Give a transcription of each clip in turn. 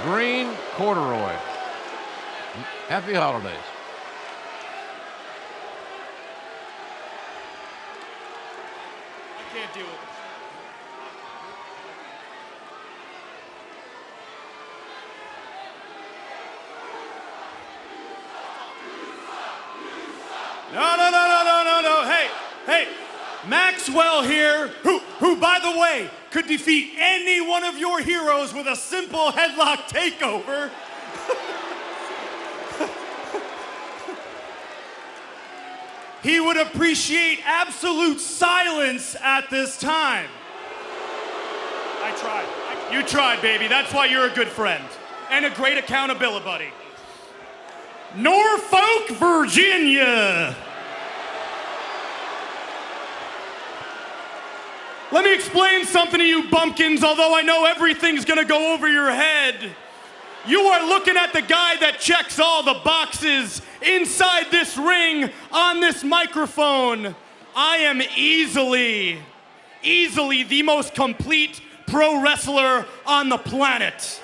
green corduroy. Happy holidays. I can't deal with it. No. Hey, Maxwell here, who, by the way, could defeat any one of your heroes with a simple headlock takeover. He would appreciate absolute silence at this time. I tried. You tried, baby. That's why you're a good friend and a great accountability buddy. Norfolk, Virginia. Let me explain something to you bumpkins, although I know everything's gonna go over your head. You are looking at the guy that checks all the boxes inside this ring on this microphone. I am easily the most complete pro wrestler on the planet.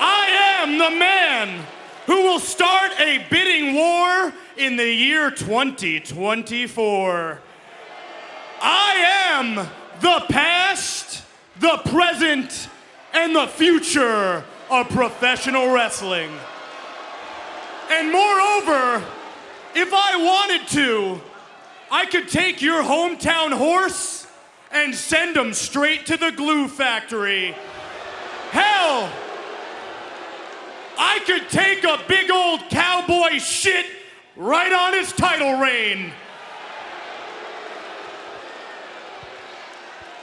I am the man who will start a bidding war in the year 2024. I am the past, the present, and the future of professional wrestling. And moreover, if I wanted to, I could take your hometown horse and send him straight to the glue factory. Hell, I could take a big old cowboy shit right on his title reign.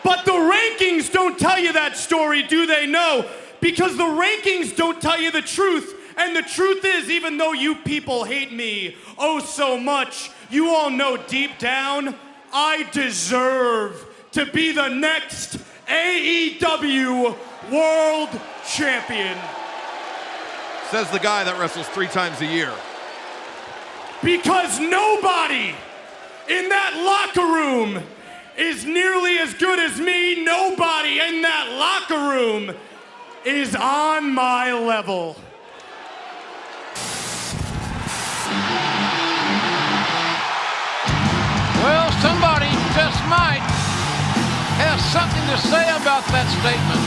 But the rankings don't tell you that story, do they? No, because the rankings don't tell you the truth. And the truth is, even though you people hate me oh so much, you all know deep down, I deserve to be the next AEW World Champion. Says the guy that wrestles 3 times a year. Because nobody in that locker room is nearly as good as me. Nobody in that locker room is on my level. Well, somebody just might have something to say about that statement.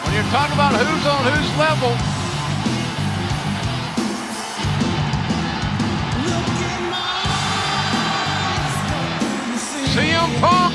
When you're talking about who's on whose level, CM Punk.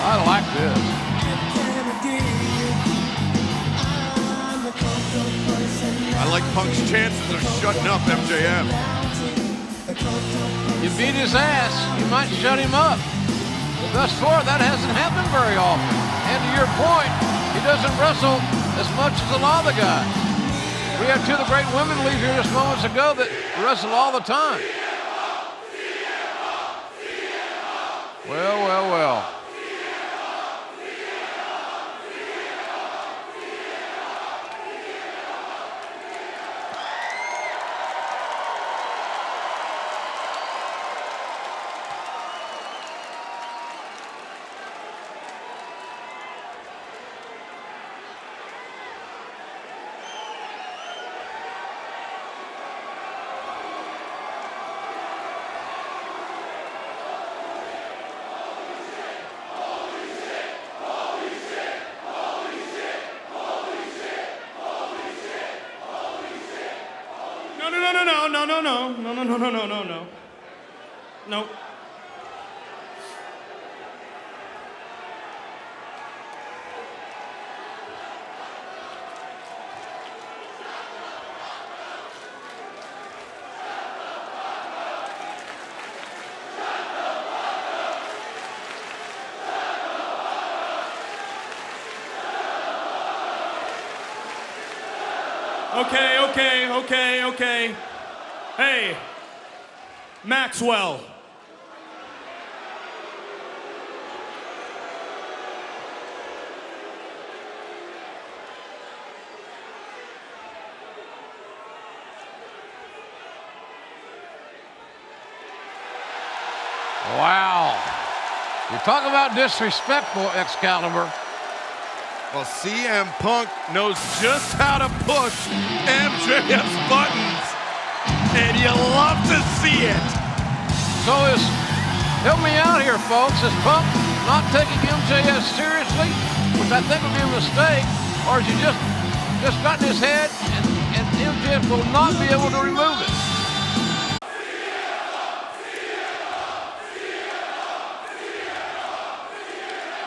I like this. I like Punk's chances of shutting up MJF. You beat his ass, you might shut him up. Thus far, that hasn't happened very often. And to your point, he doesn't wrestle as much as a lot of the guys. We had 2 of the great women leave here just moments ago that wrestle all the time. Well. No. Okay. Hey, Maxwell. Wow. You talk about disrespectful, Excalibur. Well, CM Punk knows just how to push MJF's buttons, and you love to see it. So help me out here, folks. Is Punk not taking MJF seriously, which I think would be a mistake, or has he just gotten his head and MJF will not be able to remove it?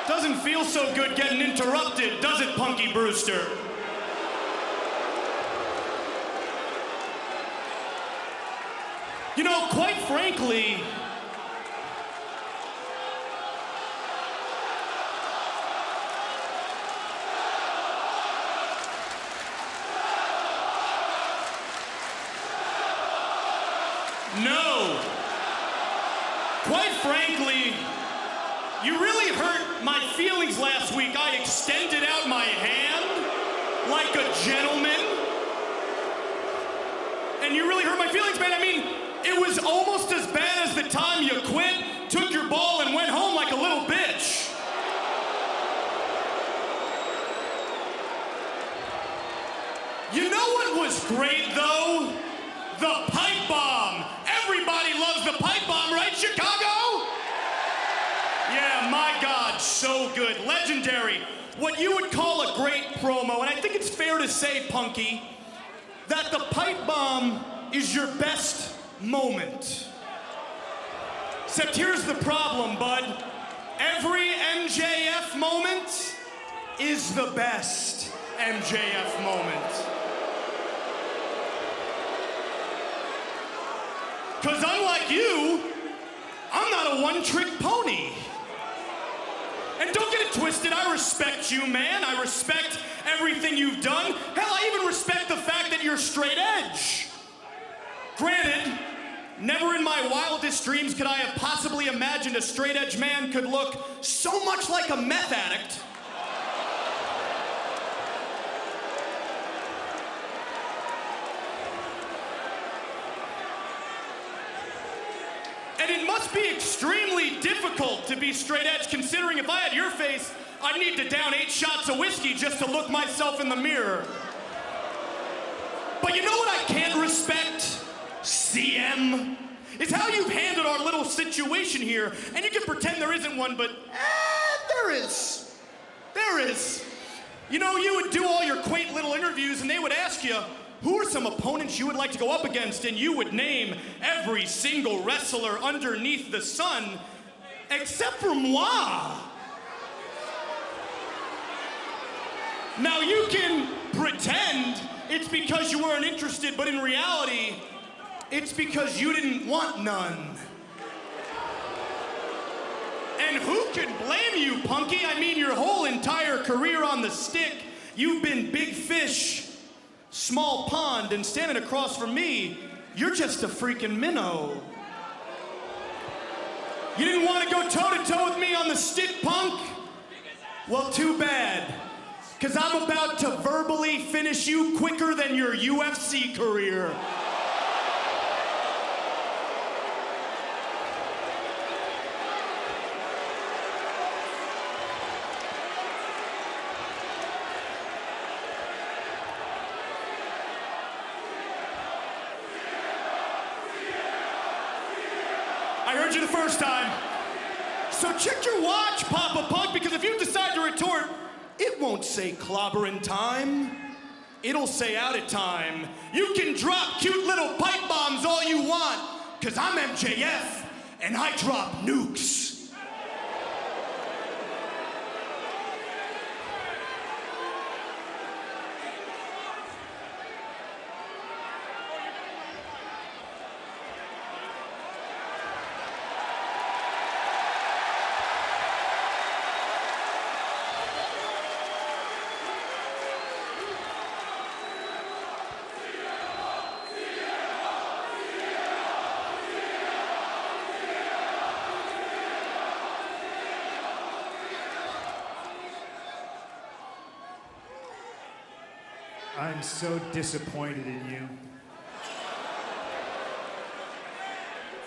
Doesn't feel so good getting interrupted, does it, Punky Brewster? You know, quite frankly, no. Quite frankly, you really hurt my feelings last week. I extended out my hand like a gentleman. And you really hurt my feelings, man. I mean, it was almost as bad as the time you quit, took your ball, and went home like a little bitch. You know what was great, though? The pipe bomb. Everybody loves the pipe bomb, right, Chicago? Yeah, my God, so good. Legendary. What you would call a great promo, and I think it's fair to say, Punky, that the pipe bomb is your best moment. Except here's the problem, bud. Every MJF moment is the best MJF moment. Because unlike you, I'm not a one-trick pony. And don't get it twisted, I respect you, man. I respect everything you've done. Hell, I even respect the fact that you're straight edge. Granted, never in my wildest dreams could I have possibly imagined a straight edge man could look so much like a meth addict. And it must be extremely difficult to be straight edge, considering if I had your face, I'd need to down 8 shots of whiskey just to look myself in the mirror. But you know what I can't respect, CM? Is how you've handled our little situation here. And you can pretend there isn't one, but there is. There is. You know, you would do all your quaint little interviews and they would ask you, who are some opponents you would like to go up against? And you would name every single wrestler underneath the sun, except for moi. Now you can pretend it's because you weren't interested, but in reality, it's because you didn't want none. And who can blame you, Punky? I mean, your whole entire career on the stick, you've been big fish, small pond, and standing across from me, you're just a freaking minnow. You didn't want to go toe-to-toe with me on the stick, Punk? Well, too bad. Because I'm about to verbally finish you quicker than your UFC career. I heard you the first time. So check your watch, Papa Punk, because if you decide to retort, it won't say clobbering time. It'll say out of time. You can drop cute little pipe bombs all you want, because I'm MJF, and I drop nukes. I'm so disappointed in you.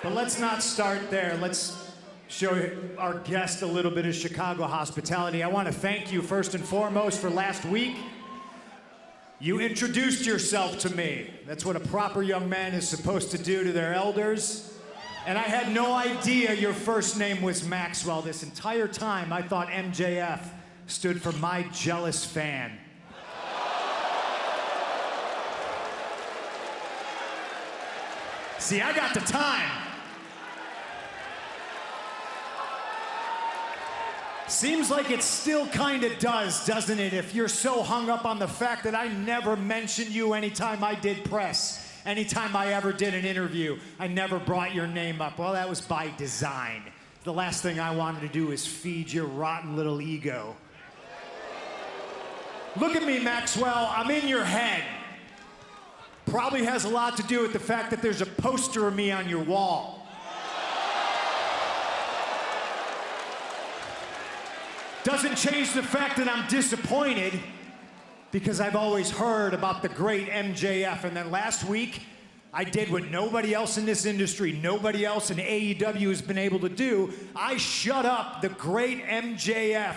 But let's not start there. Let's show our guest a little bit of Chicago hospitality. I want to thank you first and foremost for last week. You introduced yourself to me. That's what a proper young man is supposed to do to their elders. And I had no idea your first name was Maxwell. This entire time, I thought MJF stood for my jealous fan. See, I got the time. Seems like it still kind of does, doesn't it? If you're so hung up on the fact that I never mentioned you anytime I did press. Anytime I ever did an interview, I never brought your name up. Well, that was by design. The last thing I wanted to do is feed your rotten little ego. Look at me, Maxwell. I'm in your head. Probably has a lot to do with the fact that there's a poster of me on your wall. Doesn't change the fact that I'm disappointed, because I've always heard about the great MJF, and then last week, I did what nobody else in this industry, nobody else in AEW has been able to do. I shut up the great MJF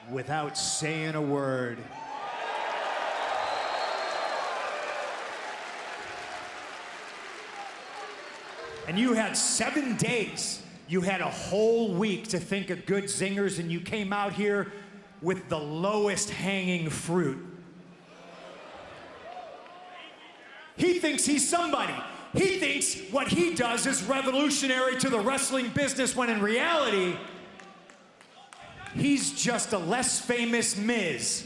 without saying a word. And you had 7 days. You had a whole week to think of good zingers, and you came out here with the lowest hanging fruit. He thinks he's somebody. He thinks what he does is revolutionary to the wrestling business, when in reality, he's just a less famous Miz.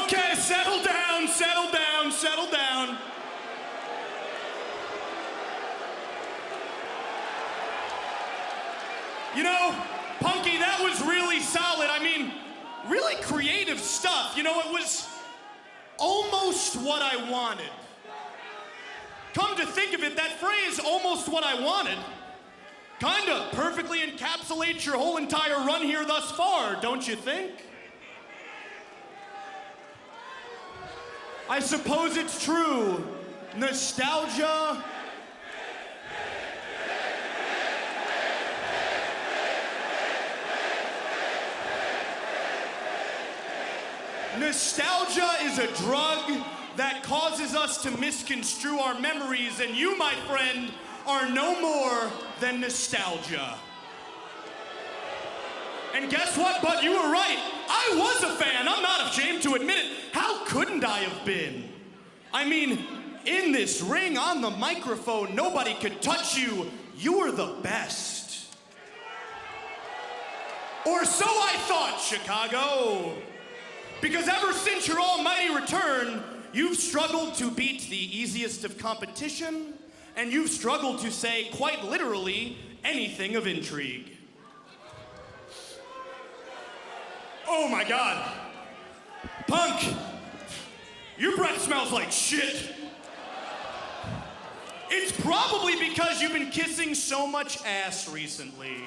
Okay, settle down, settle down, settle down. You know, Punky, that was really solid. I mean, really creative stuff. You know, it was almost what I wanted. Come to think of it, that phrase, almost what I wanted, kind of perfectly encapsulates your whole entire run here thus far, don't you think? I suppose it's true. Nostalgia. Nostalgia is a drug that causes us to misconstrue our memories, and you, my friend, are no more than nostalgia. And guess what, bud? You were right. I was a fan. I'm not ashamed to admit it. How couldn't I have been? I mean, in this ring, on the microphone, nobody could touch you. You were the best. Or so I thought, Chicago. Because ever since your almighty return, you've struggled to beat the easiest of competition, and you've struggled to say, quite literally, anything of intrigue. Oh my God. Punk, your breath smells like shit. It's probably because you've been kissing so much ass recently.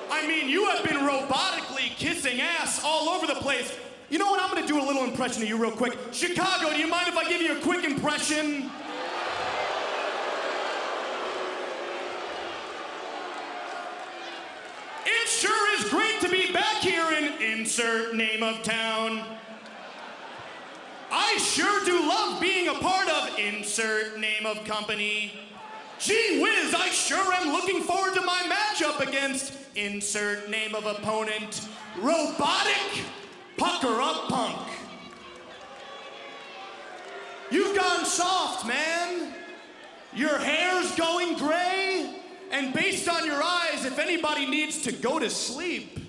I mean, you have been robotically kissing ass all over the place. You know what? I'm gonna do a little impression of you real quick. Chicago, do you mind if I give you a quick impression? It sure is great to be back here in insert name of town. I sure do love being a part of insert name of company. Gee whiz, I sure am looking forward to my matchup against insert name of opponent, Robotic Pucker Up Punk. You've gone soft, man. Your hair's going gray, and based on your eyes, if anybody needs to go to sleep,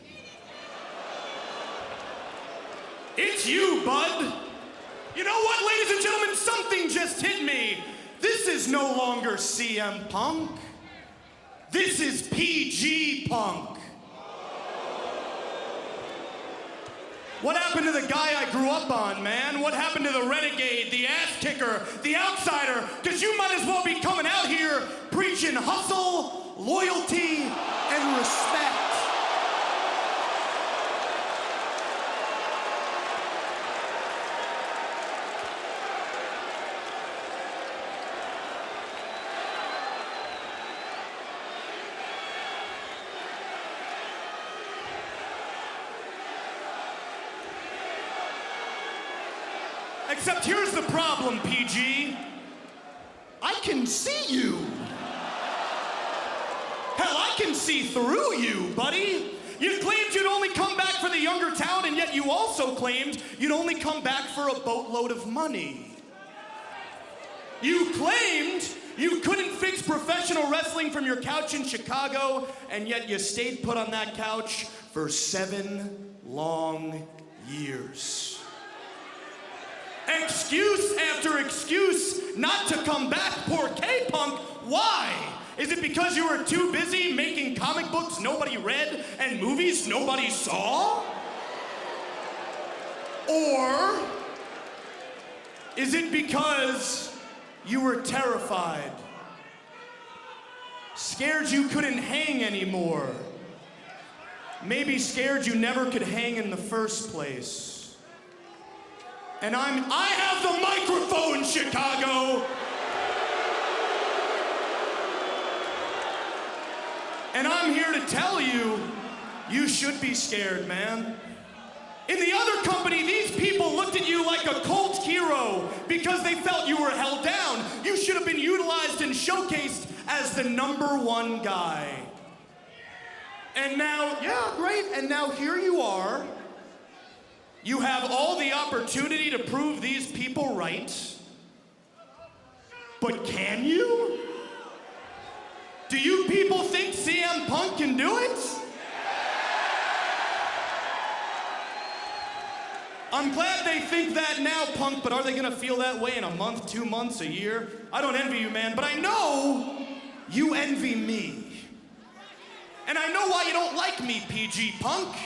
it's you, bud. You know what, ladies and gentlemen? Something just hit me. This is no longer CM Punk. This is PG Punk. What happened to the guy I grew up on, man? What happened to the renegade, the ass kicker, the outsider? Because you might as well be coming out here preaching hustle, loyalty, and respect. Except here's the problem, PG. I can see you. Hell, I can see through you, buddy. You claimed you'd only come back for the younger talent, and yet you also claimed you'd only come back for a boatload of money. You claimed you couldn't fix professional wrestling from your couch in Chicago, and yet you stayed put on that couch for 7 long years. Excuse after excuse not to come back, poor K-Punk. Why? Is it because you were too busy making comic books nobody read and movies nobody saw? Or is it because you were terrified? Scared you couldn't hang anymore? Maybe scared you never could hang in the first place? And I have the microphone, Chicago! And I'm here to tell you, you should be scared, man. In the other company, these people looked at you like a cult hero because they felt you were held down. You should have been utilized and showcased as the #1 guy. And now, yeah, great, and now here you are. You have all the opportunity to prove these people right. But can you? Do you people think CM Punk can do it? I'm glad they think that now, Punk, but are they gonna feel that way in a month, 2 months, a year? I don't envy you, man, but I know you envy me. And I know why you don't like me, PG Punk.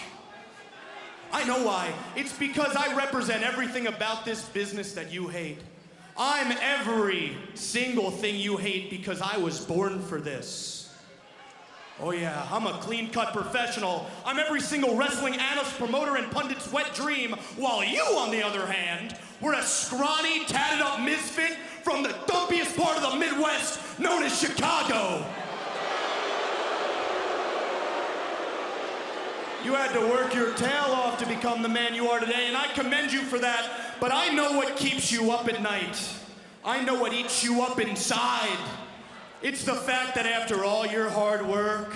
I know why. It's because I represent everything about this business that you hate. I'm every single thing you hate because I was born for this. Oh yeah, I'm a clean-cut professional. I'm every single wrestling analyst, promoter, and pundit's wet dream, while you, on the other hand, were a scrawny, tatted-up misfit from the dumpiest part of the Midwest, known as Chicago. You had to work your tail off to become the man you are today, and I commend you for that, but I know what keeps you up at night. I know what eats you up inside. It's the fact that after all your hard work,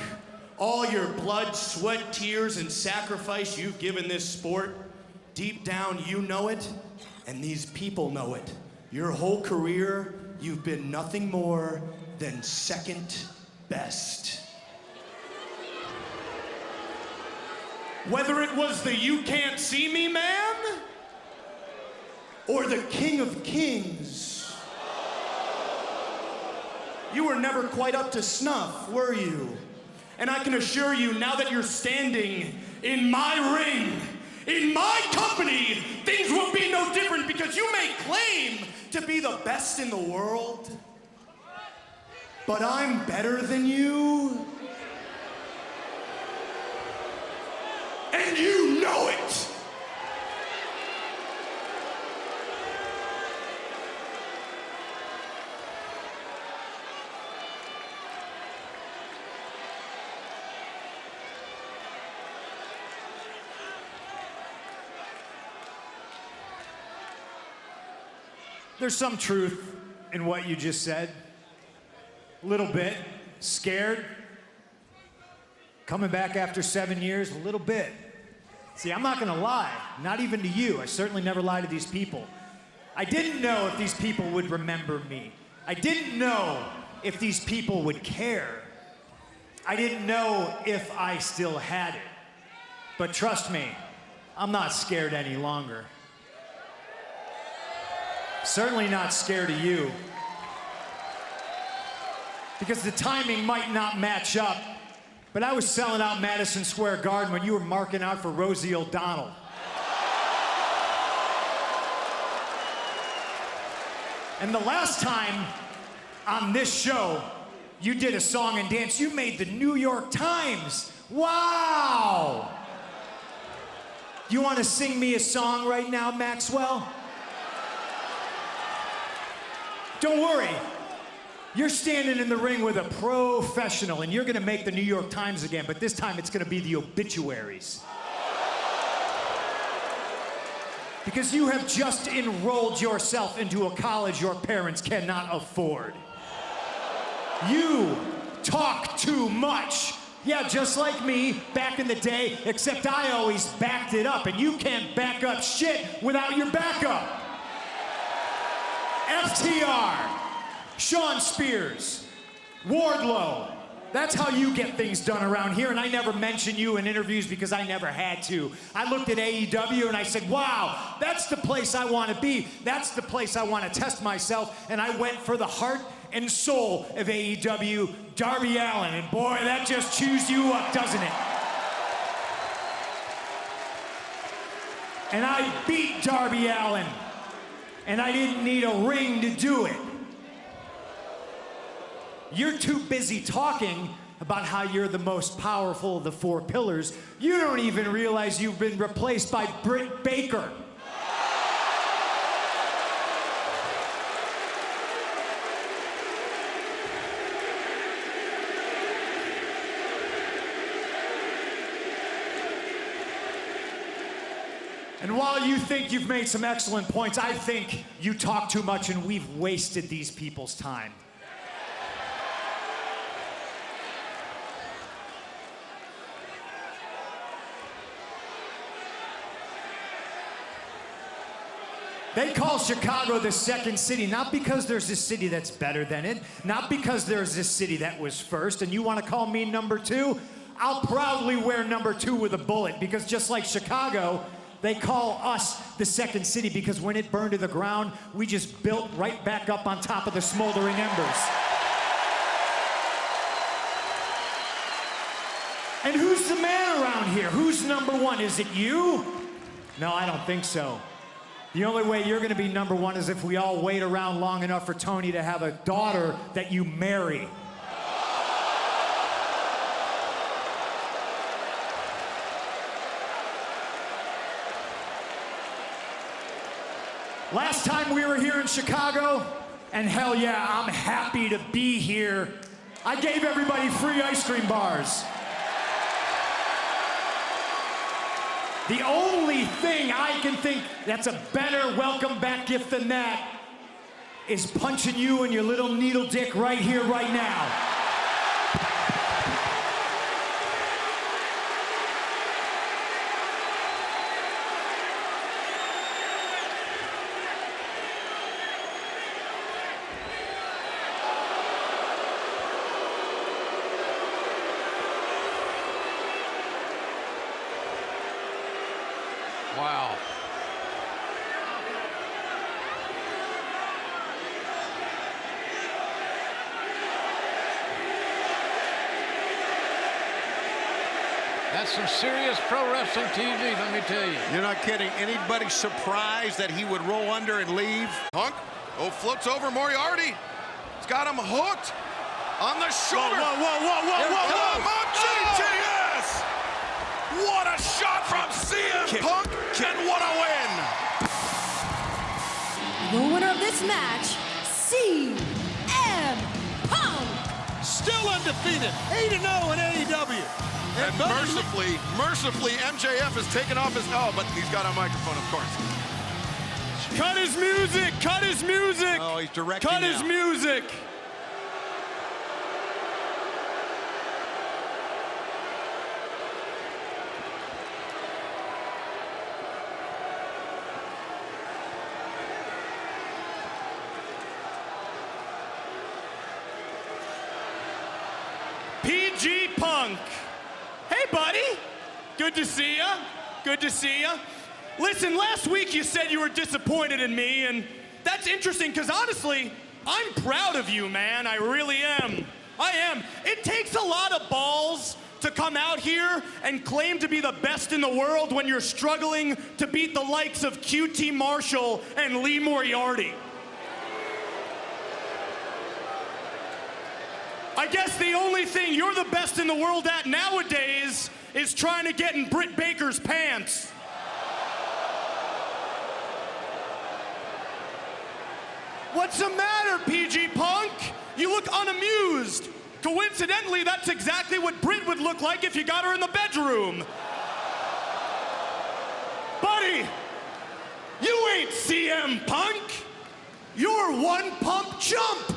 all your blood, sweat, tears, and sacrifice you've given this sport, deep down you know it, and these people know it. Your whole career, you've been nothing more than second best. Whether it was the "you can't see me" man, or the King of Kings, you were never quite up to snuff, were you? And I can assure you, now that you're standing in my ring, in my company, things will be no different, because you may claim to be the best in the world, but I'm better than you. And you know it! There's some truth in what you just said. A little bit. Scared. Coming back after 7 years, a little bit. See, I'm not gonna lie, not even to you. I certainly never lie to these people. I didn't know if these people would remember me. I didn't know if these people would care. I didn't know if I still had it. But trust me, I'm not scared any longer. Certainly not scared of you. because the timing might not match up, but I was selling out Madison Square Garden when you were marking out for Rosie O'Donnell. And the last time on this show, you did a song and dance, you made the New York Times. Wow! You want to sing me a song right now, Maxwell? Don't worry. You're standing in the ring with a professional, and you're going to make the New York Times again, but this time it's going to be the obituaries. Because you have just enrolled yourself into a college your parents cannot afford. You talk too much. Yeah, just like me back in the day, except I always backed it up, and you can't back up shit without your backup. FTR, Sean Spears, Wardlow. That's how you get things done around here, and I never mention you in interviews because I never had to. I looked at AEW and I said, wow, that's the place I want to be. That's the place I want to test myself, and I went for the heart and soul of AEW, Darby Allin, and boy, that just chews you up, doesn't it? And I beat Darby Allin, and I didn't need a ring to do it. You're too busy talking about how you're the most powerful of the four pillars. You don't even realize you've been replaced by Britt Baker. And while you think you've made some excellent points, I think you talk too much and we've wasted these people's time. They call Chicago the second city, not because there's a city that's better than it, not because there's this city that was first, and you want to call me number two? I'll proudly wear number two with a bullet, because just like Chicago, they call us the second city because when it burned to the ground, we just built right back up on top of the smoldering embers. And who's the man around here? Who's number one? Is it you? No, I don't think so. The only way you're gonna be number one is if we all wait around long enough for Tony to have a daughter that you marry. Last time we were here in Chicago, and hell yeah, I'm happy to be here, I gave everybody free ice cream bars. The only thing I can think that's a better welcome back gift than that is punching you in your little needle dick right here, right now. Wow. That's some serious pro wrestling TV, let me tell you. You're not kidding. Anybody surprised that he would roll under and leave? Punk, floats over Moriarty. He's got him hooked on the shoulder. Whoa. GTS! What a shot from CM Punk, and what a win! The winner of this match, CM Punk. Still undefeated, 8-0 in AEW. And mercifully, MJF has taken off his... Oh, but he's got a microphone, of course. Cut his music! Cut his music! Oh, he's directing Cut his now. music! PG Punk. Hey, buddy. Good to see ya. Good to see ya. Listen, last week you said you were disappointed in me, and that's interesting because honestly, I'm proud of you, man. I really am. I am. It takes a lot of balls to come out here and claim to be the best in the world when you're struggling to beat the likes of QT Marshall and Lee Moriarty. I guess the only thing you're the best in the world at nowadays is trying to get in Britt Baker's pants. What's the matter, PG Punk? You look unamused. Coincidentally, that's exactly what Britt would look like if you got her in the bedroom. Buddy, you ain't CM Punk. You're one pump chump.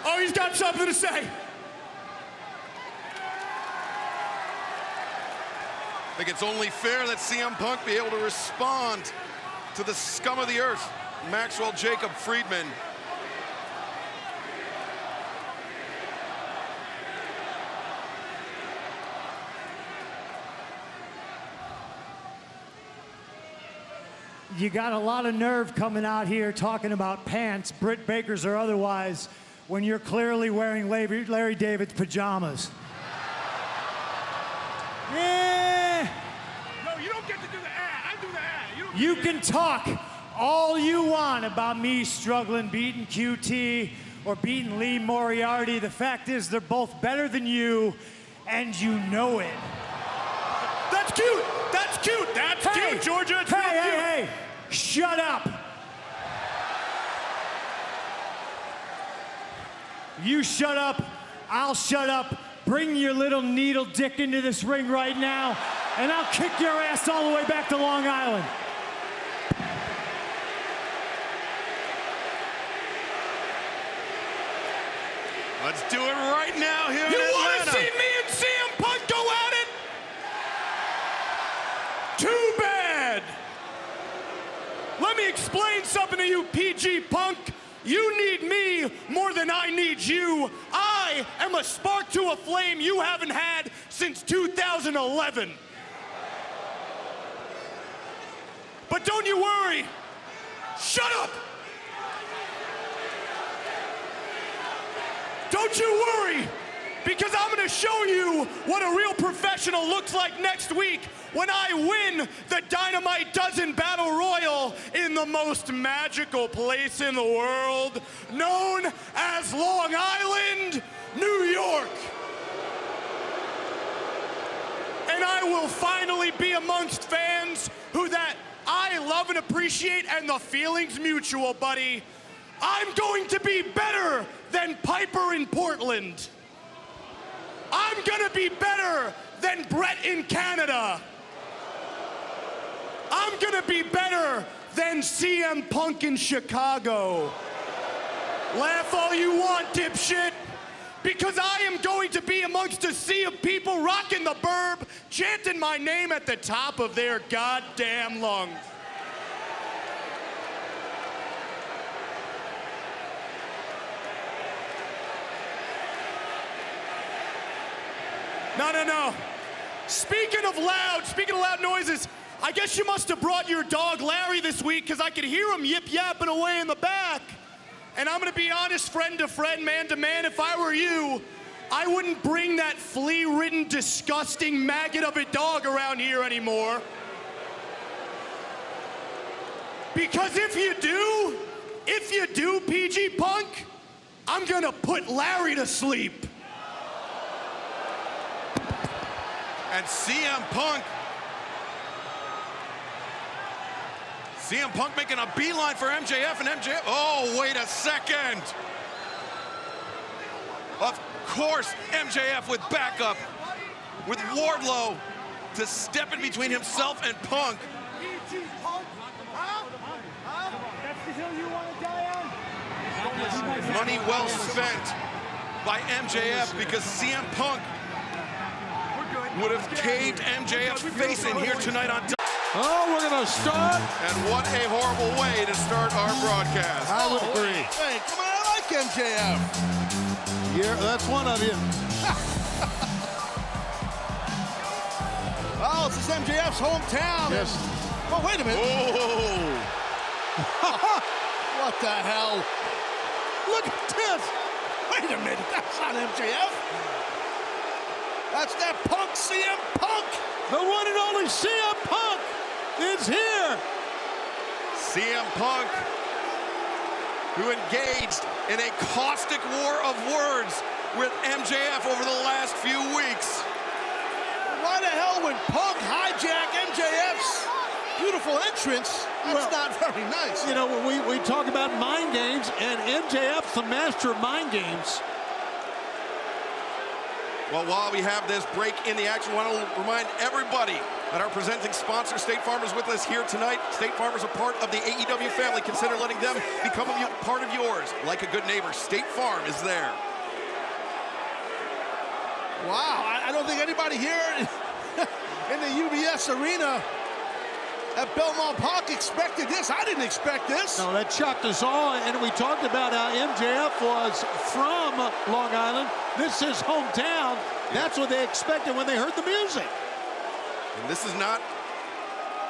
Oh, he's got something to say. I think it's only fair that CM Punk be able to respond to the scum of the earth, Maxwell Jacob Friedman. You got a lot of nerve coming out here talking about pants, Britt Baker's or otherwise, when you're clearly wearing Larry David's pajamas. Yeah. No, you don't get to do the ad. I do the ad. You can talk all you want about me struggling beating QT or beating Lee Moriarty. The fact is they're both better than you, and you know it. That's cute. That's cute. That's cute, Georgia. It's real cute. Hey, shut up. You shut up, I'll shut up. Bring your little needle dick into this ring right now, and I'll kick your ass all the way back to Long Island. Let's do it right now here in You want Atlanta. to see me and CM Punk go at it? Too bad. Let me explain something to you, PG Punk. You need me more than I need you. I am a spark to a flame you haven't had since 2011. But don't you worry. Shut up. Don't you worry, because I'm going to show you what a real professional looks like next week when I win the Dynamite Dozen Battle Royal in the most magical place in the world, known as Long Island, New York. And I will finally be amongst fans who that I love and appreciate, and the feeling's mutual, buddy. I'm going to be better than Piper in Portland. I'm gonna be better than Brett in Canada. I'm gonna be better than CM Punk in Chicago. Laugh all you want, dipshit, because I am going to be amongst a sea of people rocking the burb, chanting my name at the top of their goddamn lungs. No. Speaking of loud noises, I guess you must have brought your dog Larry this week, because I could hear him yip-yapping away in the back. And I'm gonna be honest, friend to friend, man to man, if I were you, I wouldn't bring that flea-ridden, disgusting maggot of a dog around here anymore. Because if you do, PG Punk, I'm gonna put Larry to sleep. And CM Punk making a beeline for MJF, and MJF, oh, wait a second. Of course, MJF with backup, with Wardlow to step in between himself and Punk. Money well spent by MJF, because CM Punk would have caved MJF's face in here tonight on. Oh, we're going to start. And what a horrible way to start our broadcast. I would agree. Hey, come on, I like MJF. Yeah, that's one of you. Oh, this is MJF's hometown. Yes. Oh, wait a minute. Oh. What the hell? Look at this. Wait a minute. That's not MJF. That's that Punk, CM Punk. The one and only CM Punk is here. CM Punk, who engaged in a caustic war of words with MJF over the last few weeks. Why the hell would Punk hijack MJF's beautiful entrance? That's not very nice. You know, we talk about mind games, and MJF's the master of mind games. Well, while we have this break in the action, I want to remind everybody that our presenting sponsor, State Farm, is with us here tonight. State Farm is a part of the AEW family. Consider letting them become a part of yours. Like a good neighbor, State Farm is there. Wow, I don't think anybody here in the UBS arena at Belmont Park expected this. I didn't expect this. No, that shocked us all, and we talked about how MJF was from Long Island. This is hometown. That's what they expected when they heard the music. And this is not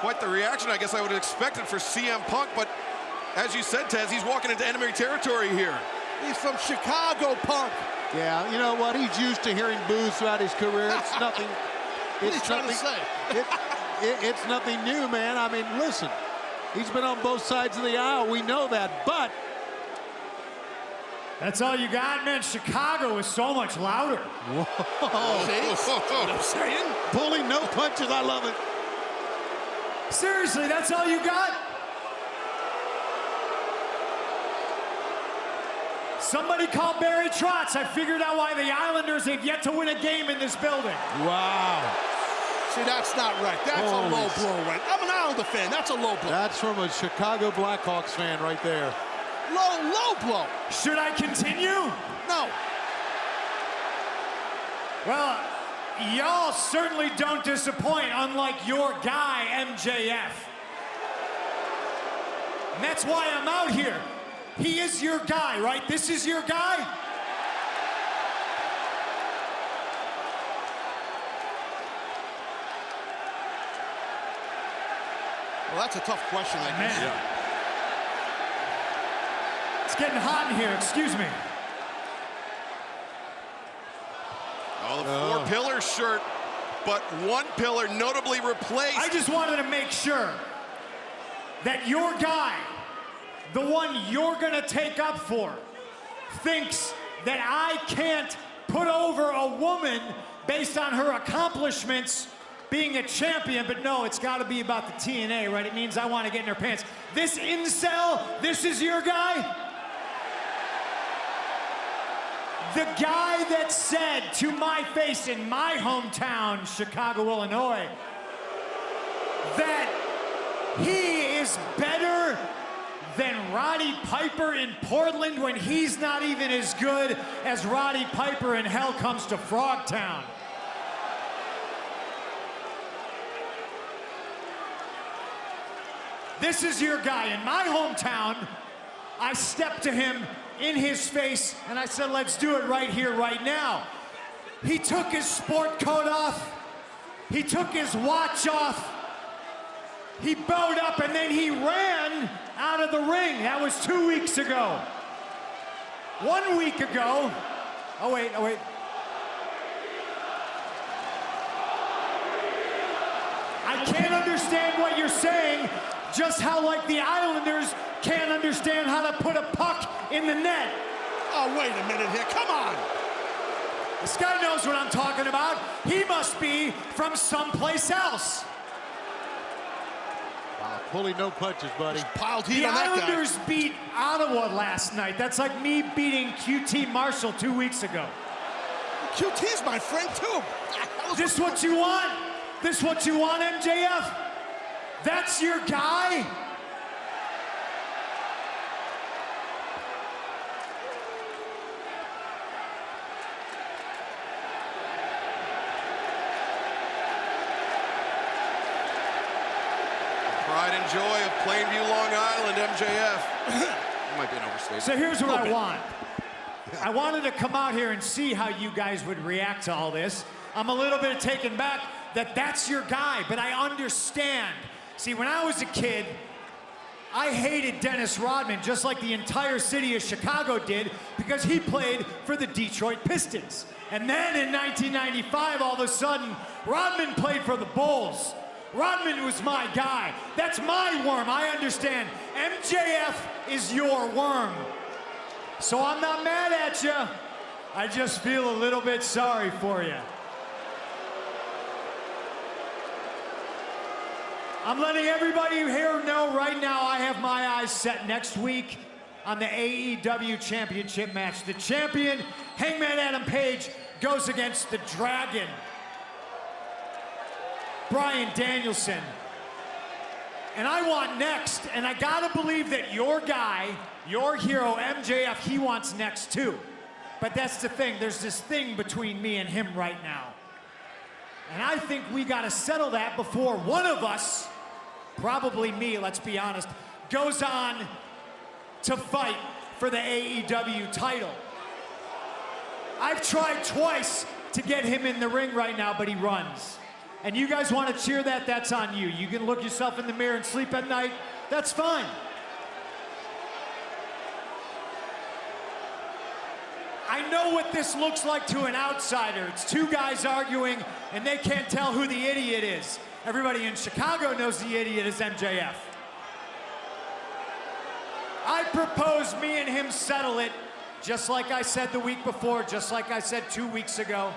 quite the reaction I guess I would have expected for CM Punk, but as you said, Tez, he's walking into enemy territory here. He's from Chicago, Punk. Yeah, you know what? He's used to hearing boos throughout his career. It's nothing. What are you trying to say? It's nothing new, man. I mean, listen, he's been on both sides of the aisle. We know that, but That's all you got, man? Chicago is so much louder. whoa. See? That's what I'm saying. Pulling no punches. I love it. Seriously, that's all you got? Somebody call Barry Trotz. I figured out why the Islanders have yet to win a game in this building. Wow. See, that's not right. That's a low blow, right? I'm an Islander fan. That's a low blow. That's from a Chicago Blackhawks fan right there. Low blow. Should I continue? No. Well, y'all certainly don't disappoint, unlike your guy, MJF. And that's why I'm out here. He is your guy, right? This is your guy? Well, that's a tough question, I guess. Man. It's getting hot in here, excuse me. Oh, the four-pillar shirt, but one pillar notably replaced. I just wanted to make sure that your guy, the one you're gonna take up for, thinks that I can't put over a woman based on her accomplishments being a champion, but no, it's gotta be about the TNA, right? It means I wanna get in her pants. This incel, this is your guy? The guy that said to my face in my hometown, Chicago, Illinois, that he is better than Roddy Piper in Portland when he's not even as good as Roddy Piper in Hell Comes to Frogtown. This is your guy. In my hometown, I stepped to him in his face and I said, let's do it right here, right now. He took his sport coat off. He took his watch off. He bowed up and then he ran out of the ring. That was 2 weeks ago. 1 week ago, oh wait. I can't understand what you're saying, just how like the Islanders can't understand how to put a puck in the net. Oh, wait a minute here, come on. This guy knows what I'm talking about. He must be from someplace else. Wow, pulling no punches, buddy. Piled heat The on that guy. Islanders beat Ottawa last night. That's like me beating QT Marshall 2 weeks ago. QT's my friend too. This what you want? This what you want, MJF? That's your guy? Pride and joy of Plainview, Long Island, MJF. It might be an overstatement. So here's what I want. I wanted to come out here and see how you guys would react to all this. I'm a little bit taken back that that's your guy, but I understand. See, when I was a kid, I hated Dennis Rodman just like the entire city of Chicago did because he played for the Detroit Pistons. And then in 1995, all of a sudden, Rodman played for the Bulls. Rodman was my guy. That's my worm, I understand. MJF is your worm. So I'm not mad at you. I just feel a little bit sorry for you. I'm letting everybody here know right now I have my eyes set next week on the AEW Championship match. The champion, Hangman Adam Page, goes against the Dragon, Bryan Danielson. And I want next, and I gotta believe that your guy, your hero, MJF, he wants next too. But that's the thing, there's this thing between me and him right now. And I think we gotta settle that before one of us, probably me, let's be honest, goes on to fight for the AEW title. I've tried twice to get him in the ring right now, but he runs. And you guys want to cheer that, that's on you. You can look yourself in the mirror and sleep at night, that's fine. I know what this looks like to an outsider. It's two guys arguing, and they can't tell who the idiot is. Everybody in Chicago knows the idiot is MJF. I propose me and him settle it, just like I said the week before, just like I said 2 weeks ago.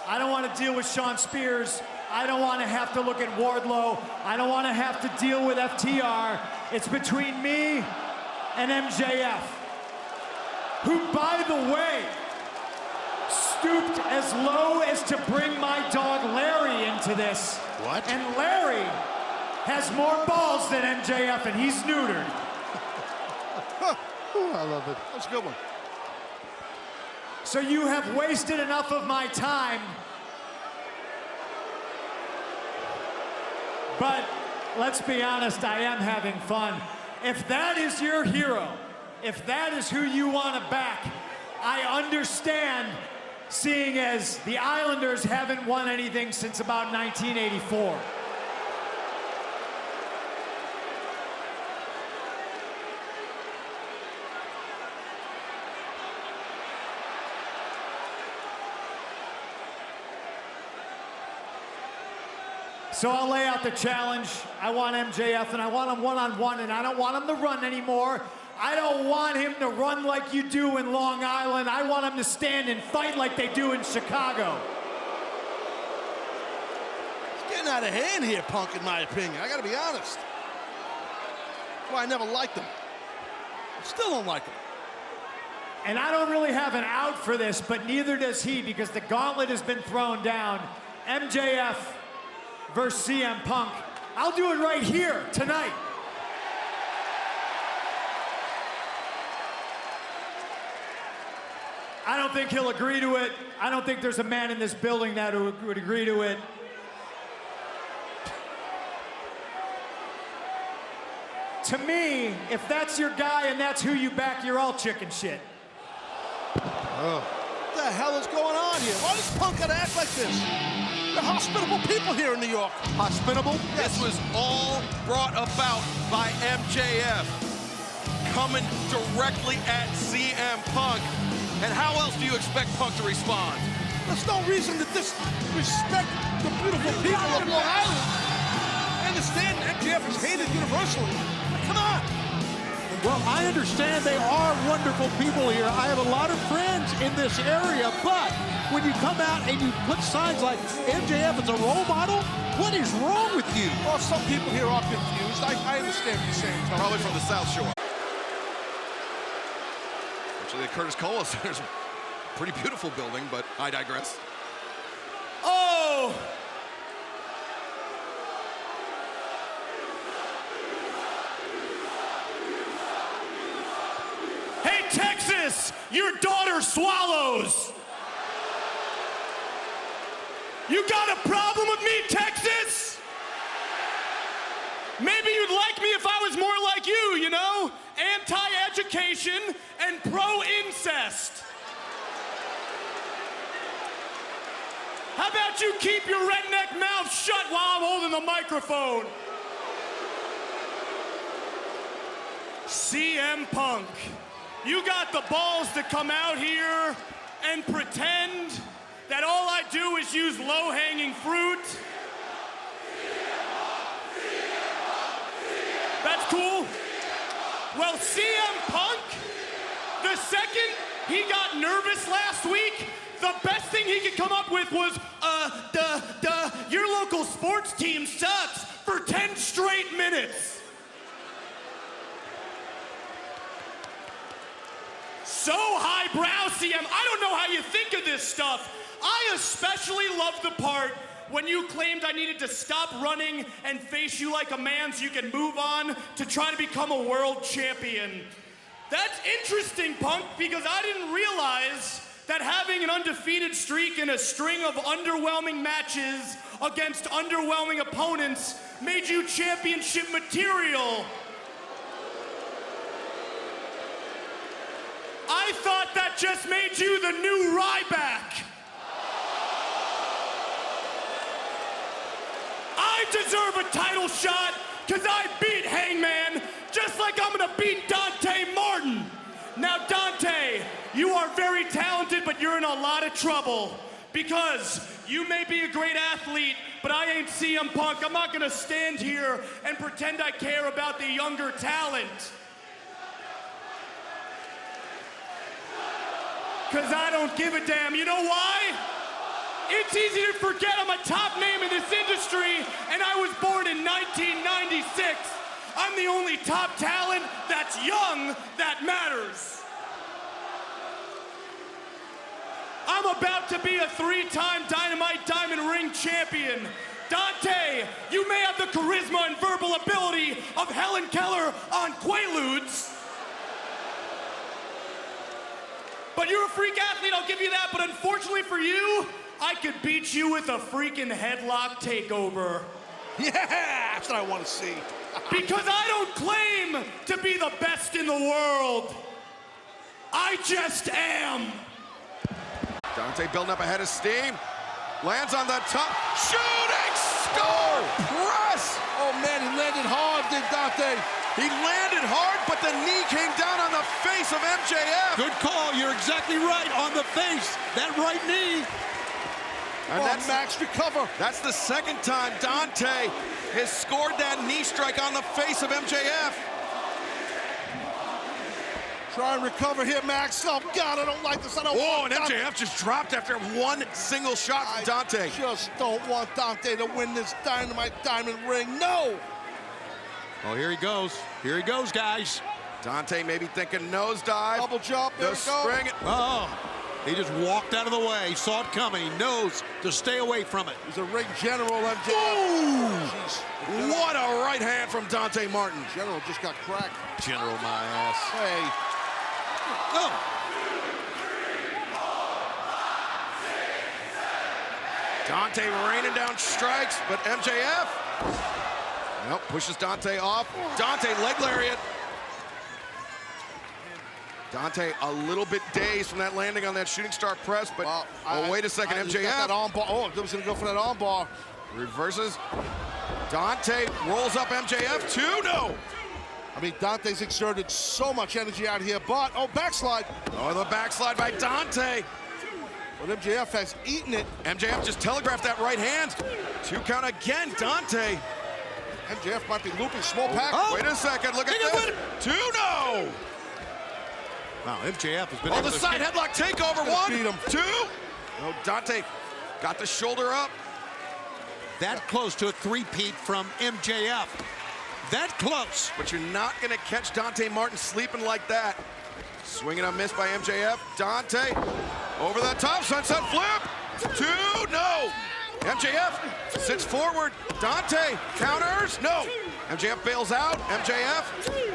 I don't want to deal with Sean Spears. I don't want to have to look at Wardlow. I don't want to have to deal with FTR. It's between me and MJF, who, by the way, stooped as low as to bring my dog Larry into this. What? And Larry has more balls than MJF, and he's neutered. Ooh, I love it. That's a good one. So you have wasted enough of my time. But let's be honest, I am having fun. If that is your hero, if that is who you want to back, I understand, seeing as the Islanders haven't won anything since about 1984. So I'll lay out the challenge. I want MJF, and I want him one-on-one, and I don't want him to run anymore. I don't want him to run like you do in Long Island. I want him to stand and fight like they do in Chicago. It's getting out of hand here, Punk, in my opinion. I gotta be honest. That's why I never liked him. I still don't like him. And I don't really have an out for this, but neither does he, because the gauntlet has been thrown down. MJF versus CM Punk. I'll do it right here, tonight. I don't think he'll agree to it. I don't think there's a man in this building that would agree to it. To me, if that's your guy and that's who you back, you're all chicken shit. What the hell is going on here? Why does Punk gotta act like this? They're hospitable people here in New York. Hospitable? This was all brought about by MJF coming directly at CM Punk. And how else do you expect Punk to respond? There's no reason to disrespect the beautiful people of Long Island. I understand MJF is hated universally. But come on. Well, I understand they are wonderful people here. I have a lot of friends in this area, but when you come out and you put signs like MJF as a role model, what is wrong with you? Well, some people here are confused. I understand what you're saying, Tony. Probably from the South Shore. Actually, the Curtis Cola Center's a pretty beautiful building, but I digress. Oh! Hey, Texas, your daughter swallows. You got a problem with me, Texas? Maybe you'd like me if I was more like you know? Anti-education and pro-incest. How about you keep your redneck mouth shut while I'm holding the microphone? CM Punk, you got the balls to come out here and pretend that all I do is use low-hanging fruit? That's cool. Well, CM Punk, the second he got nervous last week, the best thing he could come up with was, your local sports team sucks for 10 straight minutes. So highbrow, CM. I don't know how you think of this stuff. I especially love the part when you claimed I needed to stop running and face you like a man so you can move on to try to become a world champion. That's interesting, Punk, because I didn't realize that having an undefeated streak and a string of underwhelming matches against underwhelming opponents made you championship material. I thought that just made you the new Ryback. I deserve a title shot because I beat Hangman just like I'm gonna beat Dante Martin. Now, Dante, you are very talented, but you're in a lot of trouble because you may be a great athlete, but I ain't CM Punk. I'm not gonna stand here and pretend I care about the younger talent. Because I don't give a damn. You know why? It's easy to forget I'm a top name in this industry, and I was born in 1996. I'm the only top talent that's young that matters. I'm about to be a 3-time Dynamite Diamond Ring champion. Dante, you may have the charisma and verbal ability of Helen Keller on Quaaludes, but you're a freak athlete, I'll give you that, but unfortunately for you, I could beat you with a freaking headlock takeover. Yeah, that's what I want to see. Because I don't claim to be the best in the world. I just am. Dante building up ahead of steam. Lands on the top. Shooting star press. Oh, man, he landed hard, did Dante. He landed hard, but the knee came down on the face of MJF. Good call. You're exactly right. On the face. That right knee. And that's Max, recover. That's the second time Dante has scored that knee strike on the face of MJF. Try and recover here, Max. Oh, God, I don't like this. I don't want and Dante. MJF just dropped after one single shot from Dante. I just don't want Dante to win this Dynamite Diamond Ring. No! Oh, here he goes. Here he goes, guys. Dante maybe thinking nosedive. Double jump, there we go. Spring. Oh, he just walked out of the way. He saw it coming. He knows to stay away from it. He's a ring general, MJF. Ooh! Jeez. What a right hand from Dante Martin. General just got cracked. General, my ass. Hey. Oh. Dante raining down strikes, but MJF, nope, pushes Dante off. Dante leg lariat. Dante a little bit dazed from that landing on that shooting star press, but wait a second, MJF. Got that arm bar. Oh, he was gonna go for that arm bar. Reverses. Dante rolls up MJF, 2, no. I mean, Dante's exerted so much energy out here, but, oh, backslide. Oh, the backslide by Dante. But MJF has eaten it. MJF just telegraphed that right hand. 2 count again, Dante. MJF might be looping small pack. Oh, wait a second, look at this. 2, no. Wow, MJF has been Oh, able the to side headlock takeover, 1, beat him. 2. No, Dante got the shoulder up. that close to a three-peat from MJF. That close. But you're not gonna catch Dante Martin sleeping like that. Swinging a miss by MJF. Dante over the top, sunset flip. 2, no. MJF sits forward. Dante counters, no. MJF bails out. MJF,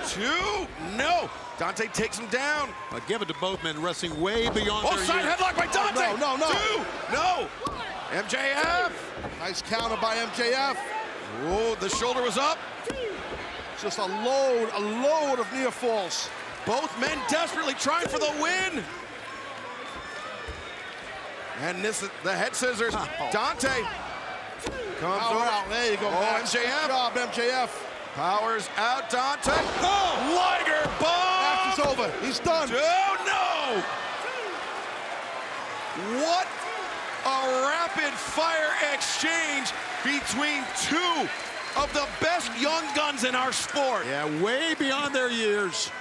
2, no. Dante takes him down. I'll give it to both men wrestling way beyond Oh, their side years. headlock by Dante. Oh, no, no, no. 2, no. MJF. Nice counter by MJF. Oh, the shoulder was up. Just a load of near falls. Both men desperately trying for the win. And this is the head scissors. Dante comes Power over. out. There you go, Max. MJF. Good job, MJF. Powers out, Dante. Oh, Liger bomb. Match is over. He's done. Oh, no. What a rapid-fire exchange between two of the best young guns in our sport. Yeah, way beyond their years.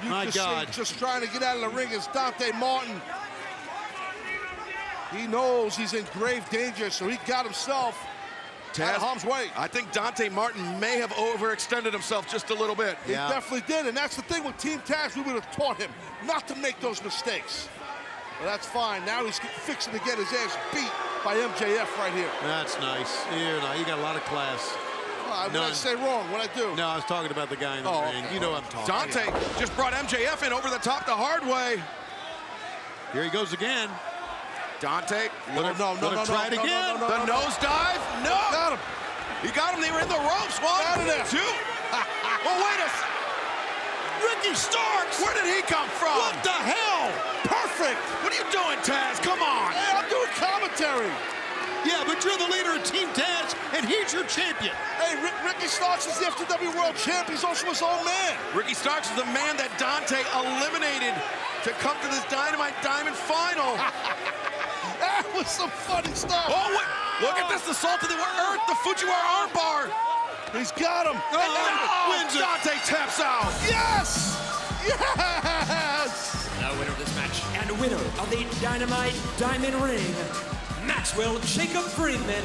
You My can God. see just trying to get out of the ring is Dante Martin. He knows he's in grave danger, so he got himself out of harm's way. I think Dante Martin may have overextended himself just a little bit. He definitely did, and that's the thing with Team Taz. We would have taught him not to make those mistakes. But that's fine. Now he's fixing to get his ass beat by MJF right here. That's nice. You got a lot of class. What did I say wrong? What I do? No, I was talking about the guy in the ring. okay. You know what I'm talking Dante just brought MJF in over the top the hard way. Here he goes again. Dante, No, try it again. the nosedive. No. Got him. He got him. They were in the ropes. One, Out of there. two. Oh, wait a Ricky Starks. Where did he come from? What the hell? Perfect. What are you doing, Taz? Come on. Hey, I'm doing commentary. Yeah, but you're the leader of Team Taz, and he's your champion. Hey, Ricky Starks is the FTW World Champ. He's also his own man. Ricky Starks is the man that Dante eliminated to come to this Dynamite Diamond final. That was some funny stuff. Oh, wait. Look at this, the Salt of the Earth, the Fujiwara armbar. He's got him. Wins it. Dante taps out. Yes! Yes! The winner of this match and winner of the Dynamite Diamond Ring, Maxwell Jacob Friedman,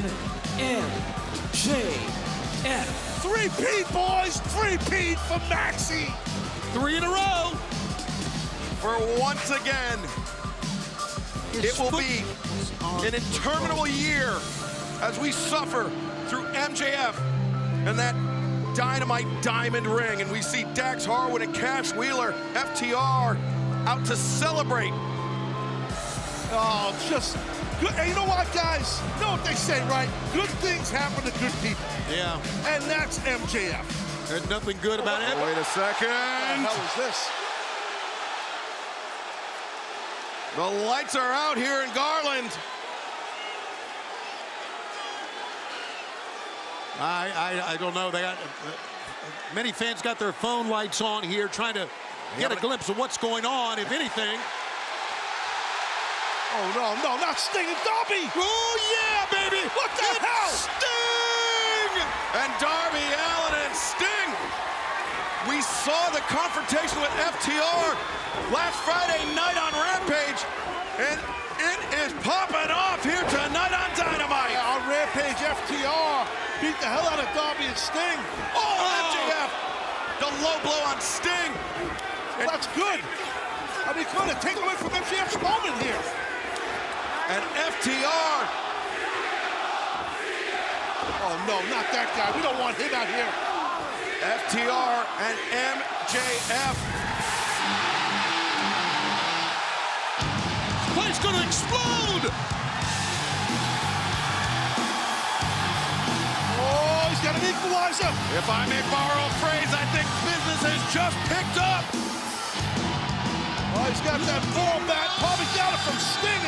MJF. Three-peat, boys. Three-peat for Maxie. 3 in a row. For once again, it will be an interminable year as we suffer through MJF and that Dynamite Diamond Ring. And we see Dax Harwood and Cash Wheeler, FTR, out to celebrate. Oh, just good. And you know what, guys? You know what they say, right? Good things happen to good people. Yeah. And that's MJF. There's nothing good about it. Wait a second. What the hell is this? The lights are out here in Garland. I don't know. They got many fans got their phone lights on here, trying to get a glimpse of what's going on, if anything. Oh, no, not Sting and Darby. Oh, yeah, baby. What the hell? Sting! And Darby Allin and Sting. We saw the confrontation with FTR last Friday night on Rampage, and it is popping off here tonight on Dynamite. Yeah, on Rampage, FTR beat the hell out of Darby and Sting. Oh, MJF, the low blow on Sting. Well, that's good. I mean, come on, take away from MJF's moment here. And FTR. Oh, no, not that guy. We don't want him out here. FTR and MJF. This place gonna explode. Oh, he's got an equalizer. If I may borrow a phrase, I think business has just picked up. Oh, he's got that ball bat. Probably got it from Sting.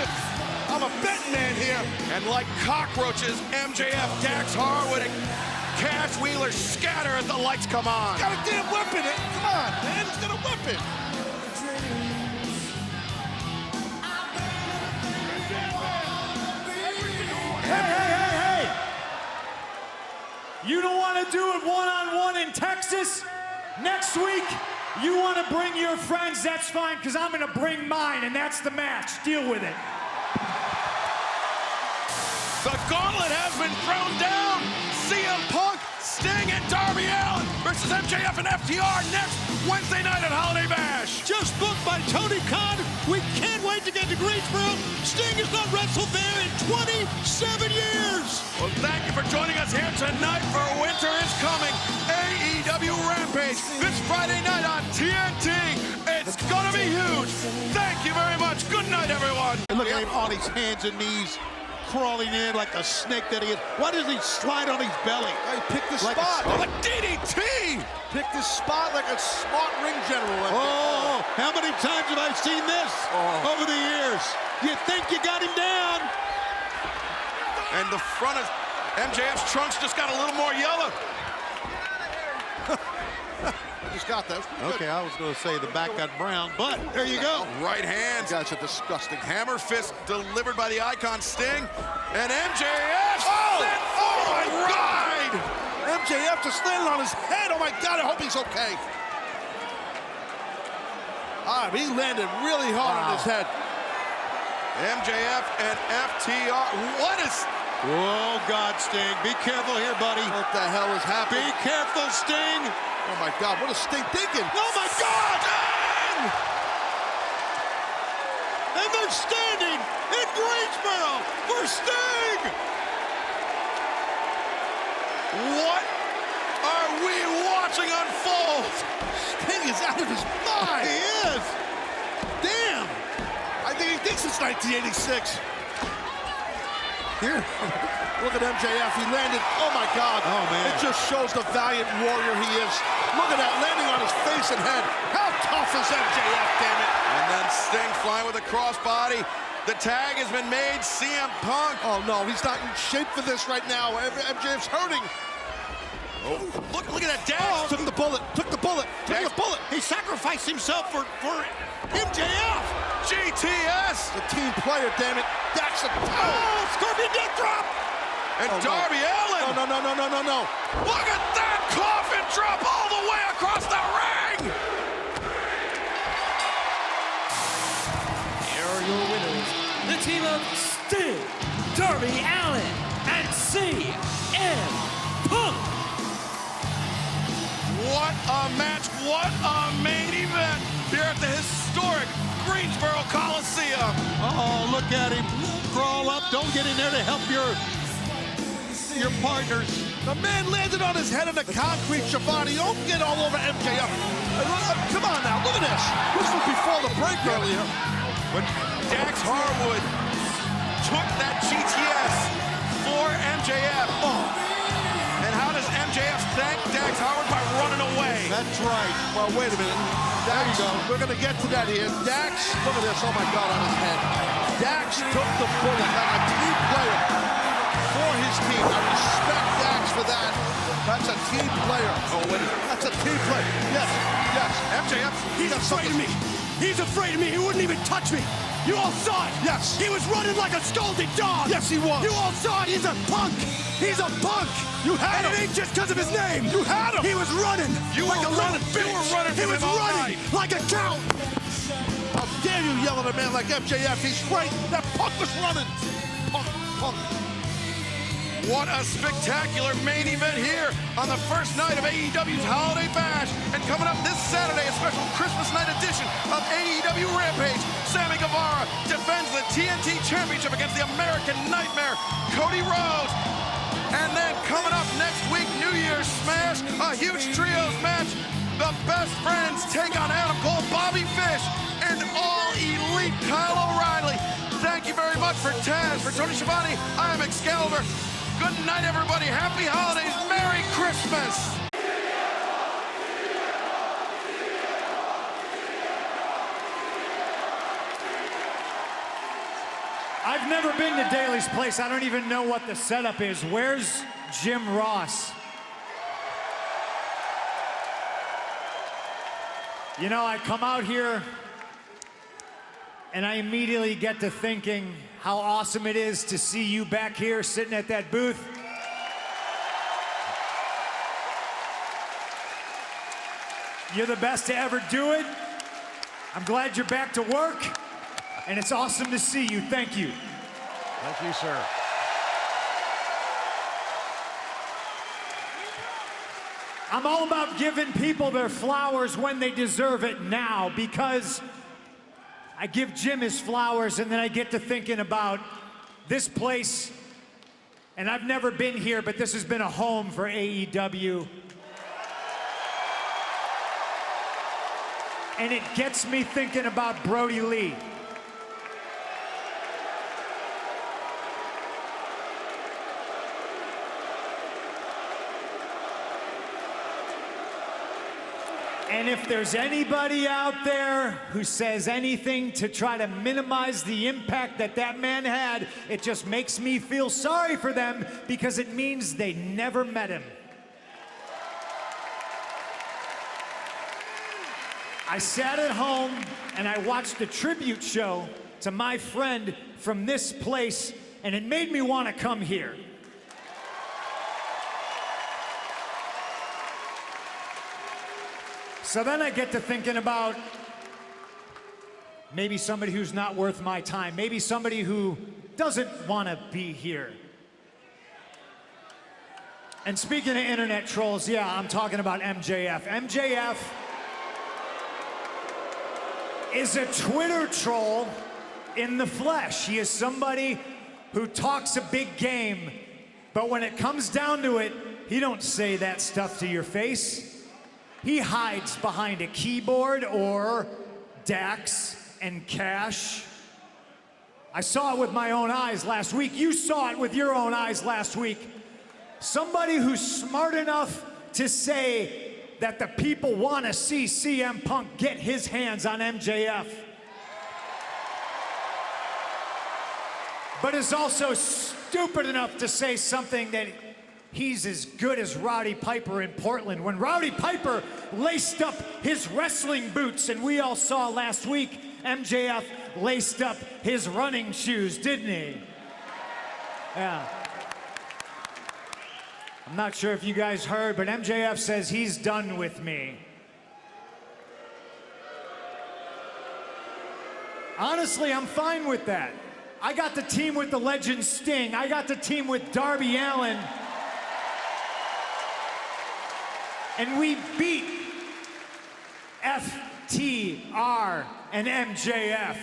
I'm a betting man here. And like cockroaches, MJF, Dax Harwood, and Cash Wheeler scatter as the lights come on. He's got a damn weapon. Come on, man. He's got a weapon. Hey! You don't want to do it one-on-one in Texas? Next week, you want to bring your friends, that's fine, because I'm going to bring mine, and that's the match. Deal with it. The gauntlet has been thrown down. CM Punk, Sting, and Darby Allin versus MJF and FTR next Wednesday night at Holiday Bash. Just booked by Tony Khan. We can't wait to get to Greensboro. Sting has not wrestled there in 27 years. Well, thank you for joining us here tonight for Winter is Coming, AEW Rampage, this Friday night on TNT. It's gonna be huge. Thank you very much. Good night, everyone. And look at him on his hands and knees, crawling in like a snake that he is. Why does he slide on his belly? He picked the Like spot. Oh, the DDT! picked his spot like a smart ring general. Oh, how many times have I seen this over the years? You think you got him down. And the front of MJF's trunks just got a little more yellow. I just got that. Okay, I was going to say the back got brown, but there you go. Right hand. That's a disgusting Hammer fist delivered by the Icon Sting. And MJF sent for my a ride. MJF just landed on his head. Oh my God, I hope he's okay. He landed really hard on his head. MJF and FTR. What is... Oh, God, Sting. Be careful here, buddy. What the hell is happening? Be careful, Sting. Oh my God, what is Sting thinking? Oh my God! And they're standing in Greensboro for Sting! What are we watching unfold? Sting is out of his mind. He is. Damn. I think he thinks it's 1986. Here, look at MJF. He landed. Oh my God. Oh man. It just shows the valiant warrior he is. Look at that, landing on his face and head. How tough is MJF, damn it? And then Sting flying with a crossbody. The tag has been made. CM Punk. Oh no, he's not in shape for this right now. MJF's hurting. Oh, look at that dash. Took the bullet. Took the bullet. Took the bullet. He sacrificed himself for MJF. GTS. The team player, damn it. That's a Scorpion death drop. And Darby Allin. No. Look at that coffin drop all the way across the ring. Here are your winners, the team of Sting, Darby Allin, and CM Punk. What a match. What a main event here at the historic Greensboro Coliseum. Oh, look at him. Crawl up. Don't get in there to help your partners. The man landed on his head in the concrete, Schiavone. Don't get all over MJF. Come on now, look at this. This was before the break earlier. When Dax Harwood took that GTS for MJF. And how does MJF thank Dax Harwood? By running away. That's right. Well, wait a minute. Dax, we're going to get to that here. Dax, look at this. Oh, my God, on his head. Dax took the bullet like a team player for his team. I respect Dax for that. That's a team player. Oh, wait. That's a team player. Yes. MJF. He's afraid of me. He's afraid of me. He wouldn't even touch me. You all saw it. Yes. He was running like a scalded dog. Yes, he was. You all saw it. He's a punk. He's a punk. You had him. And it ain't just because of his name. You had him. He was running like a little bitch. You were running He from was him all running night. like a cow. How dare you yell at a man like MJF? He's right. That punk was running. Punk. What a spectacular main event here on the first night of AEW's Holiday Bash. And coming up this Saturday, a special Christmas night edition of AEW Rampage. Sammy Guevara defends the TNT Championship against the American Nightmare, Cody Rhodes. And then coming up next week, New Year's Smash, a huge trios match. The Best Friends take on Adam Cole, Bobby Fish, and All Elite Kyle O'Reilly. Thank you very much for Taz, for Tony Schiavone. I am Excalibur. Good night, everybody. Happy holidays. Merry Christmas. I've never been to Daly's place. I don't even know what the setup is. Where's Jim Ross? You know, I come out here and I immediately get to thinking how awesome it is to see you back here sitting at that booth. You're the best to ever do it. I'm glad you're back to work, and it's awesome to see you. Thank you. Thank you, sir. I'm all about giving people their flowers when they deserve it now, because I give Jim his flowers and then I get to thinking about this place, and I've never been here, but this has been a home for AEW. And it gets me thinking about Brody Lee. And if there's anybody out there who says anything to try to minimize the impact that that man had, it just makes me feel sorry for them because it means they never met him. I sat at home and I watched the tribute show to my friend from this place, and it made me want to come here. So then I get to thinking about maybe somebody who's not worth my time, maybe somebody who doesn't want to be here. And speaking of internet trolls, yeah, I'm talking about MJF. MJF is a Twitter troll in the flesh. He is somebody who talks a big game, but when it comes down to it, he don't say that stuff to your face. He hides behind a keyboard or Dax and Cash. I saw it with my own eyes last week. You saw it with your own eyes last week. Somebody who's smart enough to say that the people want to see CM Punk get his hands on MJF. But is also stupid enough to say something that he's as good as Rowdy Piper in Portland. When Rowdy Piper laced up his wrestling boots, and we all saw last week, MJF laced up his running shoes, didn't he? Yeah. I'm not sure if you guys heard, but MJF says he's done with me. Honestly, I'm fine with that. I got the team with the legend Sting. I got the team with Darby Allin. And we beat FTR and MJF.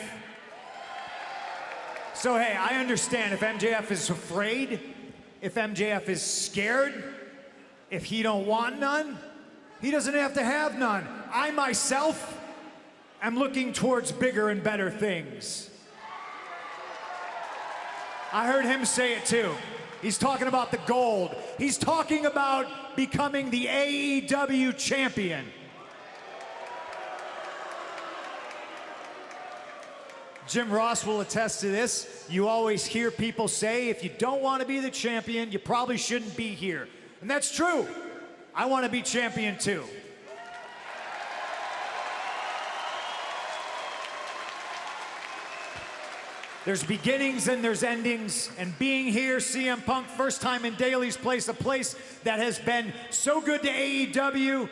So hey, I understand if MJF is afraid, if MJF is scared, if he don't want none, he doesn't have to have none. I myself am looking towards bigger and better things. I heard him say it too. He's talking about the gold. He's talking about becoming the AEW champion. Jim Ross will attest to this. You always hear people say, if you don't want to be the champion, you probably shouldn't be here. And that's true. I want to be champion too. There's beginnings and there's endings, and being here, CM Punk, first time in Daly's Place, a place that has been so good to AEW.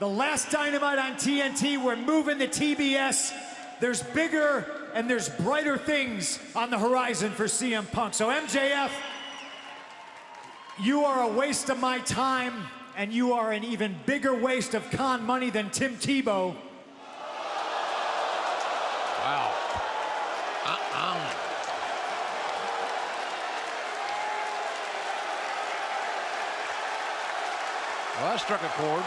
The last Dynamite on TNT, we're moving to TBS. There's bigger and there's brighter things on the horizon for CM Punk. So MJF, you are a waste of my time, and you are an even bigger waste of con money than Tim Tebow. Wow. Well, that struck a chord.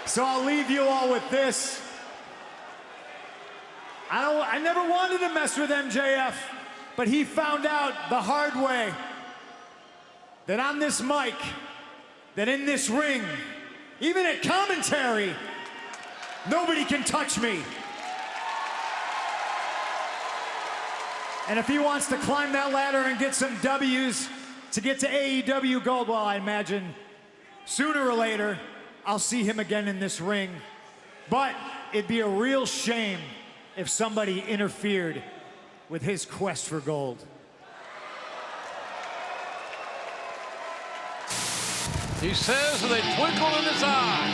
So I'll leave you all with this. I never wanted to mess with MJF, but he found out the hard way that on this mic, that in this ring, even at commentary, nobody can touch me. And if he wants to climb that ladder and get some W's to get to AEW Gold, well, I imagine sooner or later, I'll see him again in this ring. But it'd be a real shame if somebody interfered with his quest for gold. He says with a twinkle in his eye.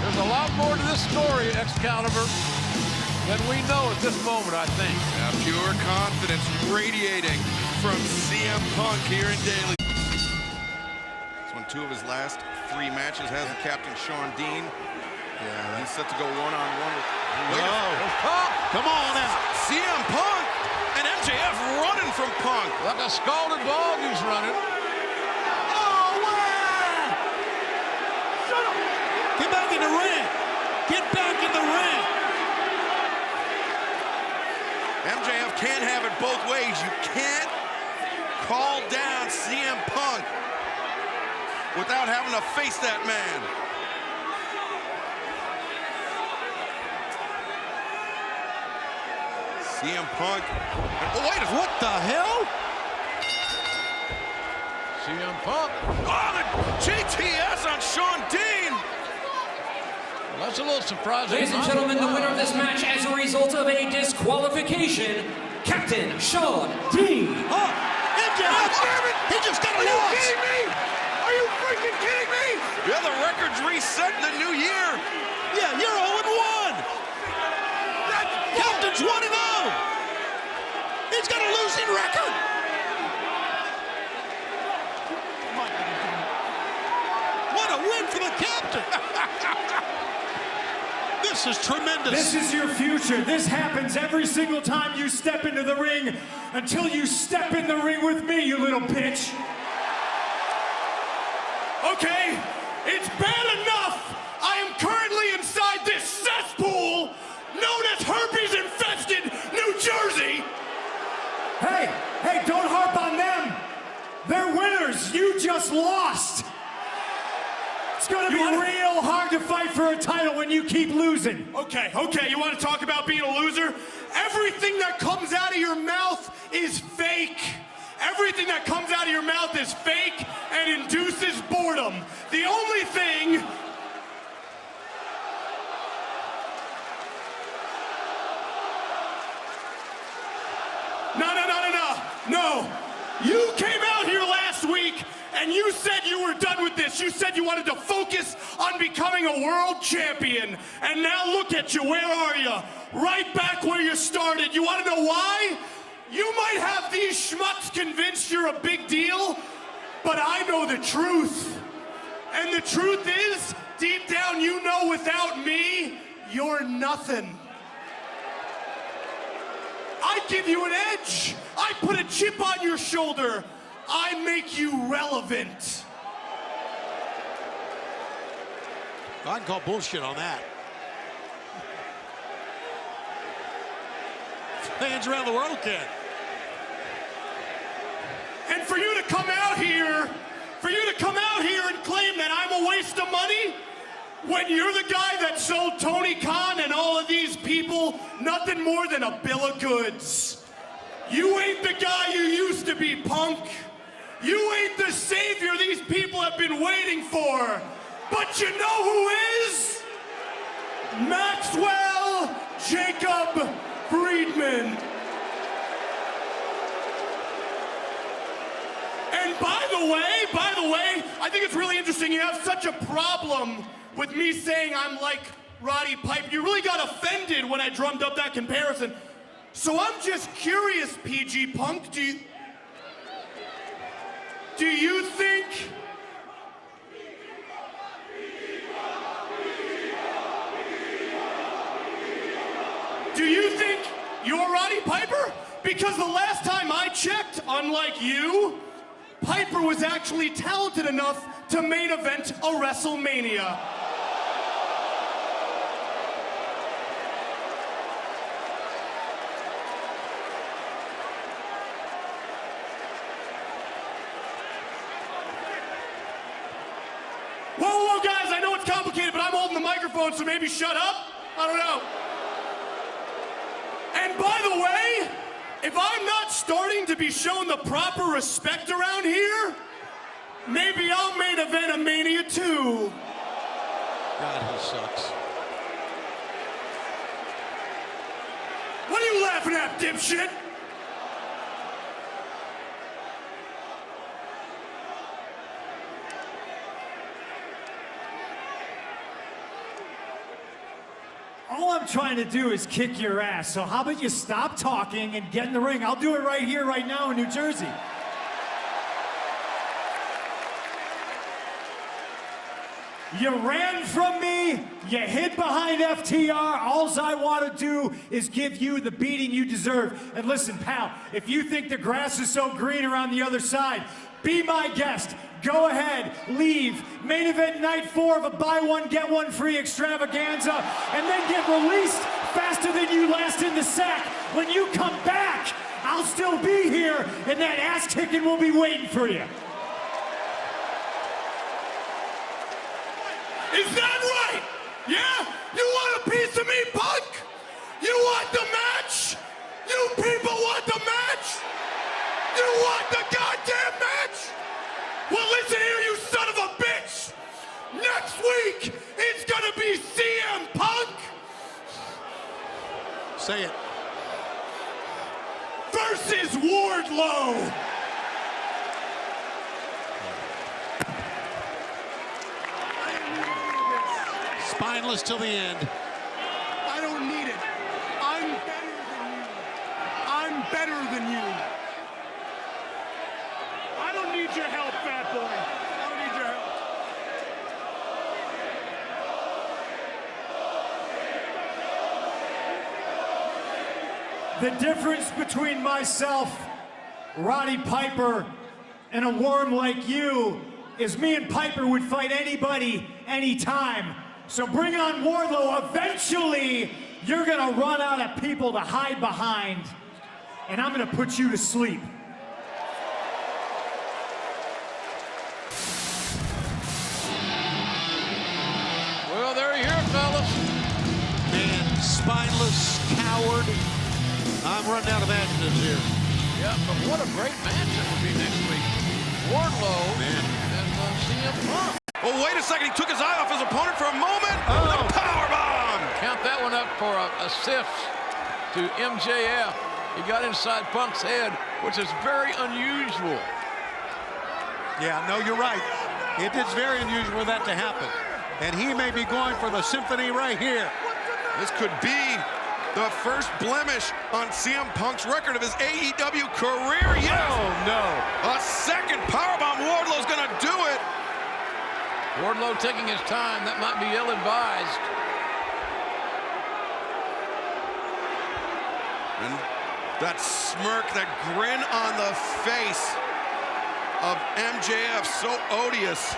There's a lot more to this story, Excalibur, than we know at this moment, I think. Yeah, pure confidence radiating from CM Punk here in Daly. It's won 2 of his last 3 matches, hasn't Captain Sean Dean. Yeah, he's set to go one-on-one with Punk! Come on now. CM Punk and MJF running from Punk. Like a scalded dog, he's running. Get back in the ring. Get back in the ring. MJF can't have it both ways. You can't call down CM Punk without having to face that man. CM Punk. Oh, wait, what the hell? CM Punk. Oh, the GTS on Sean Dean. Well, that's a little surprising. Ladies and gentlemen, the winner of this match as a result of a disqualification, Captain Sean Dean. Oh, MJF, he just got a loss. Are you kidding me? Are you freaking kidding me? Yeah, the record's reset in the new year. Yeah, you're 0-1. Captain's 1-0. He's got a losing record. What a win for the captain. This is tremendous. This is your future. This happens every single time you step into the ring until you step in the ring with me, you little bitch. Okay, it's bad enough. I am currently inside this cesspool known as herpes-infested New Jersey. Hey, don't harp on them. They're winners. You just lost. It's gonna be real hard to fight for a title when you keep losing. Okay, you want to talk about being a loser? Everything that comes out of your mouth is fake. Everything that comes out of your mouth is fake and induces boredom. The only thing... No. You came out here last week and you said you were done with this. You said you wanted to focus on becoming a world champion. And now look at you. Where are you? Right back where you started. You want to know why? You might have these schmucks convinced you're a big deal, but I know the truth. And the truth is, deep down you know without me, you're nothing. I give you an edge. I put a chip on your shoulder. I make you relevant. I can call bullshit on that. Fans around the world can. And for you to come out here, and claim that I'm a waste of money, when you're the guy that sold Tony Khan and all of these people nothing more than a bill of goods. You ain't the guy you used to be, Punk. You ain't the savior these people have been waiting for. But you know who is? Maxwell Jacob Friedman. And by the way, I think it's really interesting you have such a problem with me saying I'm like Roddy Piper. You really got offended when I drummed up that comparison. So I'm just curious, PG Punk, do you think you're Roddy Piper? Because the last time I checked, unlike you, Piper was actually talented enough to main event a WrestleMania. Whoa, guys, I know it's complicated, but I'm holding the microphone, so maybe shut up? I don't know. And by the way, if I'm not starting to be shown the proper respect around here, maybe I'll main event a Mania too. God, he sucks. What are you laughing at, dipshit? All I'm trying to do is kick your ass, so how about you stop talking and get in the ring? I'll do it right here, right now in New Jersey. You ran from me, you hid behind FTR, all I want to do is give you the beating you deserve. And listen, pal, if you think the grass is so green around the other side, be my guest. Go ahead, leave. Main event night 4 of a buy one, get one free extravaganza, and then get released faster than you last in the sack. When you come back, I'll still be here, and that ass kicking will be waiting for you. Is that right? Yeah? You want a piece of me, Punk? You want the match? You people want the match? You want the goddamn match? Well, listen here, you son of a bitch! Next week, it's gonna be CM Punk Say it. versus Wardlow! Spineless till the end. I don't need it. I'm better than you. I'm better than you. I don't need your help, fat boy. I don't need your help. The difference between myself, Roddy Piper, and a worm like you is me and Piper would fight anybody, anytime. So bring on Wardlow. Eventually, you're gonna run out of people to hide behind, and I'm gonna put you to sleep. Well, there you hear it, fellas. Man, spineless coward. I'm running out of adjectives here. Yeah, but what a great match it will be next week. Wardlow Man. and CM Punk. Oh, wait a second. He took his eye off his opponent for a moment. Oh. The powerbomb. Count that one up for a assist to MJF. He got inside Punk's head, which is very unusual. Yeah, no, you're right. It is very unusual for that to happen. And he may be going for the symphony right here. This could be the first blemish on CM Punk's record of his AEW career. Yes. Oh, no. A second powerbomb. Wardlow's going to do it. Wardlow taking his time. That might be ill-advised. And that smirk, that grin on the face of MJF, so odious.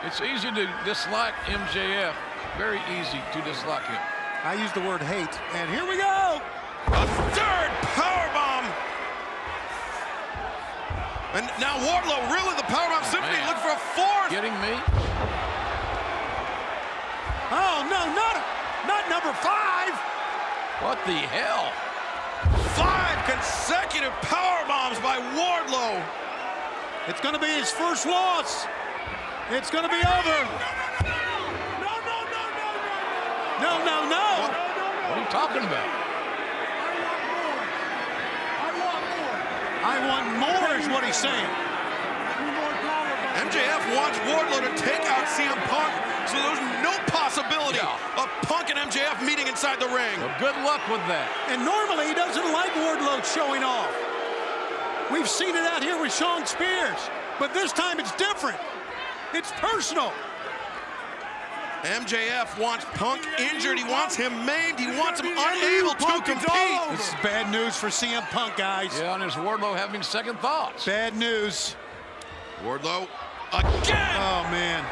It's easy to dislike MJF. Very easy to dislike him. I use the word hate. And here we go. A third powerbomb. And now Wardlow, really the powerbomb symphony, Man. looking for a fourth. Kidding me? Oh, no, not number 5. What the hell? 5 consecutive powerbombs by Wardlow. It's going to be his first loss. It's going to be over. No. What are you talking about? I want more is what he's saying. MJF wants Wardlow to take out CM Punk, so there's no possibility of Punk and MJF meeting inside the ring. Well, good luck with that. And normally he doesn't like Wardlow showing off. We've seen it out here with Shawn Spears, but this time it's different. It's personal. MJF wants Punk injured. He wants him maimed. He wants him unable to compete. This is bad news for CM Punk, guys. Yeah, and is Wardlow having second thoughts? Bad news. Wardlow again. Oh, man.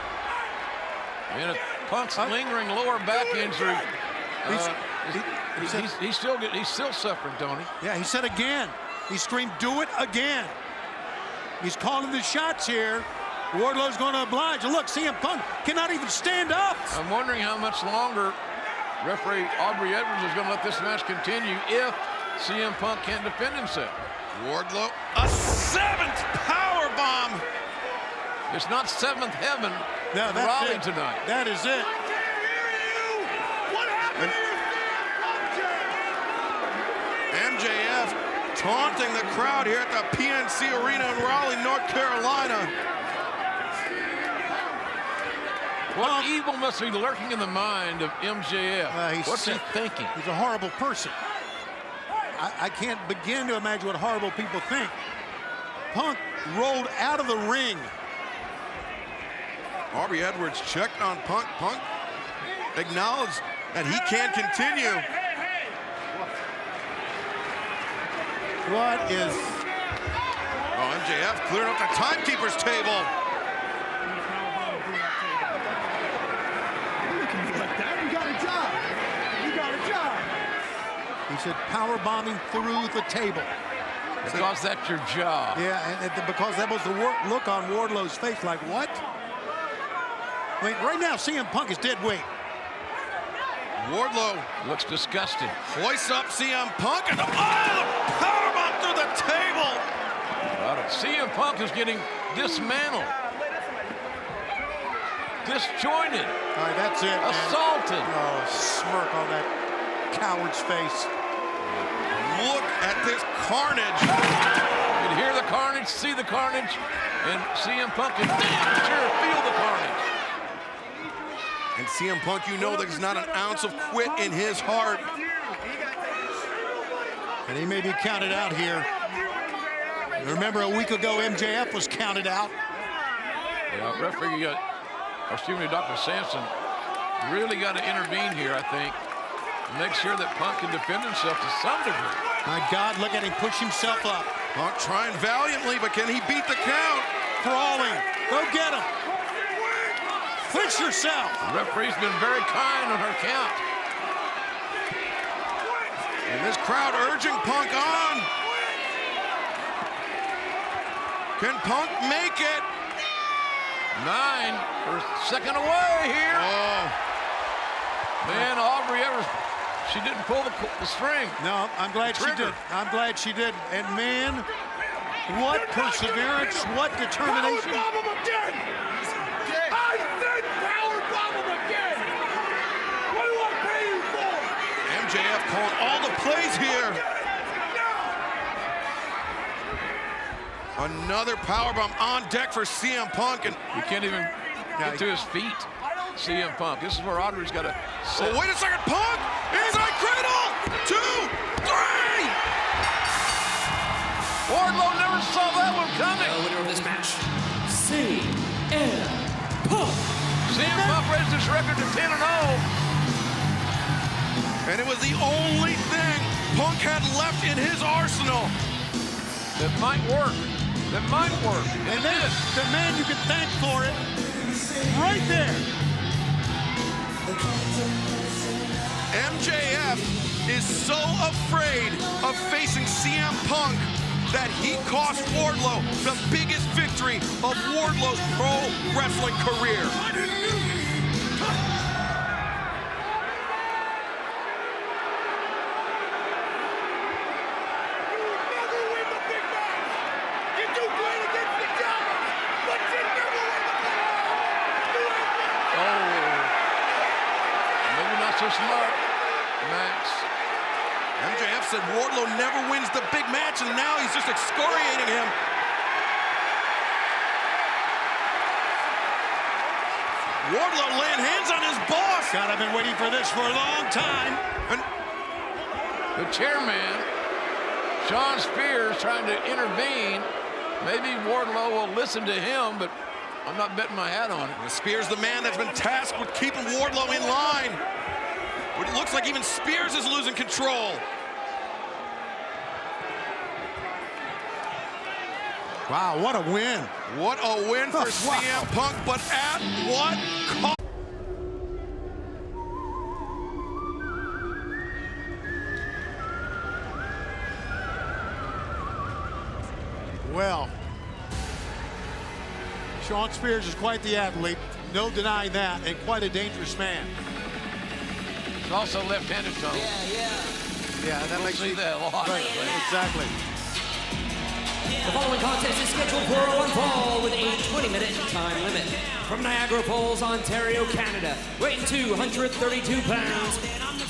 And Punk's lingering lower back injury. He's still suffering, Tony. Yeah, he said again. He screamed, "Do it again." He's calling the shots here. Wardlow's going to oblige. And look, CM Punk cannot even stand up. I'm wondering how much longer referee Aubrey Edwards is going to let this match continue if CM Punk can't defend himself. Wardlow, a 7th powerbomb. It's not 7th heaven No, in that's Raleigh it. tonight. That is it. What happened to your MJF taunting the crowd here at the PNC Arena in Raleigh, North Carolina. What evil must be lurking in the mind of MJF? What's he thinking? He's a horrible person. I can't begin to imagine what horrible people think. Punk rolled out of the ring. Aubrey Edwards checked on Punk. Punk acknowledged that he can't continue. What is... Oh, MJF clearing up the timekeeper's table. He said power bombing through the table. Because that's your job. Yeah, and because that was the look on Wardlow's face, like, what? I mean, right now, CM Punk is dead weight. Wardlow Looks disgusting. hoists up CM Punk and powerbomb through the table. CM Punk is getting dismantled. Disjointed. All right, that's it, man. Assaulted. Oh, smirk on that coward's face. Look at this carnage. You can hear the carnage, see the carnage, and CM Punk can damn sure feel the carnage. And CM Punk, you know there's not an ounce of quit in his heart. And he may be counted out here. Remember, a week ago, MJF was counted out. Yeah, referee, Dr. Sampson really got to intervene here, I think. Make sure that Punk can defend himself to some degree. My God, look at him push himself up. Punk trying valiantly, but can he beat the count? Crawling. Go get him. Push yourself. The referee's been very kind on her count. And this crowd urging Punk on. Can Punk make it? 9 for a second away here. Oh. Man, Aubrey Evers, she didn't pull the string. No, I'm glad she did. I'm glad she did. And man, what perseverance, what determination. Power bomb him again! I said power bomb him again! What do I pay you for? MJF calling all the plays here. Another powerbomb on deck for CM Punk. And You can't even get to his feet. CM Punk. This is where Audrey's got to sit. oh, wait a second, Punk! Inside cradle! 2, 3! Wardlow never saw that one coming. The winner of this match, CM Punk. CM Punk raised his record to 10-0. And it was the only thing Punk had left in his arsenal. That might work. That might work. And then the man you can thank for it, right there. MJF is so afraid of facing CM Punk that he cost Wardlow the biggest victory of Wardlow's pro wrestling career. So smart, Max. MJF said Wardlow never wins the big match, and now he's just excoriating him. Wardlow laying hands on his boss. God, I've been waiting for this for a long time. And The chairman, Sean Spears, trying to intervene. Maybe Wardlow will listen to him, but I'm not betting my hat on it. Spears, the man that's been tasked with keeping Wardlow in line. But it looks like even Spears is losing control. Wow, what a win. What a win for CM Punk, but at what cost? Well, Sean Spears is quite the athlete, no denying that, and quite a dangerous man. He's also left-handed, Tom. Yeah, that We'll makes see that a lot. Right, exactly. The following contest is scheduled for one fall with a 20-minute time limit. From Niagara Falls, Ontario, Canada, weighing 232 pounds,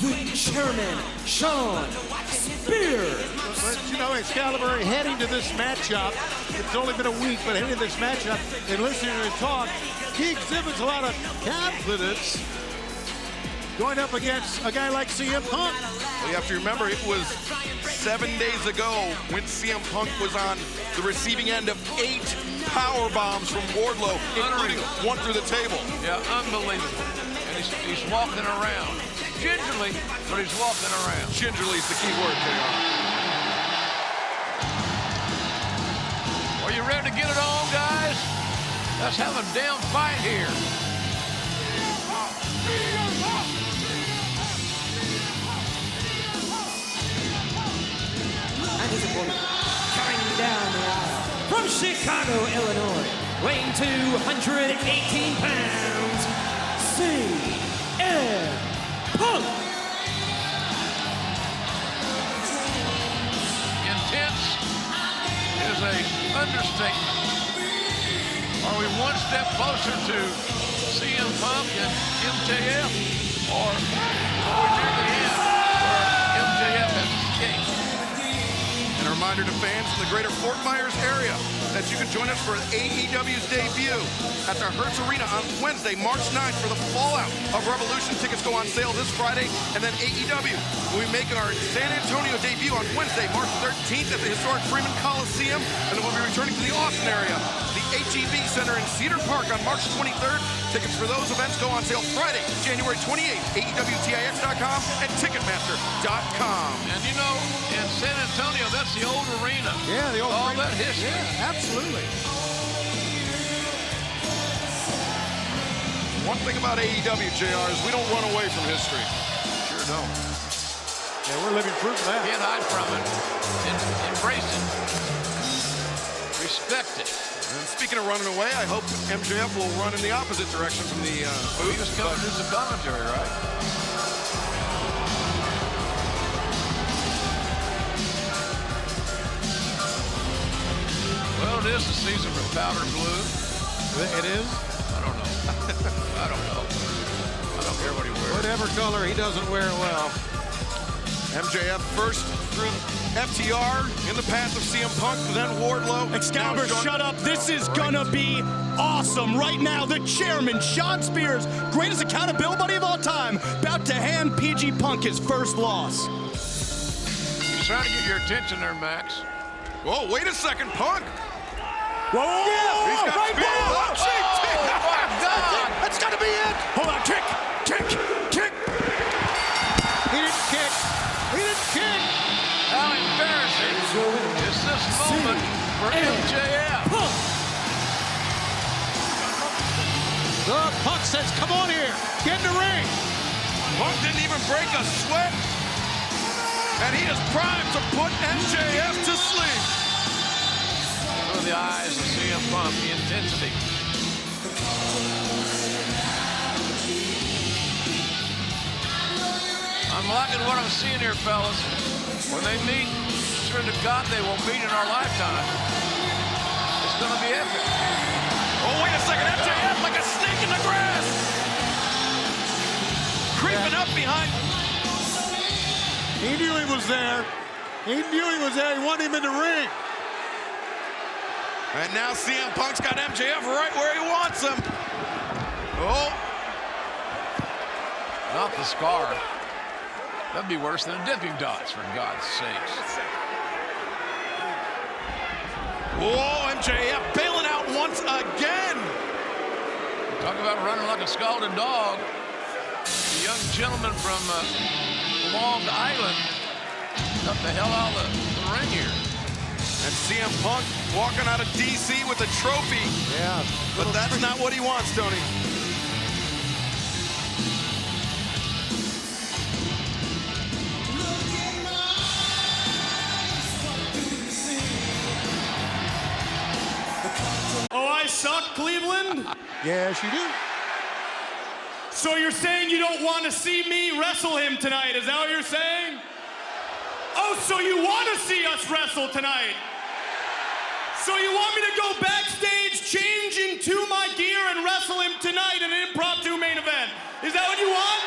the chairman, Sean Spears. But you know, Excalibur, heading to this matchup, it's only been a week, but heading to this matchup and listening to him talk, he exhibits a lot of confidence going up against a guy like CM Punk. Well, you have to remember, it was 7 days ago when CM Punk was on the receiving end of 8 power bombs from Wardlow, including one through the table. Yeah, unbelievable. And he's walking around. Gingerly, but he's walking around. Gingerly is the key word, JR. Are you ready to get it on, guys? Let's have a damn fight here. woman. Coming down the aisle from Chicago, Illinois, weighing 218 pounds, CM Punk. Intense is a understatement. Are we one step closer to CM Punk and MJF? Or are we near the end where MJF has escaped? And a reminder to fans in the greater Fort Myers area that you can join us for AEW's debut at the Hertz Arena on Wednesday, March 9th for the fallout of Revolution. Tickets go on sale this Friday, and then AEW will be making our San Antonio debut on Wednesday, March 13th at the historic Freeman Coliseum, and then we'll be returning to the Austin area, the HEB Center in Cedar Park on March 23rd. Tickets for those events go on sale Friday, January 28th, AEWTIX.com and Ticketmaster.com. And you know, in San Antonio, that's the old arena. Yeah, the old all arena. that history. Yeah, absolutely. One thing about AEW, JR, is we don't run away from history. Sure don't. Yeah, we're living proof of that. Can't hide from it. Embrace it. Respect it. And speaking of running away, I hope MJF will run in the opposite direction from the He booth. was coming to the commentary, right? Well, it is the season for powder blue. It is? I don't know. I don't know. I don't care what he wears. Whatever color, he doesn't wear it well. MJF first through FTR in the path of CM Punk, then Wardlow. Excalibur, Now shut up. This is gonna be awesome. Right now, the chairman, Sean Spears, greatest accountability buddy of all time, about to hand PG Punk his first loss. He's trying to get your attention there, Max. Whoa, wait a second, Punk. Whoa! He's got Right speed. there. Oh, gee, my God! That's gotta be it. Hold on, kick. He didn't kick. He didn't kick. How embarrassing is this moment for MJF? The Punk says, come on here. Get in the ring. Punk didn't even break a sweat. And he is primed to put MJF to sleep. Look at the eyes of CM Punk, the intensity. I'm liking what I'm seeing here, fellas. When they meet, sure to God they will meet in our lifetime. It's going to be epic. Oh, wait a second. MJF like a snake in the grass. Creeping up behind. He knew he was there. He knew he was there. He wanted him in the ring. And now CM Punk's got MJF right where he wants him. Oh. Not the scar. That'd be worse than a dipping dots, for God's sakes. Whoa, MJF bailing out once again. Talk about running like a scalded dog. The young gentleman from Long Island got the hell out of the ring here. And CM Punk walking out of DC with a trophy. Yeah. But that's not what he wants, Tony. Oh, I suck, Cleveland? Yes, you do. So you're saying you don't want to see me wrestle him tonight? Is that what you're saying? Oh, so you want to see us wrestle tonight? So you want me to go backstage, change into my gear, and wrestle him tonight in an impromptu main event? Is that what you want?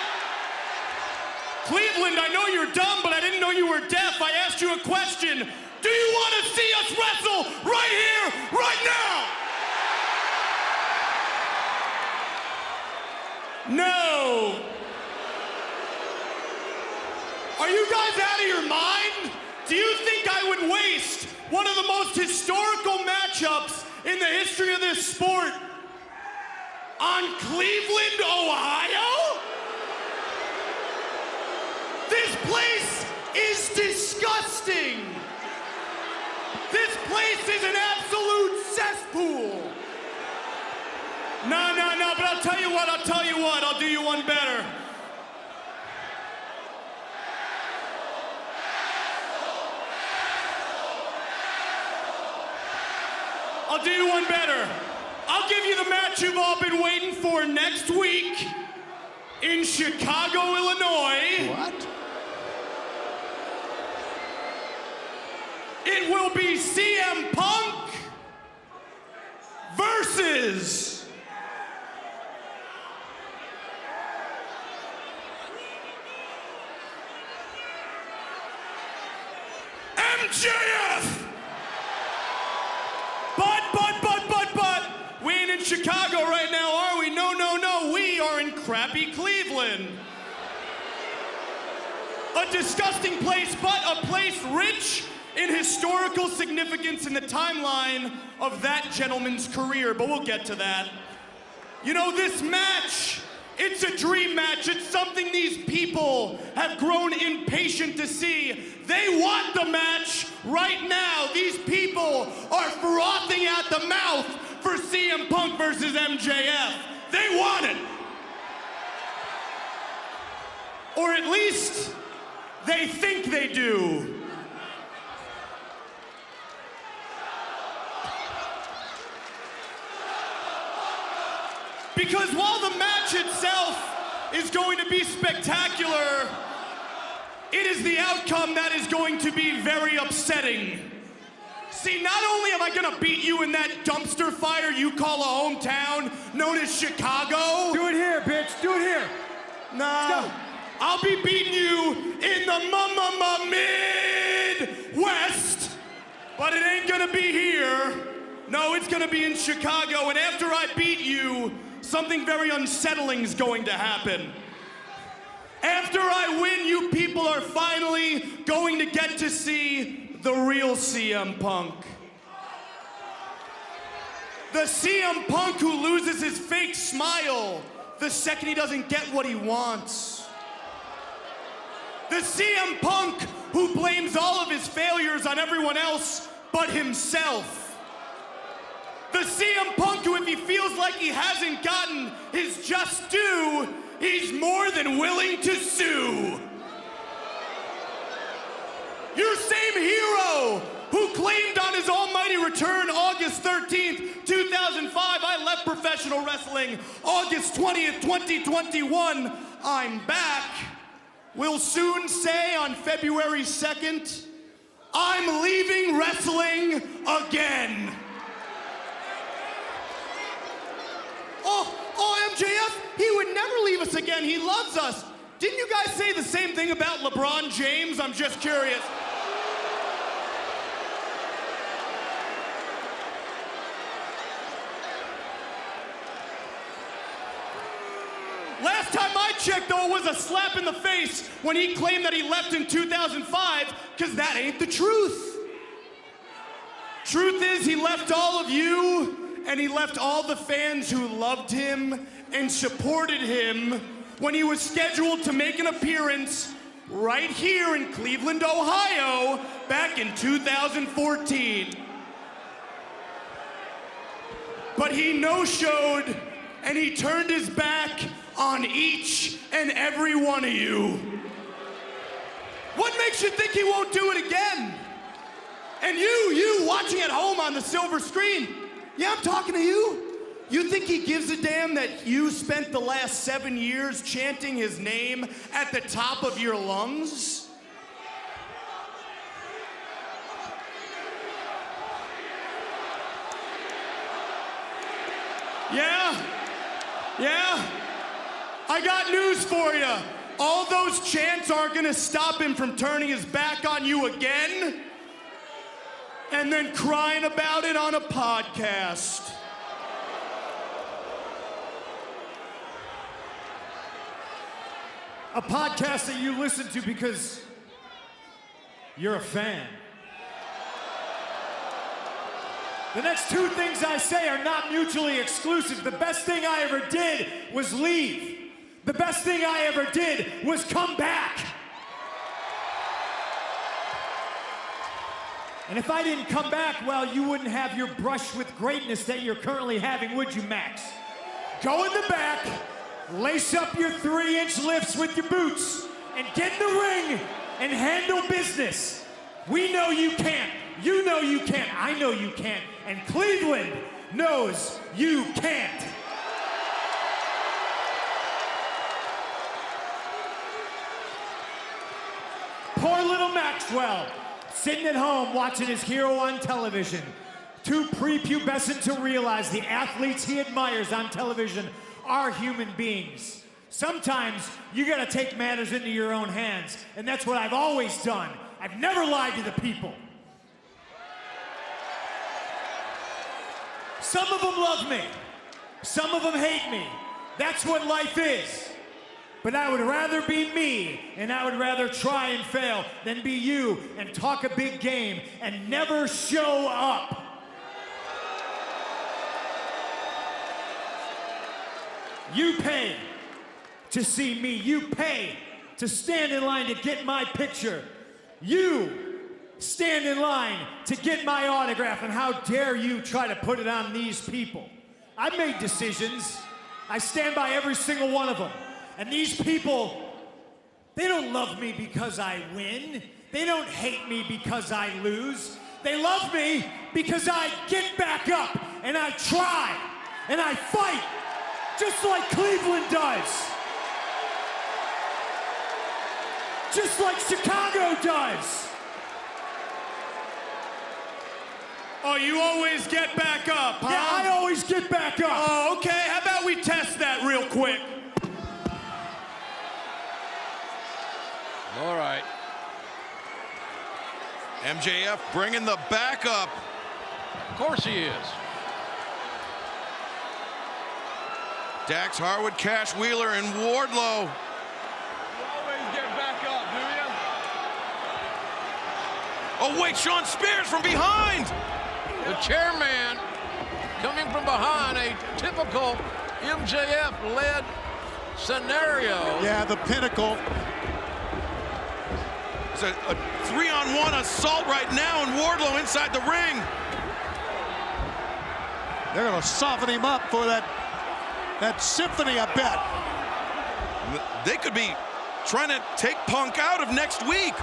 Cleveland, I know you're dumb, but I didn't know you were deaf. I asked you a question. Do you want to see us wrestle right here, right now? No. Are you guys out of your mind? Do you think I would waste one of the most historical matchups in the history of this sport on Cleveland, Ohio? This place is disgusting. This place is an absolute cesspool. No, but I'll tell you what, I'll do you one better. I'll do you one better. I'll give you the match you've all been waiting for next week in Chicago, Illinois. What? It will be CM Punk versus MJF. But we ain't in Chicago right now, are we? No. We are in crappy Cleveland. A disgusting place, but a place rich in historical significance in the timeline of that gentleman's career, but we'll get to that. You know, this match, it's a dream match. It's something these people have grown impatient to see. They want the match right now. These people are frothing at the mouth for CM Punk versus MJF. They want it. Or at least they think they do. Because while the match itself is going to be spectacular, it is the outcome that is going to be very upsetting. See, not only am I gonna beat you in that dumpster fire you call a hometown known as Chicago. Do it here, bitch. Do it here. Nah, I'll be beating you in the Midwest, but it ain't gonna be here. No, it's gonna be in Chicago, and after I beat you, something very unsettling is going to happen. After I win, you people are finally going to get to see the real CM Punk. The CM Punk who loses his fake smile the second he doesn't get what he wants. The CM Punk who blames all of his failures on everyone else but himself. The CM Punk who, if he feels like he hasn't gotten his just due, he's more than willing to sue. Your same hero who claimed on his almighty return August 13th, 2005, I left professional wrestling August 20th, 2021, I'm back, will soon say on February 2nd, I'm leaving wrestling again. Oh, MJF, he would never leave us again. He loves us. Didn't you guys say the same thing about LeBron James? I'm just curious. Last time I checked, though, it was a slap in the face when he claimed that he left in 2005, because that ain't the truth. Truth is, he left all of you, and he left all the fans who loved him and supported him when he was scheduled to make an appearance right here in Cleveland, Ohio, back in 2014. But he no-showed, and he turned his back on each and every one of you. What makes you think he won't do it again? And you watching at home on the silver screen, yeah, I'm talking to you. You think he gives a damn that you spent the last 7 years chanting his name at the top of your lungs? Yeah. I got news for you. All those chants aren't gonna stop him from turning his back on you again and then crying about it on a podcast. A podcast that you listen to because you're a fan. The next two things I say are not mutually exclusive. The best thing I ever did was leave. The best thing I ever did was come back. And if I didn't come back, well, you wouldn't have your brush with greatness that you're currently having, would you, Max? Go in the back, lace up your 3-inch lifts with your boots, and get in the ring and handle business. We know you can't. You know you can't. I know you can't. And Cleveland knows you can't. Poor little Maxwell, sitting at home watching his hero on television. Too prepubescent to realize the athletes he admires on television are human beings. Sometimes you gotta take matters into your own hands, and that's what I've always done. I've never lied to the people. Some of them love me. Some of them hate me. That's what life is. But I would rather be me, and I would rather try and fail than be you and talk a big game and never show up. You pay to see me. You pay to stand in line to get my picture. You stand in line to get my autograph, and how dare you try to put it on these people? I've made decisions. I stand by every single one of them. And these people, they don't love me because I win. They don't hate me because I lose. They love me because I get back up and I try and I fight, just like Cleveland does. Just like Chicago does. Oh, you always get back up, huh? Yeah, I always get back up. Oh, okay. How about we test that real quick? All right. MJF bringing the backup. Of course he is. Dax Harwood, Cash Wheeler, and Wardlow. You always get back up, do you? Oh, wait, Sean Spears from behind. The chairman coming from behind, a typical MJF-led scenario. Yeah, the pinnacle. It's a 3-on-1 assault right now, and Wardlow inside the ring. They're going to soften him up for that symphony, I bet. They could be trying to take Punk out of next week.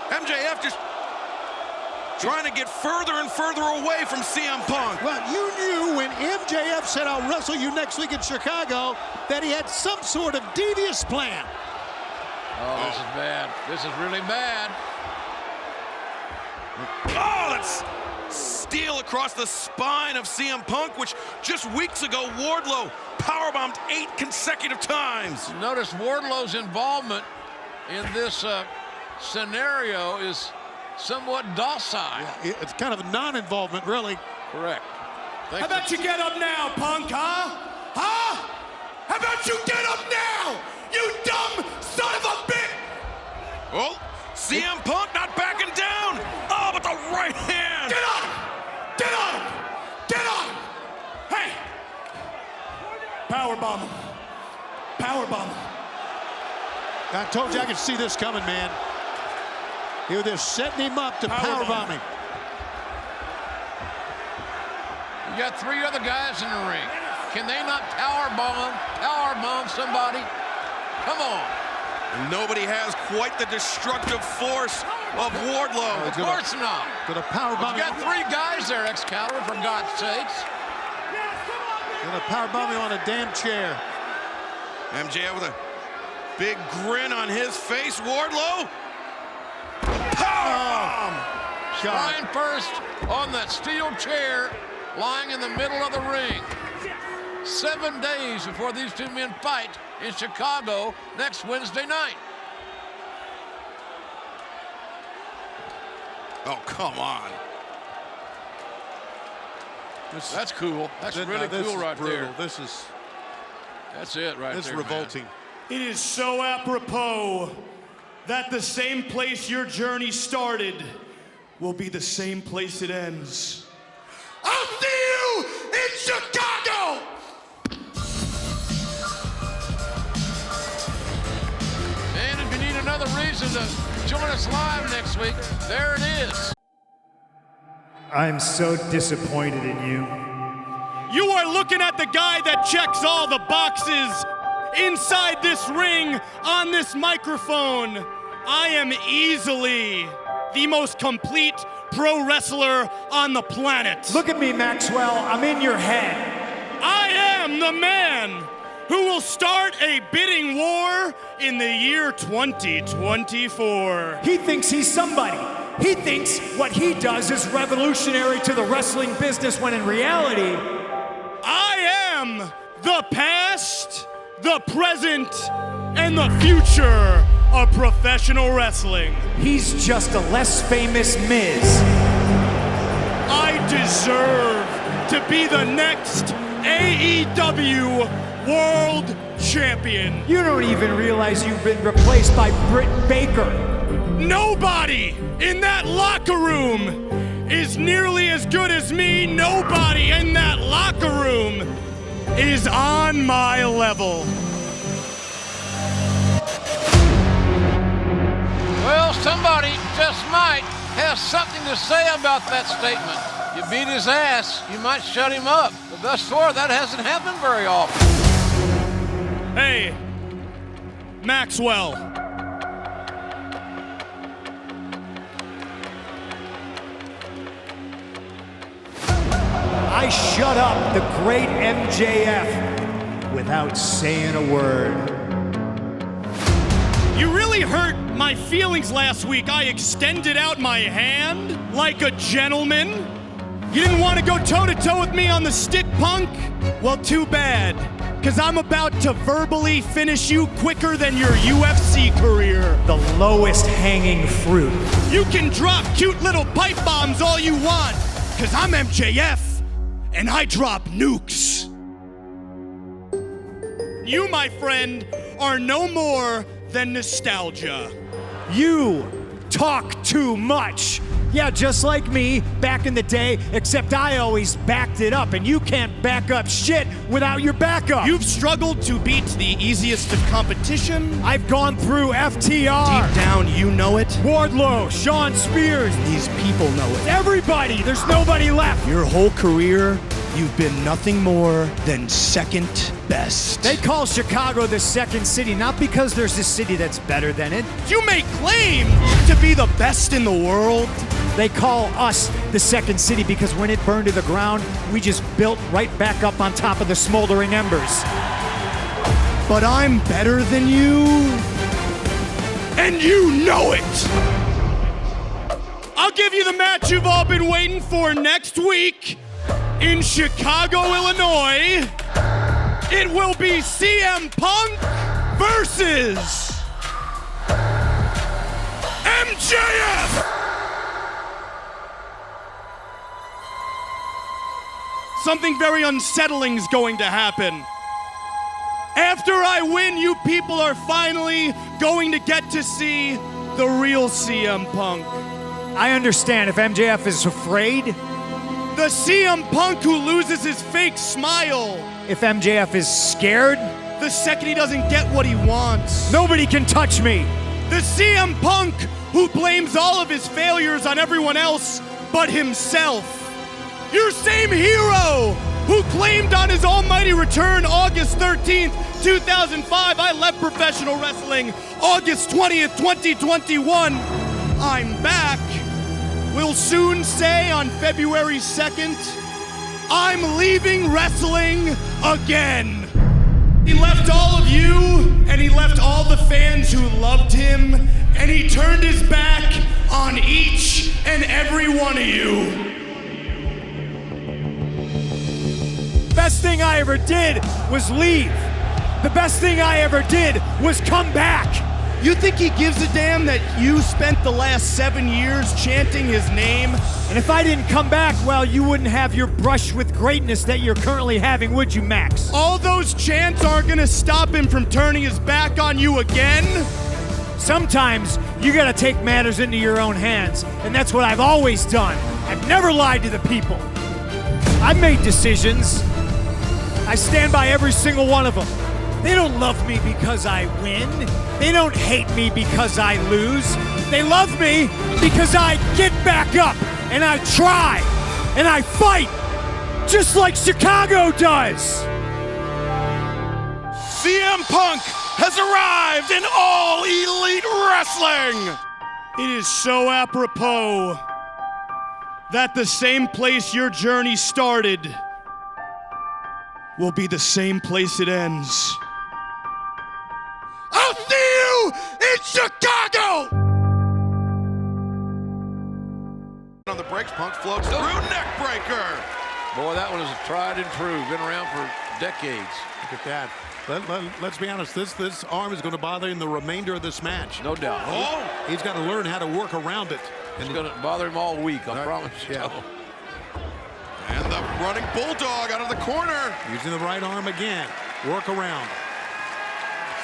MJF just trying to get further and further away from CM Punk. Well, you knew when MJF said, "I'll wrestle you next week in Chicago," that he had some sort of devious plan. Oh, this is bad. This is really bad. Oh, that's steel across the spine of CM Punk, which just weeks ago Wardlow powerbombed 8 consecutive times. Notice Wardlow's involvement in this scenario is somewhat docile. Yeah, it's kind of a non-involvement, really. Correct. How about you get up now, Punk, huh? Huh? How about you get up now, you dumb son of a bitch? Oh, CM Punk not backing down. Oh, but the right hand. Get on him! Get on him! Get on him! Hey! Powerbomb him. Powerbomb him. I told you I could see this coming, man. He was just setting him up to powerbomb him. You got 3 other guys in the ring. Can they not powerbomb somebody? Come on. Nobody has quite the destructive force of Wardlow. Of course not. Gonna powerbomb You got 3 guys there, Excalibur, for God's sakes. Gonna powerbomb him on a damn chair. MJF with a big grin on his face. Wardlow. Powerbomb. Spine first on that steel chair lying in the middle of the ring. 7 days before these 2 men fight in Chicago next Wednesday night. Oh, come on. That's cool. That's really cool right there. This is That's it right there. This is revolting. It is so apropos that the same place your journey started will be the same place it ends. I'll see you in Chicago! And if you need another reason to join us live next week, there it is. I'm so disappointed in you. You are looking at the guy that checks all the boxes inside this ring on this microphone. I am easily the most complete pro wrestler on the planet. Look at me, Maxwell. I'm in your head. I am the man who will start a bidding war in the year 2024. He thinks he's somebody. He thinks what he does is revolutionary to the wrestling business, when in reality, I am the past, the present, and the future of professional wrestling. he's just a less famous Miz. I deserve to be the next AEW World Champion. You don't even realize you've been replaced by Britt Baker. Nobody in that locker room is nearly as good as me. Nobody in that locker room is on my level. Well, somebody just might have something to say about that statement. You beat his ass, you might shut him up. But thus far, that hasn't happened very often. Hey, Maxwell. I shut up the great MJF without saying a word. You really hurt my feelings last week. I extended out my hand like a gentleman. You didn't want to go toe-to-toe with me on the stick, punk? Well, too bad, because I'm about to verbally finish you quicker than your UFC career. The lowest hanging fruit. You can drop cute little pipe bombs all you want, because I'm MJF, and I drop nukes. You, my friend, are no more than nostalgia. You talk too much. Yeah, just like me back in the day, except I always backed it up, and you can't back up shit without your backup. You've struggled to beat the easiest of competition. I've gone through FTR. Deep down, you know it. Wardlow, Sean Spears. These people know it. Everybody, there's nobody left. Your whole career, you've been nothing more than second best. They call Chicago the second city, not because there's a city that's better than it. You may claim to be the best in the world. They call us the second city because when it burned to the ground, we just built right back up on top of the smoldering embers. But I'm better than you, and you know it. I'll give you the match you've all been waiting for next week in Chicago, Illinois. It will be CM Punk versus MJF. Something very unsettling is going to happen. After I win, you people are finally going to get to see the real CM Punk. I understand if MJF is afraid. The CM Punk who loses his fake smile. If MJF is scared. The second he doesn't get what he wants. Nobody can touch me. The CM Punk who blames all of his failures on everyone else but himself. Your same hero who claimed on his almighty return August 13th, 2005, I left professional wrestling August 20th, 2021. I'm back. Will soon say on February 2nd, I'm leaving wrestling again. He left all of you, and he left all the fans who loved him, and he turned his back on each and every one of you. Best thing I ever did was leave. The best thing I ever did was come back. You think he gives a damn that you spent the last 7 years chanting his name? And if I didn't come back, well, you wouldn't have your brush with greatness that you're currently having, would you, Max? All those chants aren't gonna stop him from turning his back on you again? Sometimes you gotta take matters into your own hands, and that's what I've always done. I've never lied to the people. I've made decisions. I stand by every single one of them. They don't love me because I win. They don't hate me because I lose. They love me because I get back up and I try and I fight just like Chicago does. CM Punk has arrived in All Elite Wrestling. It is so apropos that the same place your journey started will be the same place it ends. I'll see you in Chicago! On the brakes, Punk floats through, neck breaker. Boy, that one is tried and true. Been around for decades. Look at that. Let's be honest, this arm is going to bother him the remainder of this match. No doubt. Oh! He's got to learn how to work around it. It's going to bother him all week, I promise you. Yeah. And the running bulldog out of the corner. Using the right arm again. Work around.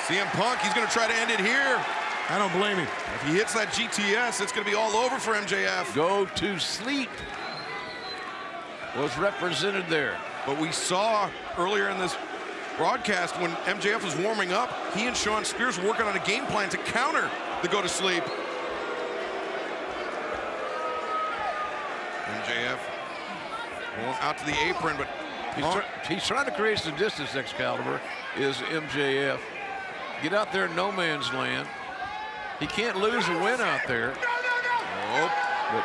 CM Punk, he's going to try to end it here. I don't blame him. If he hits that GTS, it's going to be all over for MJF. Go to sleep was represented there. But we saw earlier in this broadcast when MJF was warming up, he and Shawn Spears were working on a game plan to counter the go to sleep. MJF going out to the apron, but he's trying to create some distance, Excalibur, is MJF. Get out there in no man's land. He can't lose a win out there. Oh, but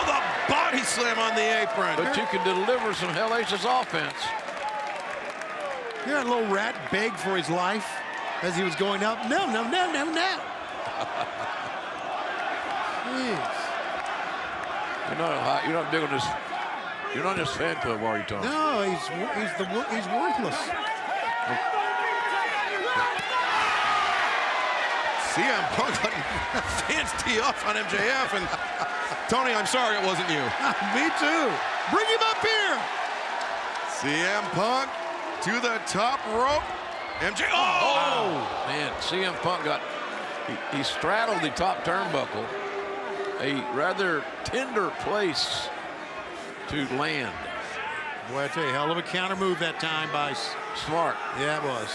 the body slam on the apron. But you can deliver some hellacious offense. You know that little rat begged for his life as he was going up. No. Jeez. You're not big on this. You're not in this fan club, are you, Tom? No, he's worthless. CM Punk letting fans tee off on MJF, and Tony, I'm sorry it wasn't you. Me too. Bring him up here. CM Punk to the top rope. MJ. Oh man, CM Punk he straddled the top turnbuckle. A rather tender place to land. Boy, I tell you, hell of a counter move that time by Smart. Yeah, it was.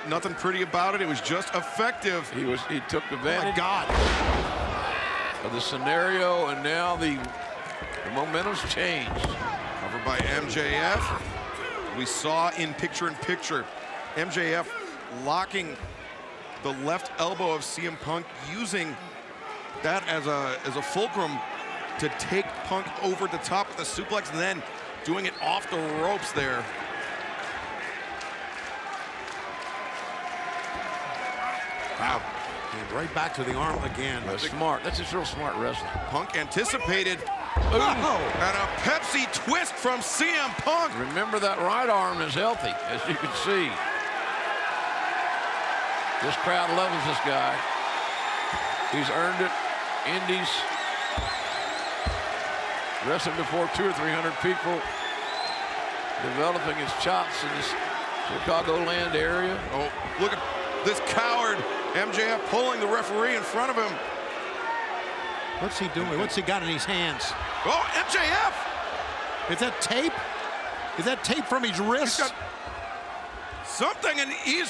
Nothing pretty about it. It was just effective. He took advantage. Oh my God. Of the scenario, and now the momentum's changed. Covered by MJF. We saw in picture-in-picture MJF locking the left elbow of CM Punk, using that as a fulcrum to take Punk over the top of the suplex, and then doing it off the ropes there. Wow. And right back to the arm again. That's smart. That's just real smart wrestling. Punk anticipated. Ooh, and a Pepsi twist from CM Punk. Remember, that right arm is healthy, as you can see. This crowd loves this guy. He's earned it. Indies. Wrestling before 200 or 300 people. Developing his chops in this Chicagoland area. Oh, look at this coward. MJF pulling the referee in front of him. What's he doing? What's he got in his hands? Oh, MJF! Is that tape? Is that tape from his wrist? He's got something, and he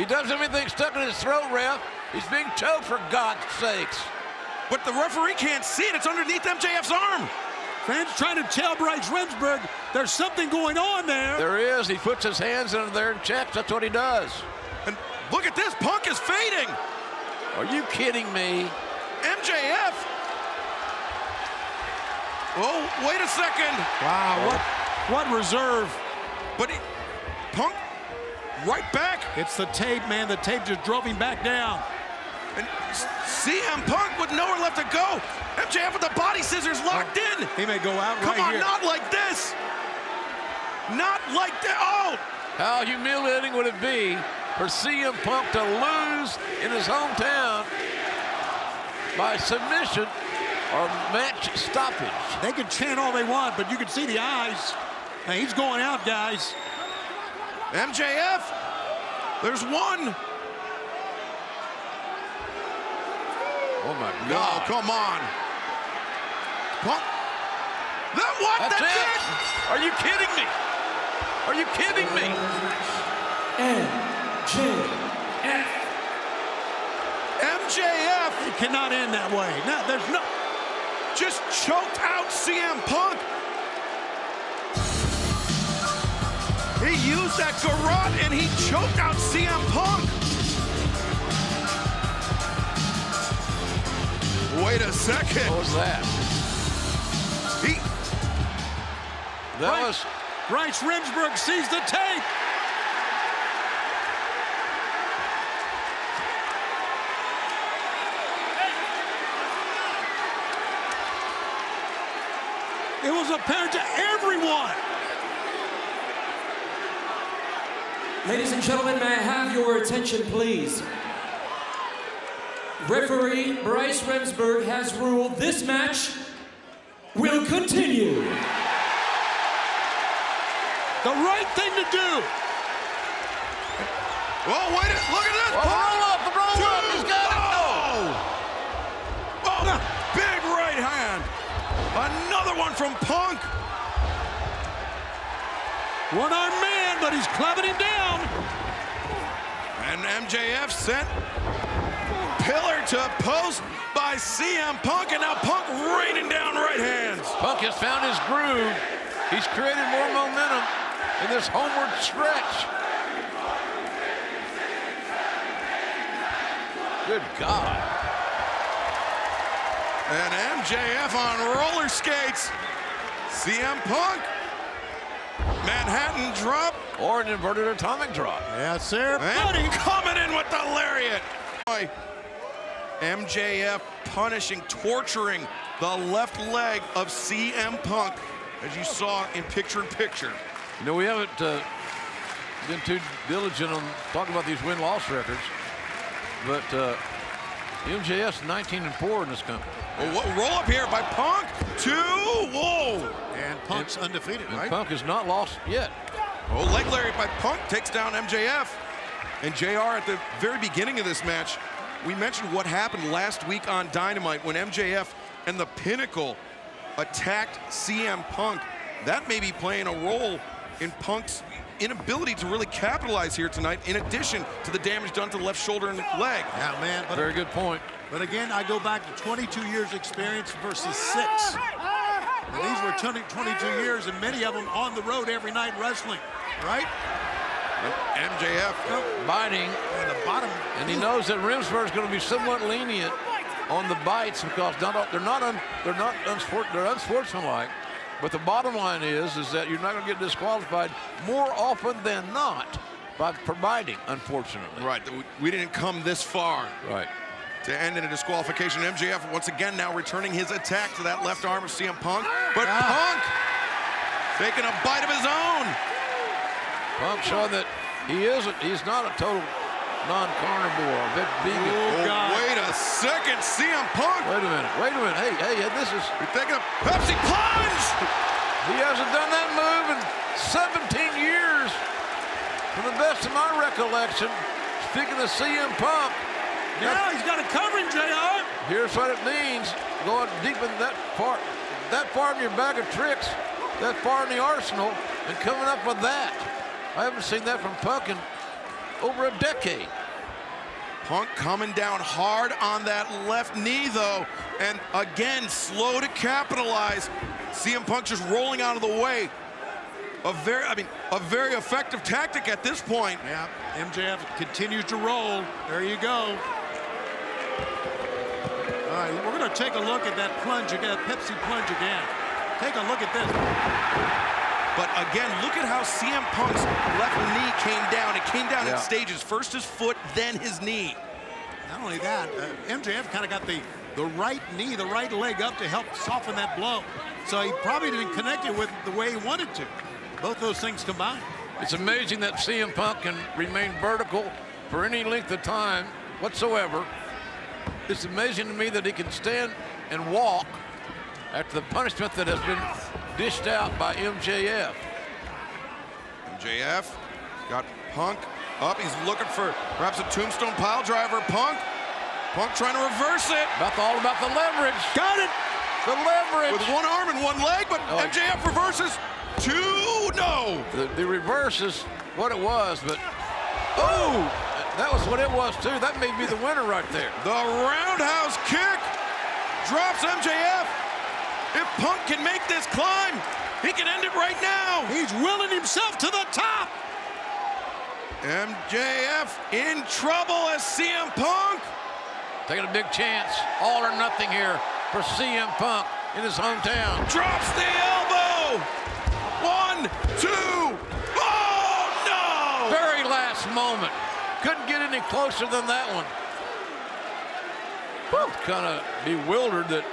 doesn't have anything stuck in his throat, ref. He's being choked, for God's sakes. But the referee can't see it. It's underneath MJF's arm. Fans trying to tell Bryce Remsburg there's something going on there. There is. He puts his hands under there and checks. That's what he does. And look at this. Punk is fading. Are you kidding me? MJF. Oh, wait a second. Wow, what reserve. But Punk right back. It's the tape, man. The tape just drove him back down. And CM Punk with nowhere left to go. MJF with the body scissors locked in. He may go out Come right on, here. not like this. Not like that. Oh. How humiliating would it be for CM Punk to lose in his hometown by submission or match stoppage? They can chant all they want, but you can see the eyes. Now he's going out, guys. MJF, there's one. Oh my God! Oh, come on, Punk. That's it. Are you kidding me? Are you kidding me? MJF. It cannot end that way. No, there's no. Just choked out CM Punk. He used that garrote and he choked out CM Punk. Wait a second. What was that? That was... Bryce Remsburg sees the tape. It was apparent to everyone. Ladies and gentlemen, may I have your attention, please? Referee Bryce Remsburg has ruled this match will continue. The right thing to do. Oh, wait, look at this. Roll up, he's got it. Oh, big right hand. Another one from Punk. One-armed man, but he's clubbing him down. And MJF sent pillar to post by CM Punk, and now Punk raining down right hands. Punk has found his groove. He's created more momentum in this homeward stretch. Good God. And MJF on roller skates. CM Punk. Manhattan drop. Or an inverted atomic drop. Yes, sir. And coming in with the lariat. MJF punishing, torturing the left leg of CM Punk, as you saw in picture-in-picture. You know, we haven't been too diligent on talking about these win-loss records, but MJF's 19-4 in this company. Oh, roll up here by Punk. 2. Whoa. And Punk's undefeated, And right? Punk has not lost yet. Oh, leg lariat by Punk takes down MJF. And JR, at the very beginning of this match, we mentioned what happened last week on Dynamite when MJF and the Pinnacle attacked CM Punk. That may be playing a role in Punk's inability to really capitalize here tonight, in addition to the damage done to the left shoulder and leg. Yeah, man. But, Very good point. but again, I go back to 22 years experience versus 6. And these were 22 years, and many of them on the road every night wrestling, right? MJF Biting. And the bottom. And he knows that Remsburg's going to be somewhat lenient on the bites because they're unsportsmanlike. But the bottom line is that you're not going to get disqualified more often than not for biting, unfortunately. Right, we didn't come this far. Right. To end in a disqualification. MJF once again now returning his attack to that left arm of CM Punk. But Punk taking a bite of his own. Punk showing that he's not a total non-carnivore, a vegan. Oh, wait a second, CM Punk. Wait a minute. Hey, this is... You're taking a Pepsi plunge. He hasn't done that move in 17 years. From the best of my recollection, speaking of CM Punk, Yeah, he's got a covering, JR. here's what it means, going deep in that far in your bag of tricks, that far in the arsenal, and coming up with that. I haven't seen that from Punk in over a decade. Punk coming down hard on that left knee, though, and again, slow to capitalize. CM Punk just rolling out of the way. A very effective tactic at this point. Yeah, MJF continues to roll. There you go. All right, we're going to take a look at that plunge again, Pepsi plunge again. Take a look at this. But again, look at how CM Punk's left knee came down. It came down in stages. First his foot, then his knee. Not only that, MJF kind of got the right knee, the right leg up to help soften that blow. So he probably didn't connect it with the way he wanted to. Both those things combined. It's amazing that CM Punk can remain vertical for any length of time whatsoever. It's amazing to me that he can stand and walk after the punishment that has been dished out by MJF. MJF got Punk up. He's looking for perhaps a tombstone pile driver. Punk trying to reverse it. All about the leverage. Got it. The leverage. With one arm and one leg, but MJF reverses. 2, no. The reverse is what it was, but that was what it was too. That may be the winner right there. The roundhouse kick drops MJF. If Punk can make this climb, he can end it right now. He's willing himself to the top. MJF in trouble as CM Punk Taking a big chance. All or nothing here for CM Punk in his hometown. Drops the elbow. 1, 2. Oh, no! Very last moment. Couldn't get any closer than that one. Both kind of bewildered that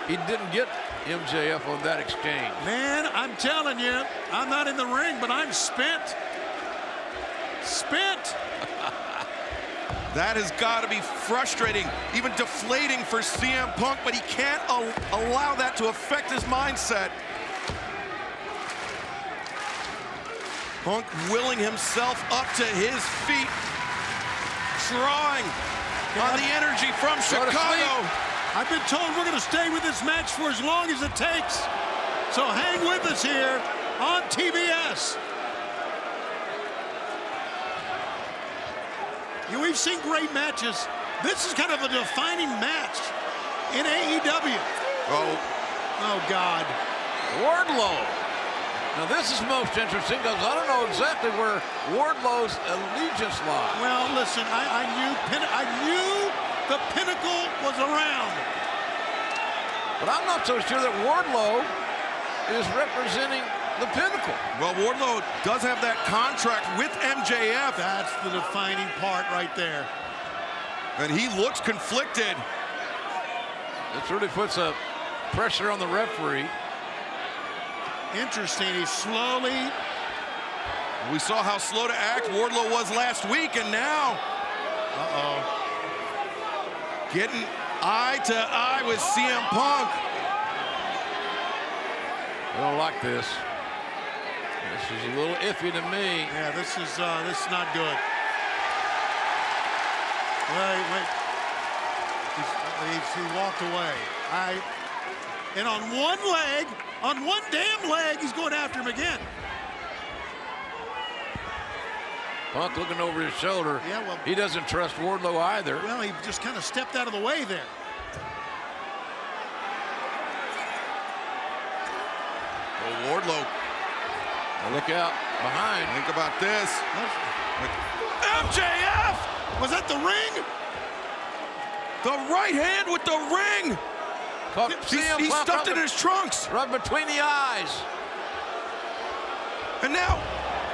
he didn't get MJF on that exchange. Man, I'm telling you, I'm not in the ring, but I'm spent. Spent. That has got to be frustrating, even deflating for CM Punk, but he can't allow that to affect his mindset. Punk willing himself up to his feet, drawing on the energy from Chicago. I've been told we're going to stay with this match for as long as it takes. So hang with us here on TBS. We've seen great matches. This is kind of a defining match in AEW. Oh, God. Wardlow. Now, this is most interesting because I don't know exactly where Wardlow's allegiance lies. Well, listen, I knew the Pinnacle was around. But I'm not so sure that Wardlow is representing the Pinnacle. Well, Wardlow does have that contract with MJF. That's the defining part right there. And he looks conflicted. This really puts a pressure on the referee. Interesting, he's slowly. We saw how slow to act Wardlow was last week, and now. Getting eye to eye with CM Punk. I don't like this. This is a little iffy to me. Yeah, this is not good. Wait. He walked away. And on one damn leg, he's going after him again. Punk looking over his shoulder. Yeah, well, he doesn't trust Wardlow either. Well, he just kind of stepped out of the way there. Oh, Wardlow. Now look out behind. Think about this. MJF! Was that the ring? The right hand with the ring. He stuffed it in his trunks. Right between the eyes. And now,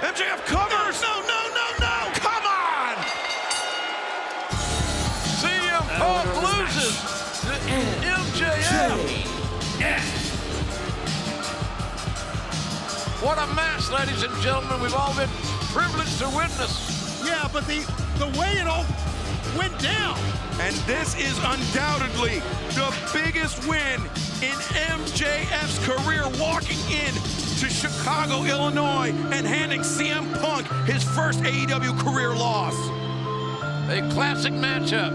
MJF covers. No. Come on! CM Punk loses to MJF. What a match, ladies and gentlemen. We've all been privileged to witness. Yeah, but the way it all went down. And this is undoubtedly the biggest win in MJF's career, walking in to Chicago, Illinois, and handing CM Punk his first AEW career loss. A classic matchup.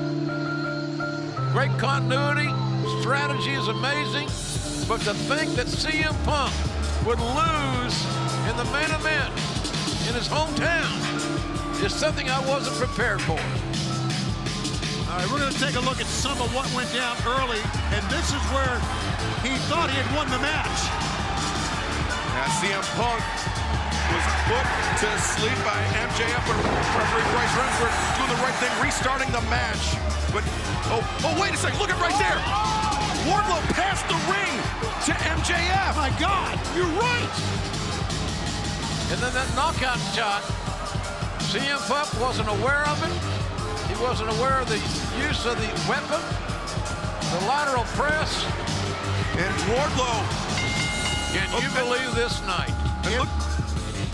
Great continuity. Strategy is amazing. But to think that CM Punk would lose in the main event in his hometown is something I wasn't prepared for. All right, we're going to take a look at some of what went down early, and this is where he thought he had won the match. Now, CM Punk was put to sleep by MJF, but referee Bryce Remsburg doing the right thing, restarting the match. But, oh, wait a second, look at right there. Wardlow passed the ring to MJF. My God, you're right. And then that knockout shot, CM Punk wasn't aware of it. He wasn't aware of the use of the weapon, the lateral press. And Wardlow. Can you believe this night? And look,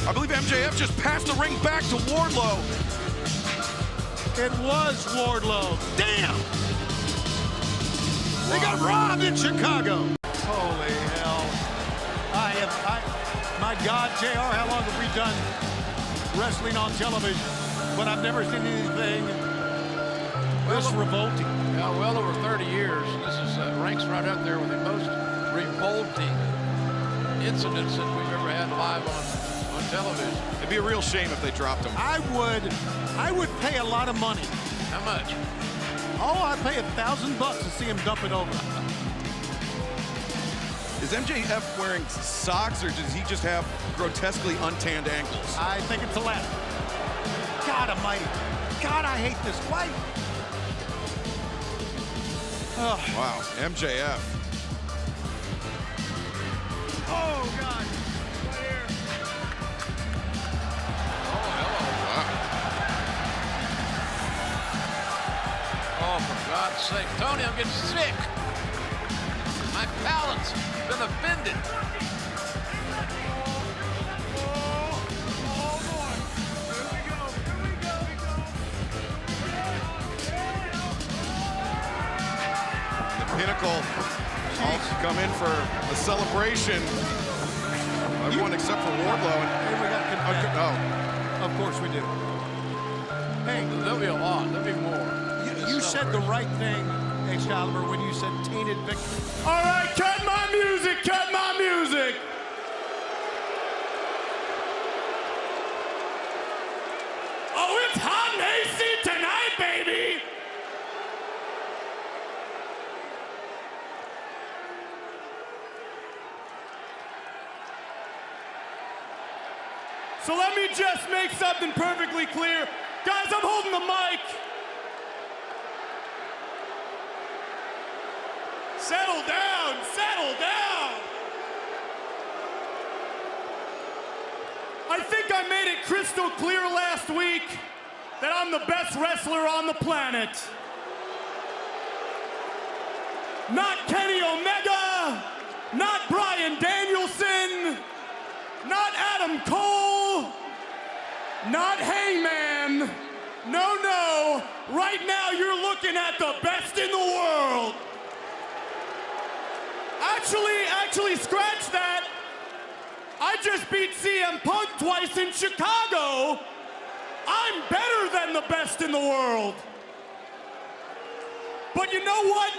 I believe MJF just passed the ring back to Wardlow. It was Wardlow. Damn! They got robbed in Chicago. Holy hell. My God, JR, how long have we done wrestling on television? But I've never seen anything this revolting. Yeah, well over 30 years. This is ranks right up there with the most revolting incidents that we've ever had live on television. It'd be a real shame if they dropped him. I would pay a lot of money. How much? Oh, I'd pay $1,000 to see him dump it over. Is MJF wearing socks, or does he just have grotesquely untanned ankles? I think it's the latter. God almighty. God, I hate this fight. Wow, MJF. Oh, God. Right here. Oh, for God's sake. Tony, I'm getting sick. My palate's been offended. Pinnacle all come in for a celebration. Everyone except for Wardlow. Of course we do. Hey, There'll be a lot. There'll be more. you said the right thing, Excalibur, when you said tainted victory. All right, cut my music, cut my music. Oh, it's hot and AC tonight, baby. So let me just make something perfectly clear. Guys, I'm holding the mic. Settle down, settle down. I think I made it crystal clear last week that I'm the best wrestler on the planet. Not Kenny Omega, not Bryan Danielson, not Adam Cole, not Hangman. No, no. Right now you're looking at the best in the world. Actually, scratch that. I just beat CM Punk twice in Chicago. I'm better than the best in the world. But you know what?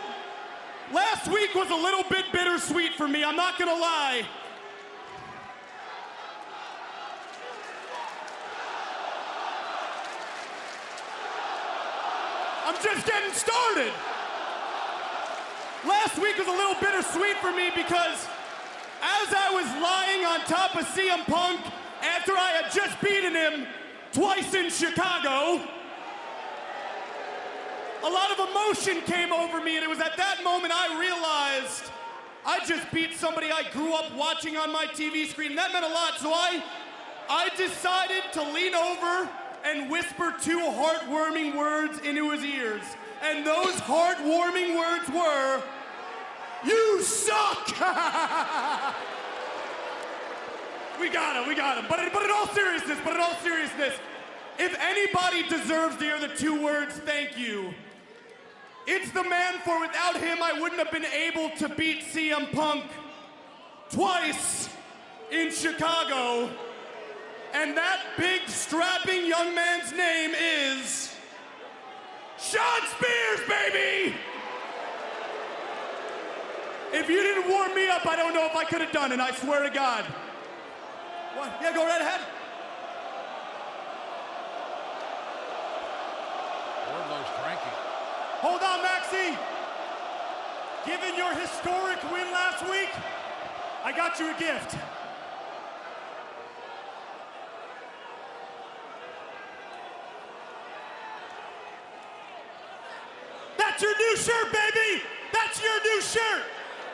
Last week was a little bit bittersweet for me, I'm not gonna lie. I'm just getting started. Last week was a little bittersweet for me because as I was lying on top of CM Punk after I had just beaten him twice in Chicago, a lot of emotion came over me, and it was at that moment I realized I just beat somebody I grew up watching on my TV screen. That meant a lot, so I decided to lean over and whisper two heartwarming words into his ears. And those heartwarming words were, "You suck!" We got him. But in all seriousness, if anybody deserves to hear the two words, thank you, it's the man, for without him, I wouldn't have been able to beat CM Punk twice in Chicago. And that big, strapping young man's name is Sean Spears, baby! If you didn't warm me up, I don't know if I could have done it, I swear to God. What? Yeah, go right ahead. Wardlow's cranky. Hold on, Maxie. Given your historic win last week, I got you a gift. That's your new shirt, baby! That's your new shirt!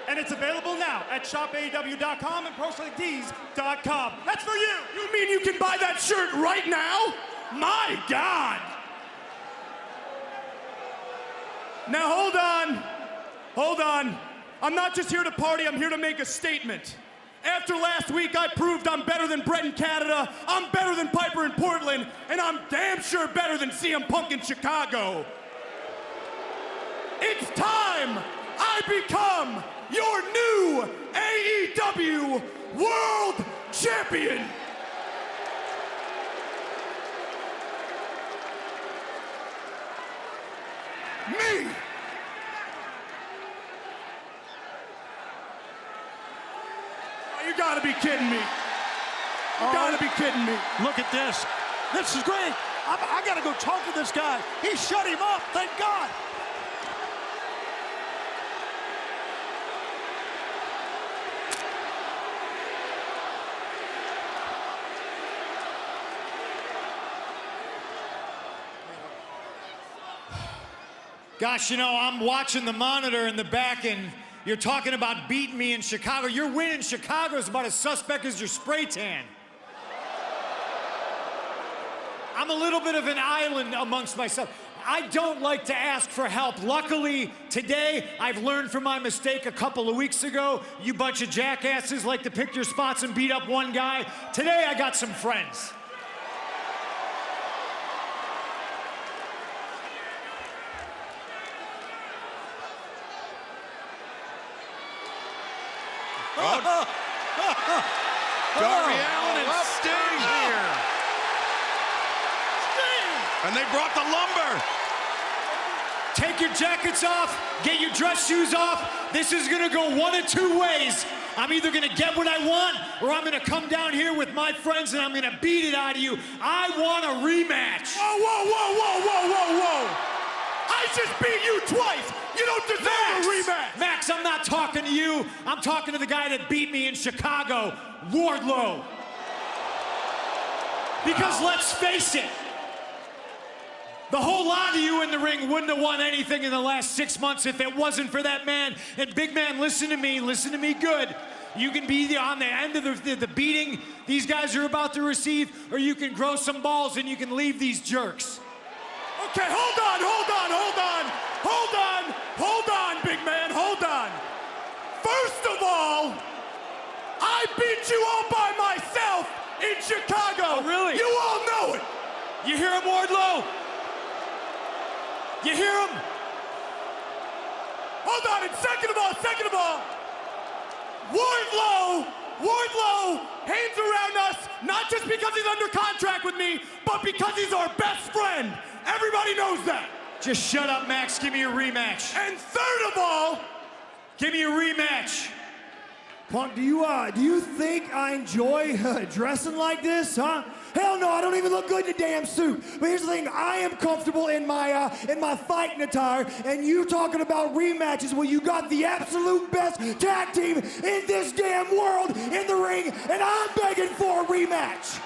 And it's available now at shopaew.com and ProWrestlingTees.com. That's for you! You mean you can buy that shirt right now? My God! Now hold on. I'm not just here to party, I'm here to make a statement. After last week, I proved I'm better than Brett in Canada, I'm better than Piper in Portland, and I'm damn sure better than CM Punk in Chicago. It's time I become your new AEW World Champion. Me. Oh, you gotta be kidding me. You gotta be kidding me. Look at this. This is great. I gotta go talk to this guy. He shut him up, thank God. Gosh, you know, I'm watching the monitor in the back, and you're talking about beating me in Chicago. Your win in Chicago is about as suspect as your spray tan. I'm a little bit of an island amongst myself. I don't like to ask for help. Luckily, today, I've learned from my mistake a couple of weeks ago. You bunch of jackasses like to pick your spots and beat up one guy. Today, I got some friends. Darby Allin and Sting here. And they brought the lumber. Take your jackets off, get your dress shoes off. This is gonna go one of two ways. I'm either gonna get what I want, or I'm gonna come down here with my friends and I'm gonna beat it out of you. I want a rematch. Whoa, whoa, whoa, whoa, whoa, whoa, whoa! I just beat you twice! You don't deserve a rematch! Max, I'm not talking to you. I'm talking to the guy that beat me in Chicago, Wardlow. Because let's face it, the whole lot of you in the ring wouldn't have won anything in the last 6 months if it wasn't for that man. And big man, listen to me good. You can be on the end of the beating these guys are about to receive, or you can grow some balls and you can leave these jerks. Okay, hold on, big man, hold on. First of all, I beat you all by myself in Chicago. Oh, really? You all know it. You hear him, Wardlow? You hear him? Hold on, and second of all, Wardlow hangs around us, not just because he's under contract with me, but because he's our best friend. Everybody knows that. Just shut up, Max. Give me a rematch. And third of all, give me a rematch. Punk, do you think I enjoy dressing like this, huh? Hell no, I don't even look good in a damn suit. But here's the thing, I am comfortable in my fighting attire, and you talking about rematches, well, you got the absolute best tag team in this damn world in the ring, and I'm begging for a rematch.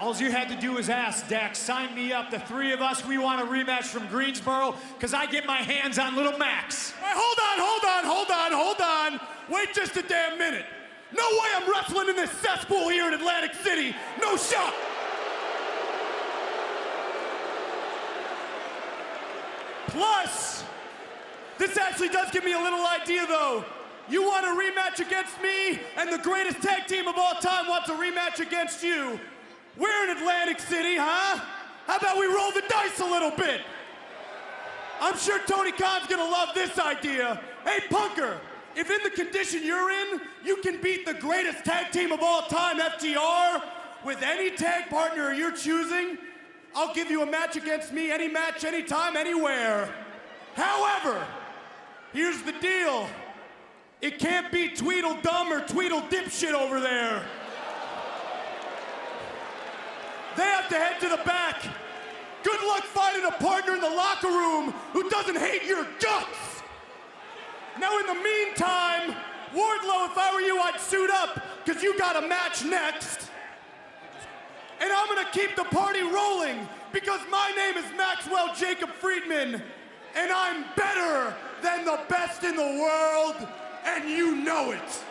All you had to do was ask, Dax. Sign me up. The three of us, we want a rematch from Greensboro, because I get my hands on little Max. Hey, hold on. Wait just a damn minute. No way I'm wrestling in this cesspool here in Atlantic City. No shot. Plus, this actually does give me a little idea, though. You want a rematch against me, and the greatest tag team of all time wants a rematch against you. We're in Atlantic City, huh? How about we roll the dice a little bit? I'm sure Tony Khan's gonna love this idea. Hey, Punker, if in the condition you're in, you can beat the greatest tag team of all time, FTR, with any tag partner you're choosing, I'll give you a match against me, any match, anytime, anywhere. However, here's the deal. It can't be Tweedledum or Tweedledipshit over there. They have to head to the back. Good luck finding a partner in the locker room who doesn't hate your guts. Now, in the meantime, Wardlow, if I were you, I'd suit up, because you got a match next. And I'm gonna keep the party rolling, because my name is Maxwell Jacob Friedman, and I'm better than the best in the world, and you know it.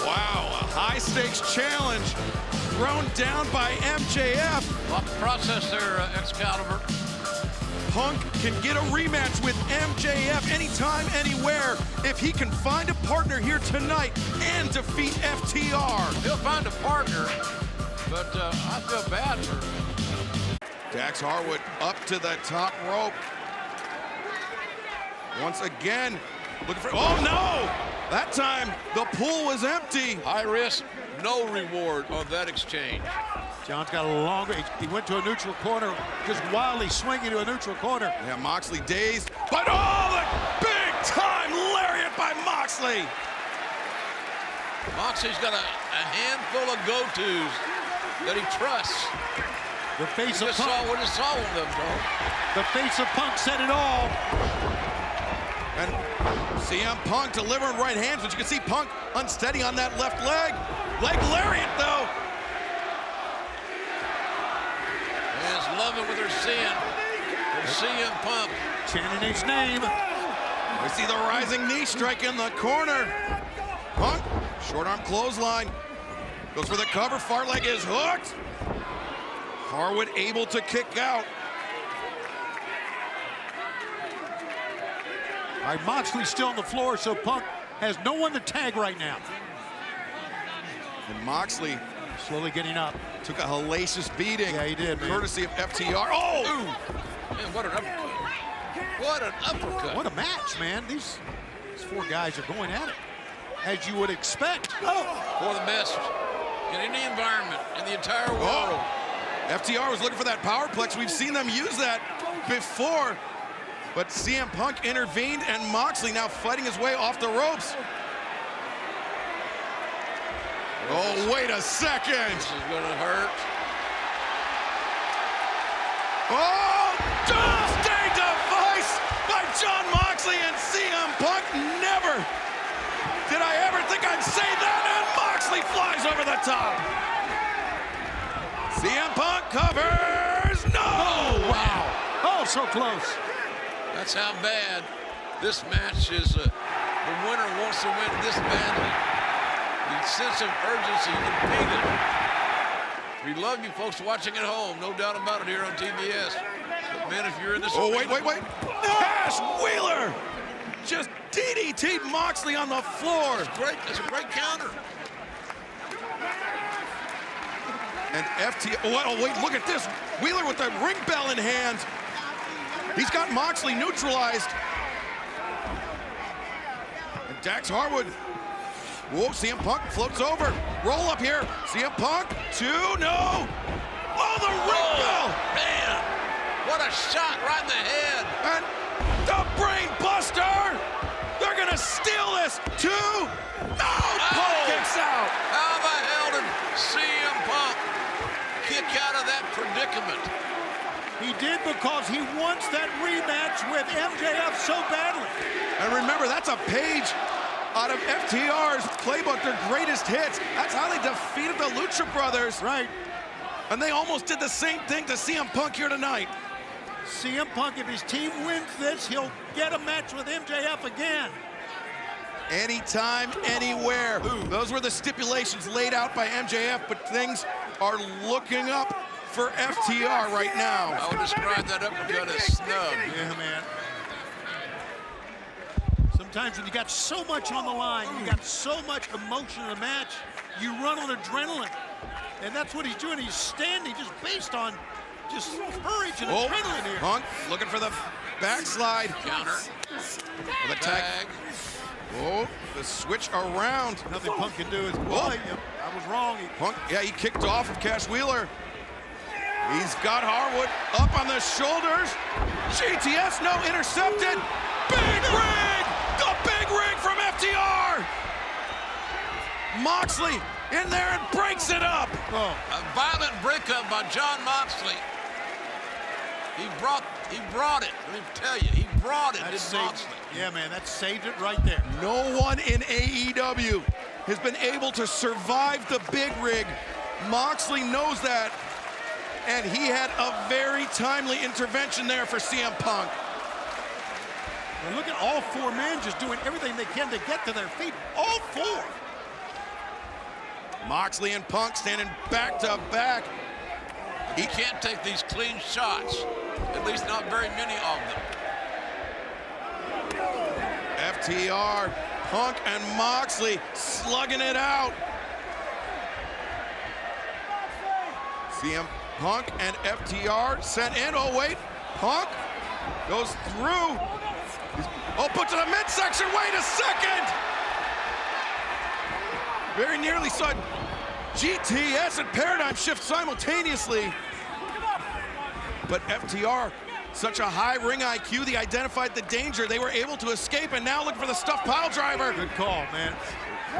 Wow, a high-stakes challenge thrown down by MJF. What process there, Excalibur? Punk can get a rematch with MJF anytime, anywhere, if he can find a partner here tonight and defeat FTR. He'll find a partner, but I feel bad for him. Dax Harwood up to the top rope. Once again, looking for, oh no! That time, the pool was empty. High risk, no reward on that exchange. John's got a little longer. He went to a neutral corner, just wildly swinging to a neutral corner. Yeah, Moxley dazed, but oh, the big time lariat by Moxley. Moxley's got a handful of go-tos that he trusts. The face We of just Punk. saw them, Joe. The face of Punk said it all. And CM Punk delivering right hands, but you can see Punk unsteady on that left leg. Leg lariat, though. Is loving what they're seeing. They're CM Punk. Chanting his name. We see the rising knee strike in the corner. Punk, short arm clothesline. Goes for the cover, far leg is hooked. Harwood able to kick out. All right, Moxley's still on the floor, so Punk has no one to tag right now. And Moxley Slowly getting up. took a hellacious beating. Yeah, he did, man. Courtesy of FTR. Oh! Man, what an uppercut. What an uppercut. What a match, man. These four guys are going at it, as you would expect. For the best in any environment in the entire world. FTR was looking for that powerplex. We've seen them use that before. But CM Punk intervened, and Moxley now fighting his way off the ropes. Oh, wait a second. This is going to hurt. Oh, devastating device by John Moxley and CM Punk. Never did I ever think I'd say that, and Moxley flies over the top. CM Punk covers. No! Oh, wow. Oh, so close. That's how bad this match is. The winner wants to win this badly. The sense of urgency, you can feel it. We love you folks watching at home, no doubt about it here on TBS. But man, if you're in this... Oh, wait. Cash Wheeler just DDT'd Moxley on the floor. Great, that's a great counter. And oh, wait, look at this. Wheeler with the ring bell in hand. He's got Moxley neutralized. And Dax Harwood. Whoa, CM Punk floats over. Roll up here. CM Punk, 2, no. Oh, the ring bell. Man, what a shot right in the head. And the brain buster. They're going to steal this. 2. No, Punk kicks out. How the hell did CM Punk kick out of that predicament? He did because he wants that rematch with MJF so badly. And remember, that's a page out of FTR's playbook, their greatest hits. That's how they defeated the Lucha Brothers. Right. And they almost did the same thing to CM Punk here tonight. CM Punk, if his team wins this, he'll get a match with MJF again. Anytime, anywhere. Those were the stipulations laid out by MJF, but things are looking up for FTR right now. I would describe that uppercut as snug. Yeah, man. Sometimes when you got so much on the line, you got so much emotion in the match, you run on adrenaline. And that's what he's doing. He's standing just based on just courage and adrenaline here. Punk looking for the backslide. Counter. For the tag. Oh, the switch around. Nothing Punk can do is, boy, I was wrong. Punk, yeah, he kicked off of Cash Wheeler. He's got Harwood up on the shoulders. GTS, no, intercepted. Big rig! The big rig from FTR! Moxley in there and breaks it up. A violent breakup by John Moxley. He brought it. Let me tell you, he brought it, did Moxley. Yeah, man, that saved it right there. No one in AEW has been able to survive the big rig. Moxley knows that. And he had a very timely intervention there for CM Punk. And look at all four men just doing everything they can to get to their feet. All four. Moxley and Punk standing back to back. He can't take these clean shots. At least not very many of them. FTR, Punk and Moxley slugging it out. CM Punk and FTR sent in. Oh, wait. Punk goes through. Oh, put to the midsection. Wait a second. Very nearly saw GTS and Paradigm Shift simultaneously. But FTR, such a high ring IQ, they identified the danger. They were able to escape, and now looking for the stuffed pile driver. Good call, man.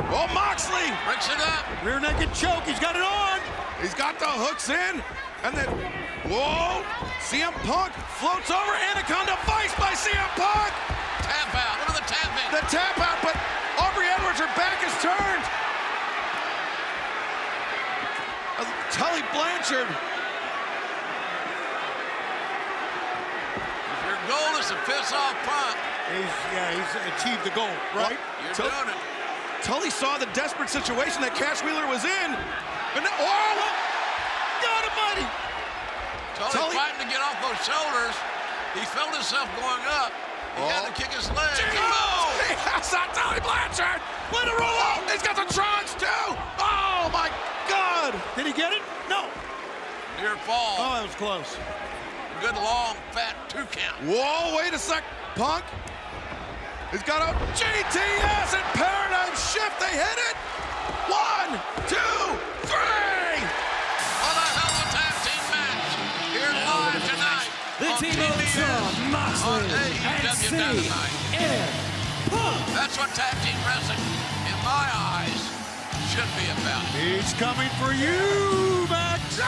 Oh, Moxley. Breaks it up. Rear naked choke. He's got it on. He's got the hooks in. And then, whoa, CM Punk floats over. Anaconda Vice by CM Punk. Tap out. Look at the tap in. The tap out, but Aubrey Edwards, her back is turned. Tully Blanchard. If your goal is to piss off Punk, He's achieved the goal, right? you're doing it. Tully saw the desperate situation that Cash Wheeler was in. And now, oh, God almighty. Tully fighting to get off those shoulders. He felt himself going up. He had to kick his leg. Oh! I saw Tully Blanchard. Let it roll out. He's got the trunks too. Oh my God. Did he get it? No. Near fall. Oh, that was close. Good long, fat 2 count. Whoa, wait a sec. Punk. He's got a GTS and paradigm shift. They hit it. 1, 2, 3. What a hell of a tag team match. Here live tonight. The on team of TBS, John Moxley on and AEW Dynamite. CM Punk. That's what tag team wrestling, in my eyes, should be about. He's coming for you, Max.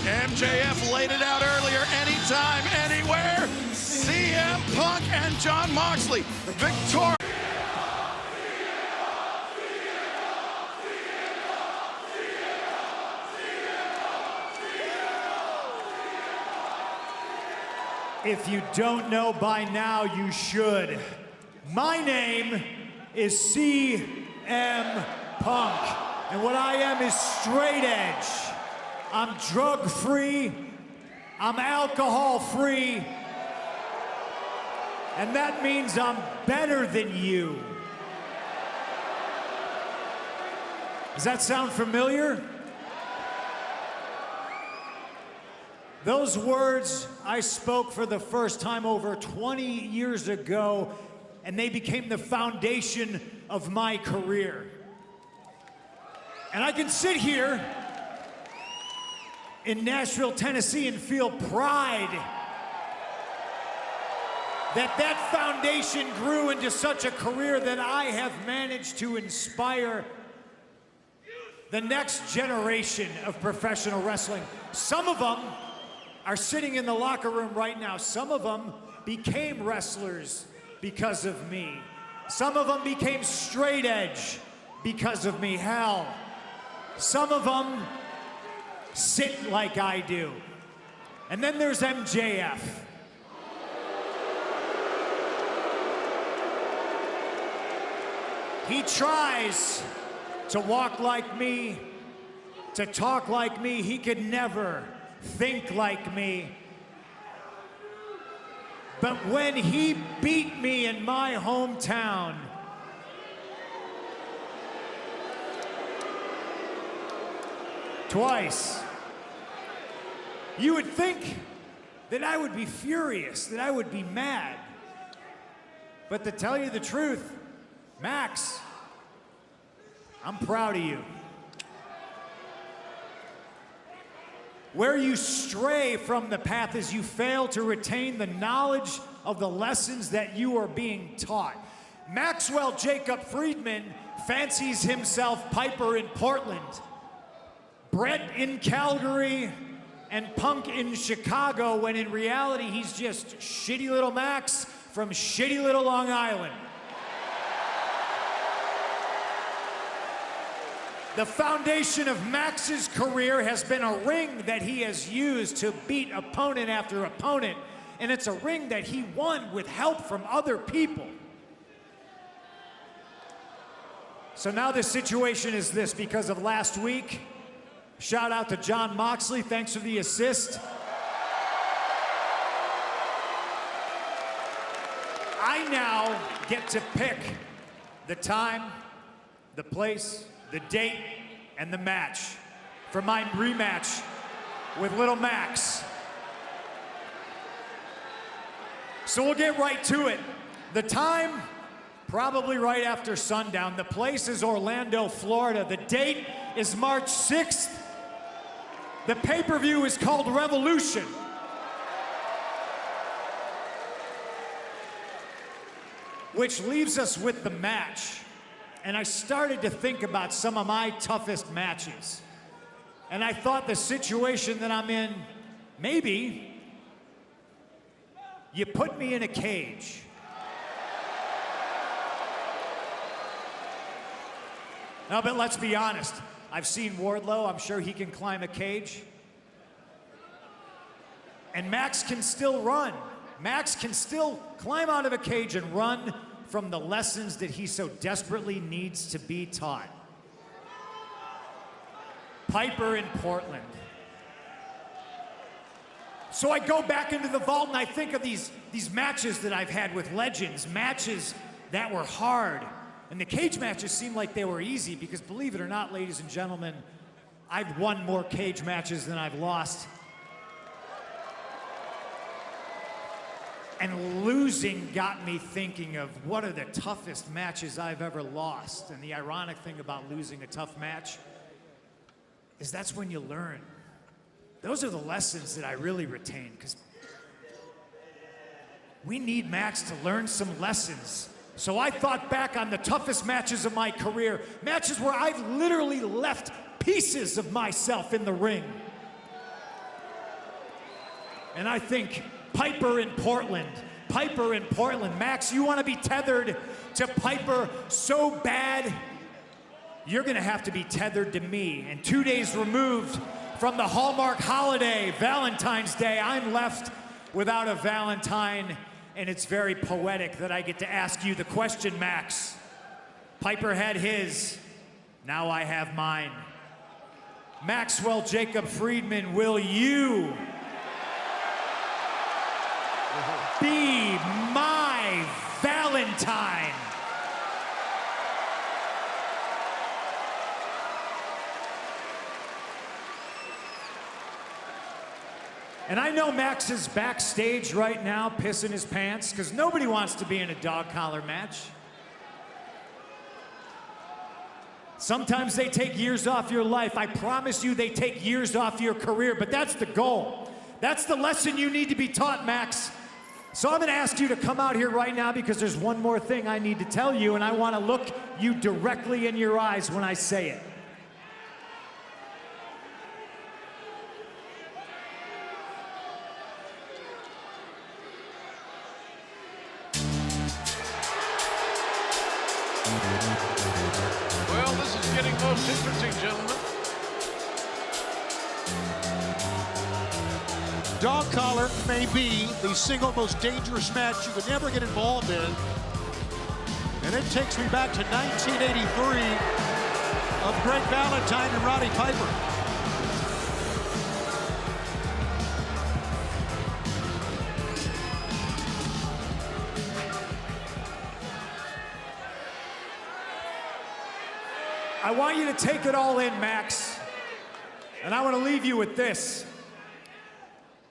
MJF laid it out earlier. Anytime, anywhere. CM Punk and John Moxley. Victoria. If you don't know by now, you should. My name is CM Punk, and what I am is straight edge. I'm drug-free, I'm alcohol-free, and that means I'm better than you. Does that sound familiar? Those words I spoke for the first time over 20 years ago, and they became the foundation of my career. And I can sit here in Nashville, Tennessee, and feel pride that foundation grew into such a career that I have managed to inspire the next generation of professional wrestling. Some of them are sitting in the locker room right now. Some of them became wrestlers because of me. Some of them became straight edge because of me. Hell, some of them sit like I do. And then there's MJF. He tries to walk like me, to talk like me. He could never think like me. But when he beat me in my hometown, twice, you would think that I would be furious, that I would be mad. But to tell you the truth, Max, I'm proud of you. Where you stray from the path is you fail to retain the knowledge of the lessons that you are being taught. Maxwell Jacob Friedman fancies himself Piper in Portland, Brett in Calgary, and Punk in Chicago, when in reality he's just shitty little Max from shitty little Long Island. The foundation of Max's career has been a ring that he has used to beat opponent after opponent, and it's a ring that he won with help from other people. So now the situation is this because of last week. Shout out to John Moxley, thanks for the assist. I now get to pick the time, the place, the date, and the match for my rematch with Little Max. So we'll get right to it. The time, probably right after sundown. The place is Orlando, Florida. The date is March 6th. The pay-per-view is called Revolution. Which leaves us with the match. And I started to think about some of my toughest matches. And I thought the situation that I'm in, maybe you put me in a cage. No, but let's be honest. I've seen Wardlow. I'm sure he can climb a cage. And Max can still run. Max can still climb out of a cage and run from the lessons that he so desperately needs to be taught. Piper in Portland. So I go back into the vault and I think of these matches that I've had with legends, matches that were hard. And the cage matches seem like they were easy because, believe it or not, ladies and gentlemen, I've won more cage matches than I've lost. And losing got me thinking of what are the toughest matches I've ever lost. And the ironic thing about losing a tough match is that's when you learn. Those are the lessons that I really retain, because we need Max to learn some lessons. So I thought back on the toughest matches of my career, matches where I've literally left pieces of myself in the ring. And I think Piper in Portland. Piper in Portland. Max, you want to be tethered to Piper so bad, you're going to have to be tethered to me. And 2 days removed from the Hallmark holiday, Valentine's Day, I'm left without a Valentine, and it's very poetic that I get to ask you the question, Max. Piper had his, now I have mine. Maxwell Jacob Friedman, will you be my Valentine? And I know Max is backstage right now pissing his pants because nobody wants to be in a dog collar match. Sometimes they take years off your life. I promise you they take years off your career, but that's the goal. That's the lesson you need to be taught, Max. So I'm going to ask you to come out here right now because there's one more thing I need to tell you, and I want to look you directly in your eyes when I say it. Well, this is getting most interesting, gentlemen. Dog collar may be the single most dangerous match you could ever get involved in. And it takes me back to 1983 of Greg Valentine and Roddy Piper. I want you to take it all in, Max. And I want to leave you with this.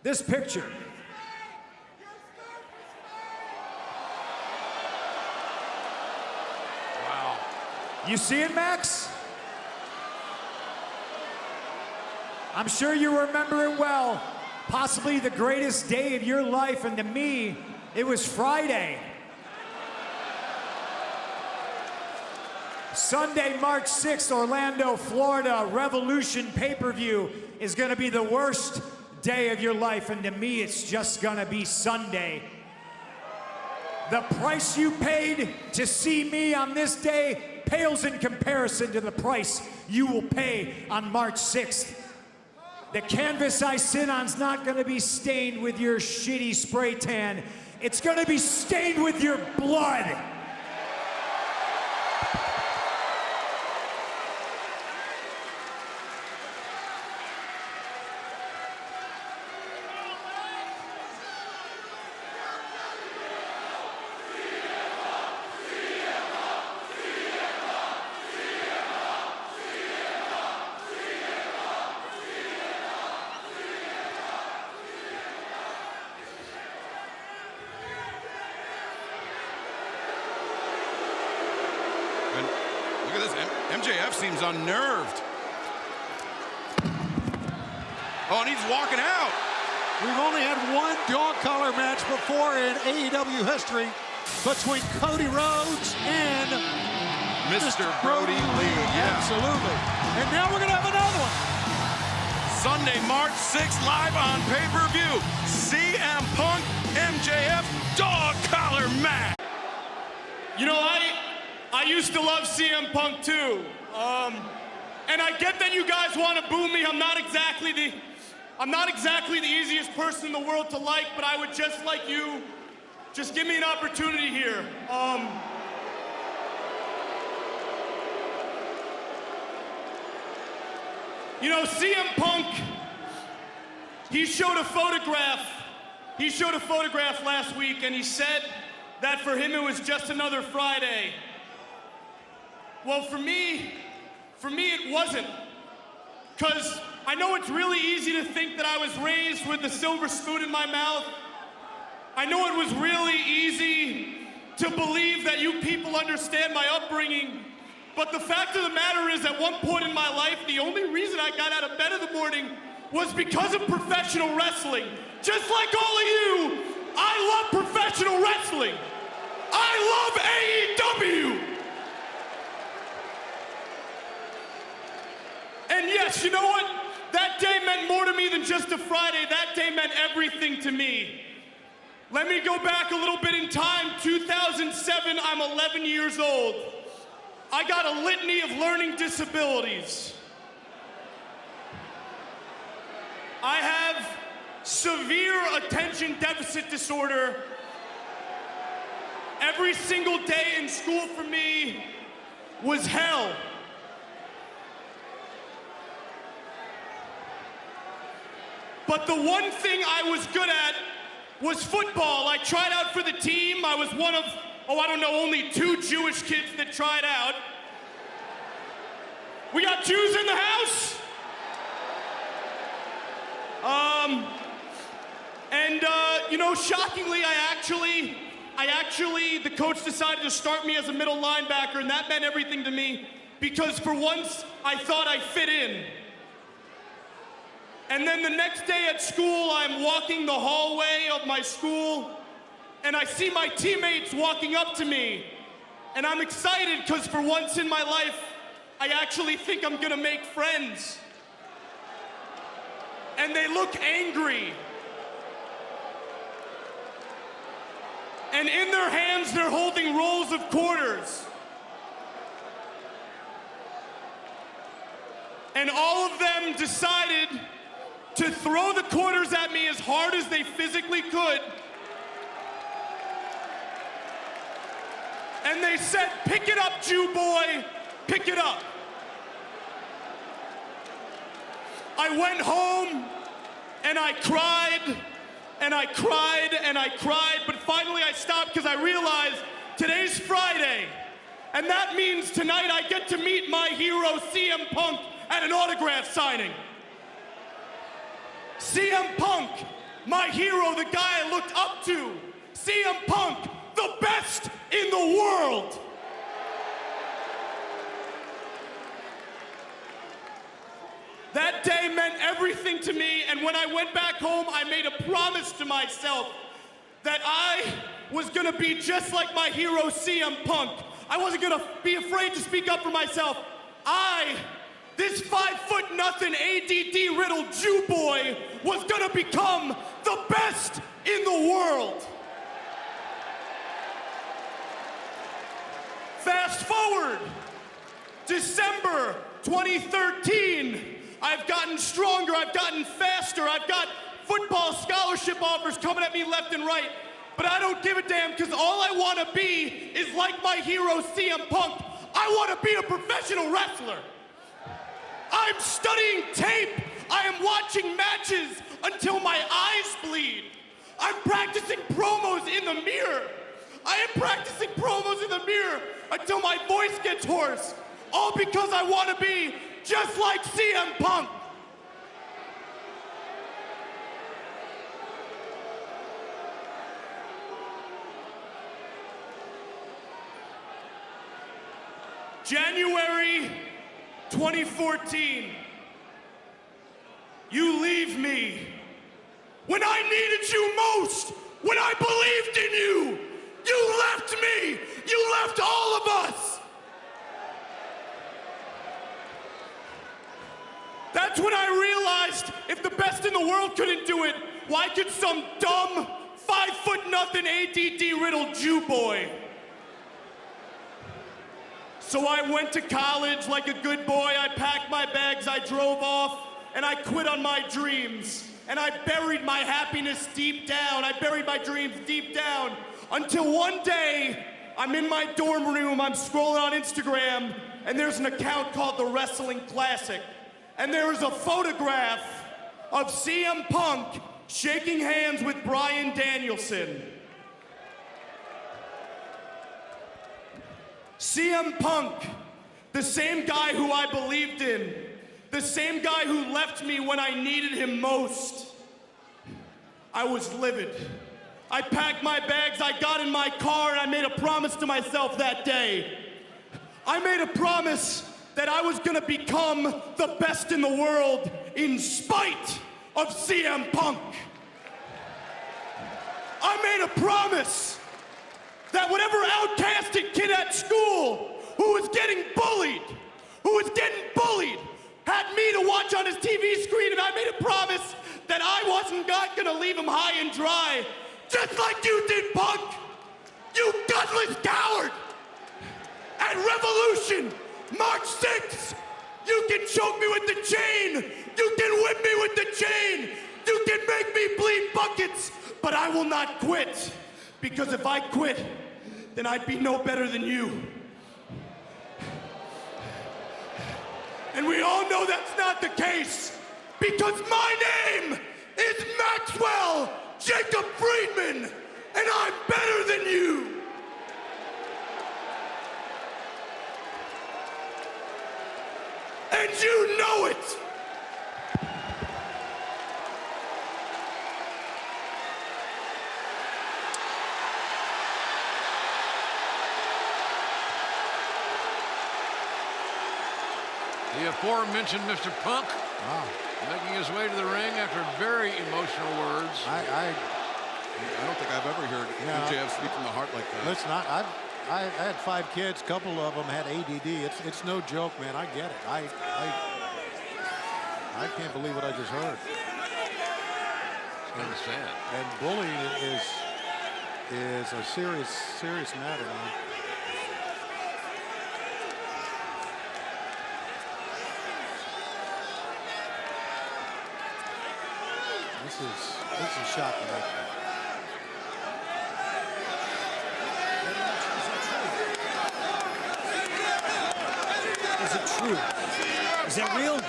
This picture. Wow. You see it, Max? I'm sure you remember it well. Possibly the greatest day of your life, and to me, it was Friday. Sunday, March 6th, Orlando, Florida, Revolution pay-per-view is going to be the worst day of your life, and to me, it's just going to be Sunday. The price you paid to see me on this day pales in comparison to the price you will pay on March 6th. The canvas I sit on's not going to be stained with your shitty spray tan. It's going to be stained with your blood. Look at this. MJF seems unnerved. Oh, and he's walking out. We've only had one dog collar match before in AEW history between Cody Rhodes and Mr. Brody Lee. Yeah. Absolutely. And now we're going to have another one. Sunday, March 6th, live on pay-per-view. CM Punk, MJF, dog collar match. You know, I used to love CM Punk too. And I get that you guys want to boo me. I'm not exactly the easiest person in the world to like, but I would just like you, just give me an opportunity here. You know, CM Punk, he showed a photograph last week, and he said that for him it was just another Friday. Well, for me it wasn't. Because I know it's really easy to think that I was raised with a silver spoon in my mouth. I know it was really easy to believe that you people understand my upbringing. But the fact of the matter is, at one point in my life, the only reason I got out of bed in the morning was because of professional wrestling. Just like all of you, I love professional wrestling. I love AEW. And yes, you know what? That day meant more to me than just a Friday. That day meant everything to me. Let me go back a little bit in time. 2007, I'm 11 years old. I got a litany of learning disabilities. I have severe attention deficit disorder. Every single day in school for me was hell. But the one thing I was good at was football. I tried out for the team. I was one of, only 2 Jewish kids that tried out. We got Jews in the house? Shockingly, the coach decided to start me as a middle linebacker, and that meant everything to me because for once, I thought I fit in. And then the next day at school, I'm walking the hallway of my school, and I see my teammates walking up to me. And I'm excited because for once in my life, I actually think I'm gonna make friends. And they look angry. And in their hands, they're holding rolls of quarters. And all of them decided to throw the quarters at me as hard as they physically could. And they said, "Pick it up, Jew boy, pick it up." I went home and I cried and I cried and I cried, but finally I stopped because I realized today's Friday, and that means tonight I get to meet my hero CM Punk at an autograph signing. CM Punk, my hero, the guy I looked up to. CM Punk, the best in the world. That day meant everything to me, and when I went back home, I made a promise to myself that I was gonna be just like my hero, CM Punk. I wasn't gonna be afraid to speak up for myself. This 5'0" ADD riddled Jew boy was gonna become the best in the world. Fast forward, December 2013, I've gotten stronger, I've gotten faster, I've got football scholarship offers coming at me left and right, but I don't give a damn because all I wanna be is like my hero CM Punk. I wanna be a professional wrestler. I'm studying tape. I am watching matches until my eyes bleed. I'm practicing promos in the mirror. I am practicing promos in the mirror until my voice gets hoarse. All because I want to be just like CM Punk. January 2014, you leave me when I needed you most, when I believed in you. You left me, you left all of us. That's when I realized if the best in the world couldn't do it, why could some dumb 5'0" ADD riddled Jew boy? So I went to college like a good boy. I packed my bags, I drove off, and I quit on my dreams. And I buried my happiness deep down. I buried my dreams deep down until one day I'm in my dorm room, I'm scrolling on Instagram, and there's an account called The Wrestling Classic. And there is a photograph of CM Punk shaking hands with Bryan Danielson. CM Punk, the same guy who I believed in, the same guy who left me when I needed him most. I was livid. I packed my bags, I got in my car, and I made a promise to myself that day. I made a promise that I was gonna become the best in the world in spite of CM Punk. I made a promise that whatever outcasted kid at school who was getting bullied, had me to watch on his TV screen, and I made a promise that I wasn't gonna leave him high and dry, just like you did, Punk! You gutless coward! At Revolution, March 6th, you can choke me with the chain, you can whip me with the chain, you can make me bleed buckets, but I will not quit, because if I quit, then I'd be no better than you. And we all know that's not the case, because my name is Maxwell Jacob Friedman, and I'm better than you. And you know it. The aforementioned Mr. Punk making his way to the ring after very emotional words. I don't think I've ever heard MJF speak from the heart like that. Listen, I had 5 kids. A couple of them had ADD. It's no joke, man. I get it. I can't believe what I just heard. I understand. And bullying is a serious matter, man. This is shocking. Is it true? Is that real?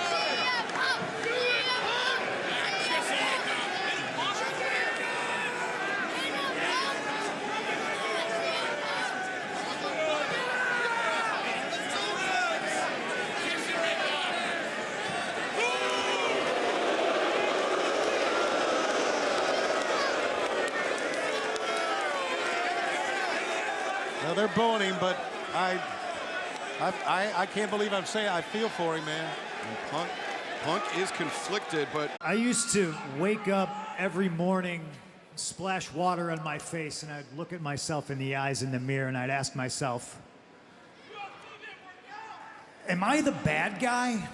Now they're booing him, but I can't believe I'm saying I feel for him, man. And Punk is conflicted, but I used to wake up every morning, splash water on my face, and I'd look at myself in the eyes in the mirror, and I'd ask myself, am I the bad guy?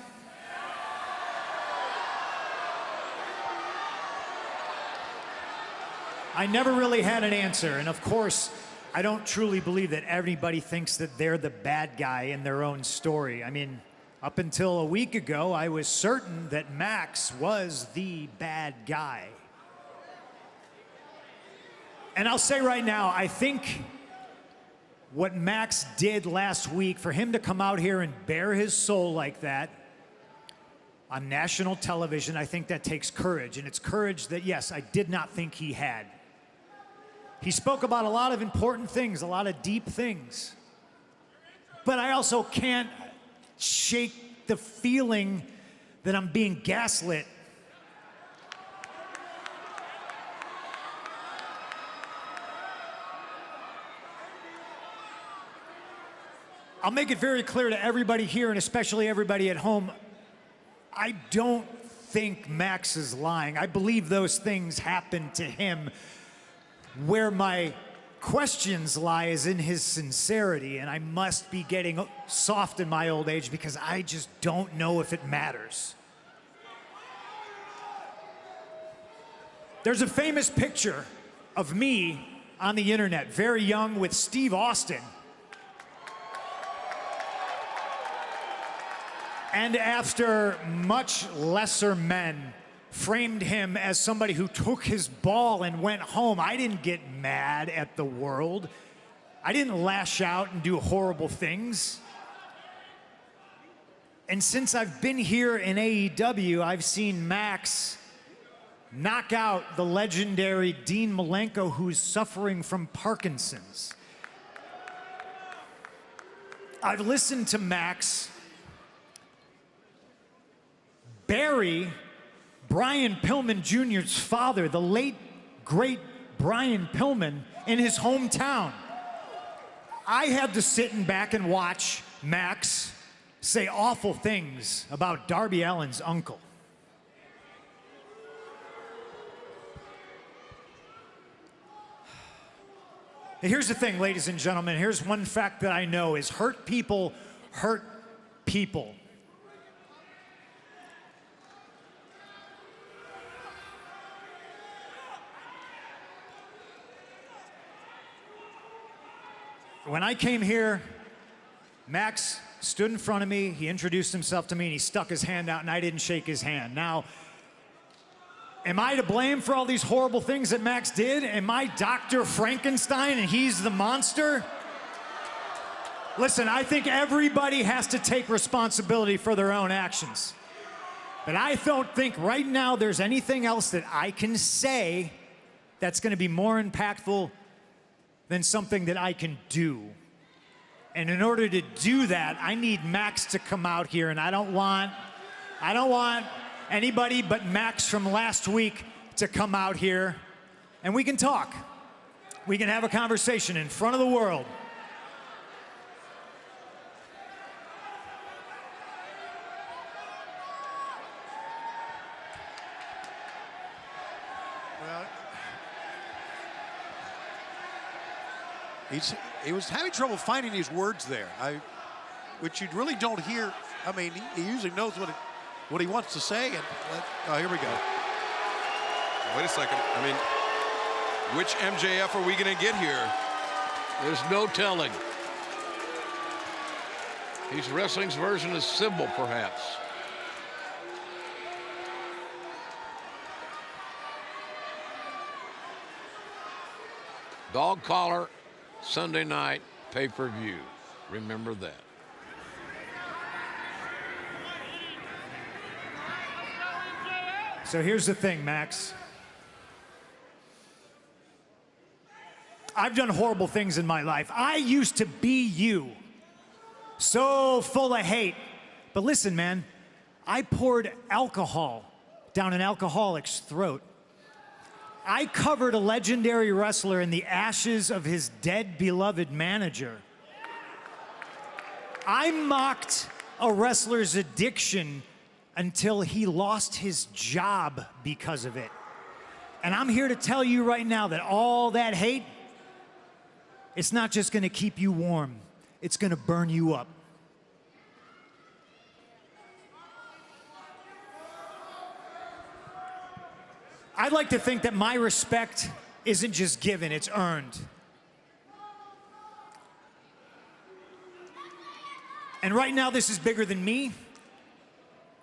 I never really had an answer, and of course, I don't truly believe that everybody thinks that they're the bad guy in their own story. I mean, up until a week ago, I was certain that Max was the bad guy. And I'll say right now, I think what Max did last week, for him to come out here and bare his soul like that on national television, I think that takes courage. And it's courage that, yes, I did not think he had. He spoke about a lot of important things, a lot of deep things. But I also can't shake the feeling that I'm being gaslit. I'll make it very clear to everybody here, and especially everybody at home, I don't think Max is lying. I believe those things happened to him. Where my questions lie is in his sincerity, and I must be getting soft in my old age because I just don't know if it matters. There's a famous picture of me on the internet, very young, with Steve Austin. And after much lesser men framed him as somebody who took his ball and went home, I didn't get mad at the world. I didn't lash out and do horrible things. And since I've been here in AEW, I've seen Max knock out the legendary Dean Malenko, who's suffering from Parkinson's. I've listened to Max bury Brian Pillman Jr.'s father, the late, great Brian Pillman, in his hometown. I had to sit in back and watch Max say awful things about Darby Allin's uncle. And here's the thing, ladies and gentlemen, here's one fact that I know is hurt people hurt people. When I came here, Max stood in front of me, he introduced himself to me, and he stuck his hand out, and I didn't shake his hand. Now, am I to blame for all these horrible things that Max did? Am I Dr. Frankenstein and he's the monster? Listen, I think everybody has to take responsibility for their own actions. But I don't think right now there's anything else that I can say that's going to be more impactful than something that I can do. And in order to do that, I need Max to come out here, and I don't want anybody but Max from last week to come out here, and we can talk. We can have a conversation in front of the world. He was having trouble finding his words there, which you really don't hear. I mean, he usually knows what he wants to say. And oh, here we go. Wait a second. I mean, which MJF are we going to get here? There's no telling. He's wrestling's version of Sybil, perhaps. Dog collar, Sunday night pay-per-view. Remember that. So here's the thing, Max. I've done horrible things in my life. I used to be you. So full of hate. But listen, man, I poured alcohol down an alcoholic's throat. I covered a legendary wrestler in the ashes of his dead beloved manager. I mocked a wrestler's addiction until he lost his job because of it. And I'm here to tell you right now that all that hate, it's not just gonna keep you warm, it's gonna burn you up. I'd like to think that my respect isn't just given, it's earned. And right now, this is bigger than me.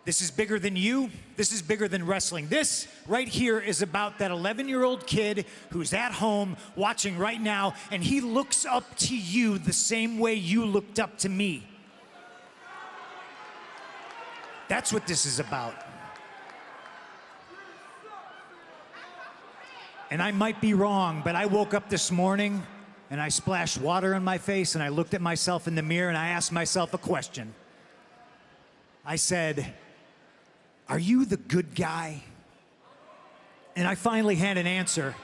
This is bigger than you. This is bigger than wrestling. This right here is about that 11-year-old kid who's at home watching right now, and he looks up to you the same way you looked up to me. That's what this is about. And I might be wrong, but I woke up this morning and I splashed water on my face and I looked at myself in the mirror and I asked myself a question. I said, are you the good guy? And I finally had an answer.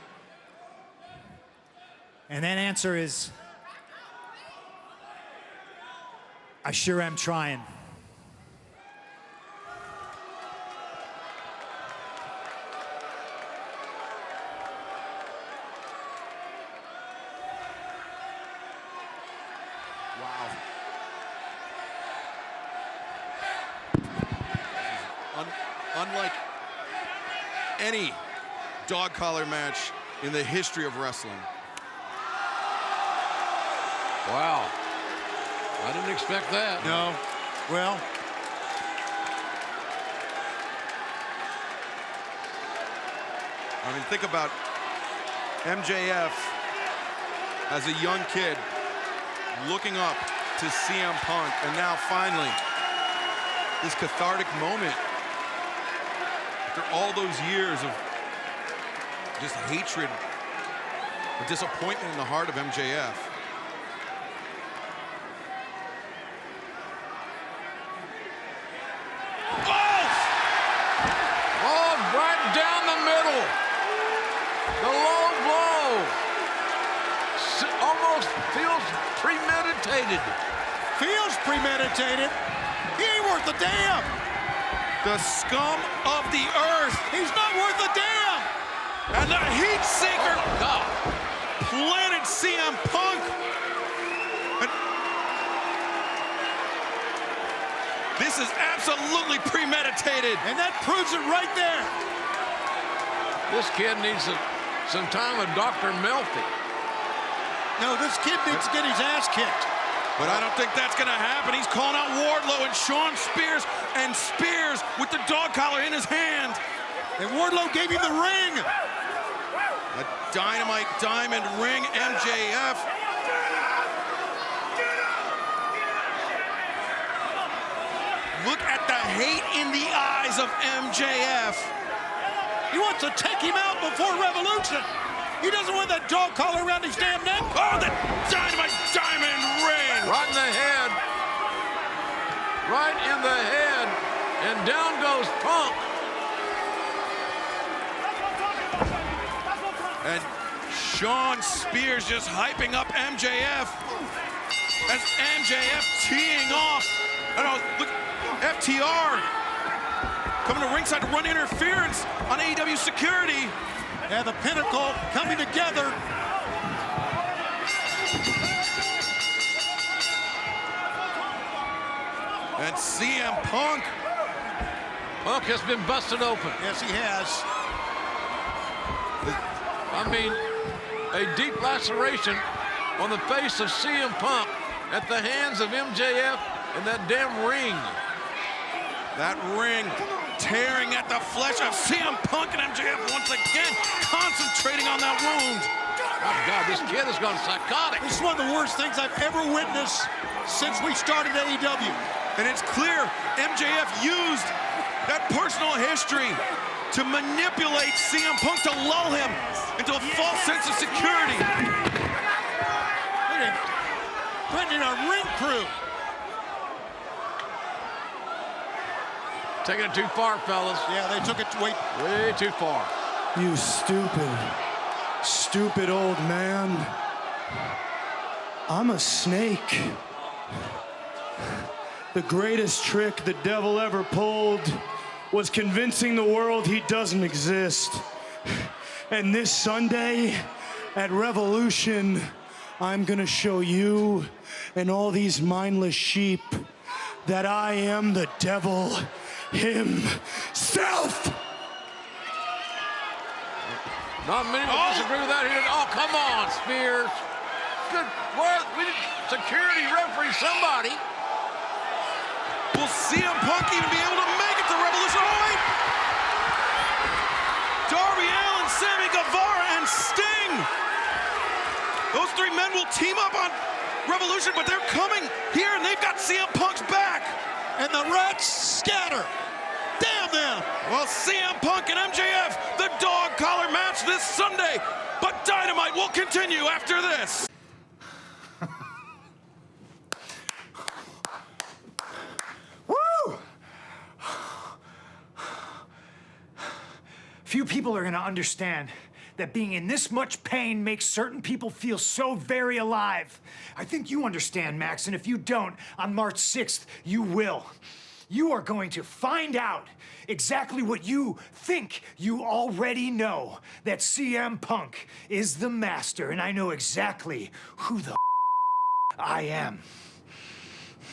And that answer is, I sure am trying. Unlike any dog collar match in the history of wrestling. Wow. I didn't expect that. No. Well, I mean, think about MJF as a young kid looking up to CM Punk, and now finally this cathartic moment after all those years of just hatred and disappointment in the heart of MJF. Right down the middle. The low blow. Almost feels premeditated. Feels premeditated. He ain't worth a damn. The scum of the earth. He's not worth a damn. And the heat seeker Oh, God. planted CM Punk. And this is absolutely premeditated. And that proves it right there. This kid needs some time with Dr. Melfi. No, this kid needs to get his ass kicked. But I don't think that's going to happen. He's calling out Wardlow and Shawn Spears, and Spears with the dog collar in his hand. And Wardlow gave him the ring. A dynamite diamond ring, MJF. Look at the hate in the eyes of MJF. He wants to take him out before Revolution. He doesn't want that dog collar around his damn neck. Oh, the dynamite diamond ring. Right in the head. Right in the head. And down goes Punk. And Shawn Spears just hyping up MJF as MJF teeing off. Oh, look, FTR coming to ringside to run interference on AEW security. Yeah, the Pinnacle coming together. And CM Punk. Punk has been busted open. Yes, he has. I mean, a deep laceration on the face of CM Punk at the hands of MJF and that damn ring. That ring tearing at the flesh of CM Punk, and MJF once again concentrating on that wound. My God, this kid has gone psychotic. This is one of the worst things I've ever witnessed since we started AEW. And it's clear MJF used that personal history to manipulate CM Punk, to lull him into a false sense of security. Look at him threatening our ring crew. Taking it too far, fellas. Yeah, they took it way too far. You stupid old man. I'm a snake. The greatest trick the devil ever pulled was convincing the world he doesn't exist. And this Sunday at Revolution, I'm gonna show you and all these mindless sheep that I am the devil himself. Not many will disagree with that here. Oh, come on, Spears. Good. Well, we need security referee somebody. Will CM Punk even be able to make it to Revolution? Oh, wait! Darby Allin, Sammy Guevara, and Sting. Those three men will team up on Revolution, but they're coming here, and they've got CM Punk's back. and the rats scatter. Damn them! Well, CM Punk and MJF, the dog collar match this Sunday. But Dynamite will continue after this. Woo! Few people are gonna understand that being in this much pain makes certain people feel so very alive. I think you understand, Max, and if you don't, on March 6th, you will. You are going to find out exactly what you think you already know, that CM Punk is the master, and I know exactly who the I am.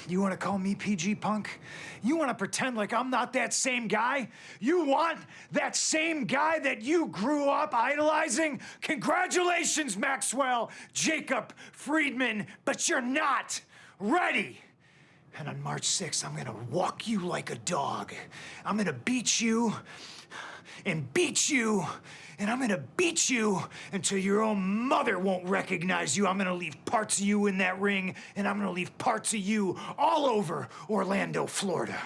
You want to call me PG Punk? You want to pretend like I'm not that same guy? You want that same guy that you grew up idolizing? Congratulations, Maxwell Jacob Friedman, but you're not ready And on March 6th, I'm gonna walk you like a dog. I'm gonna beat you and beat you, and I'm gonna beat you until your own mother won't recognize you. I'm gonna leave parts of you in that ring, and I'm gonna leave parts of you all over Orlando, Florida.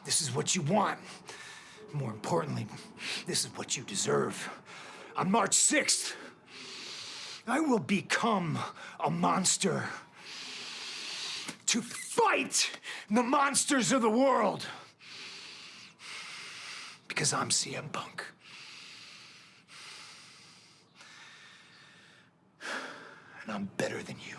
This is what you want. More importantly, this is what you deserve. On March 6th, I will become a monster to fight the monsters of the world. Because I'm CM Punk. And I'm better than you.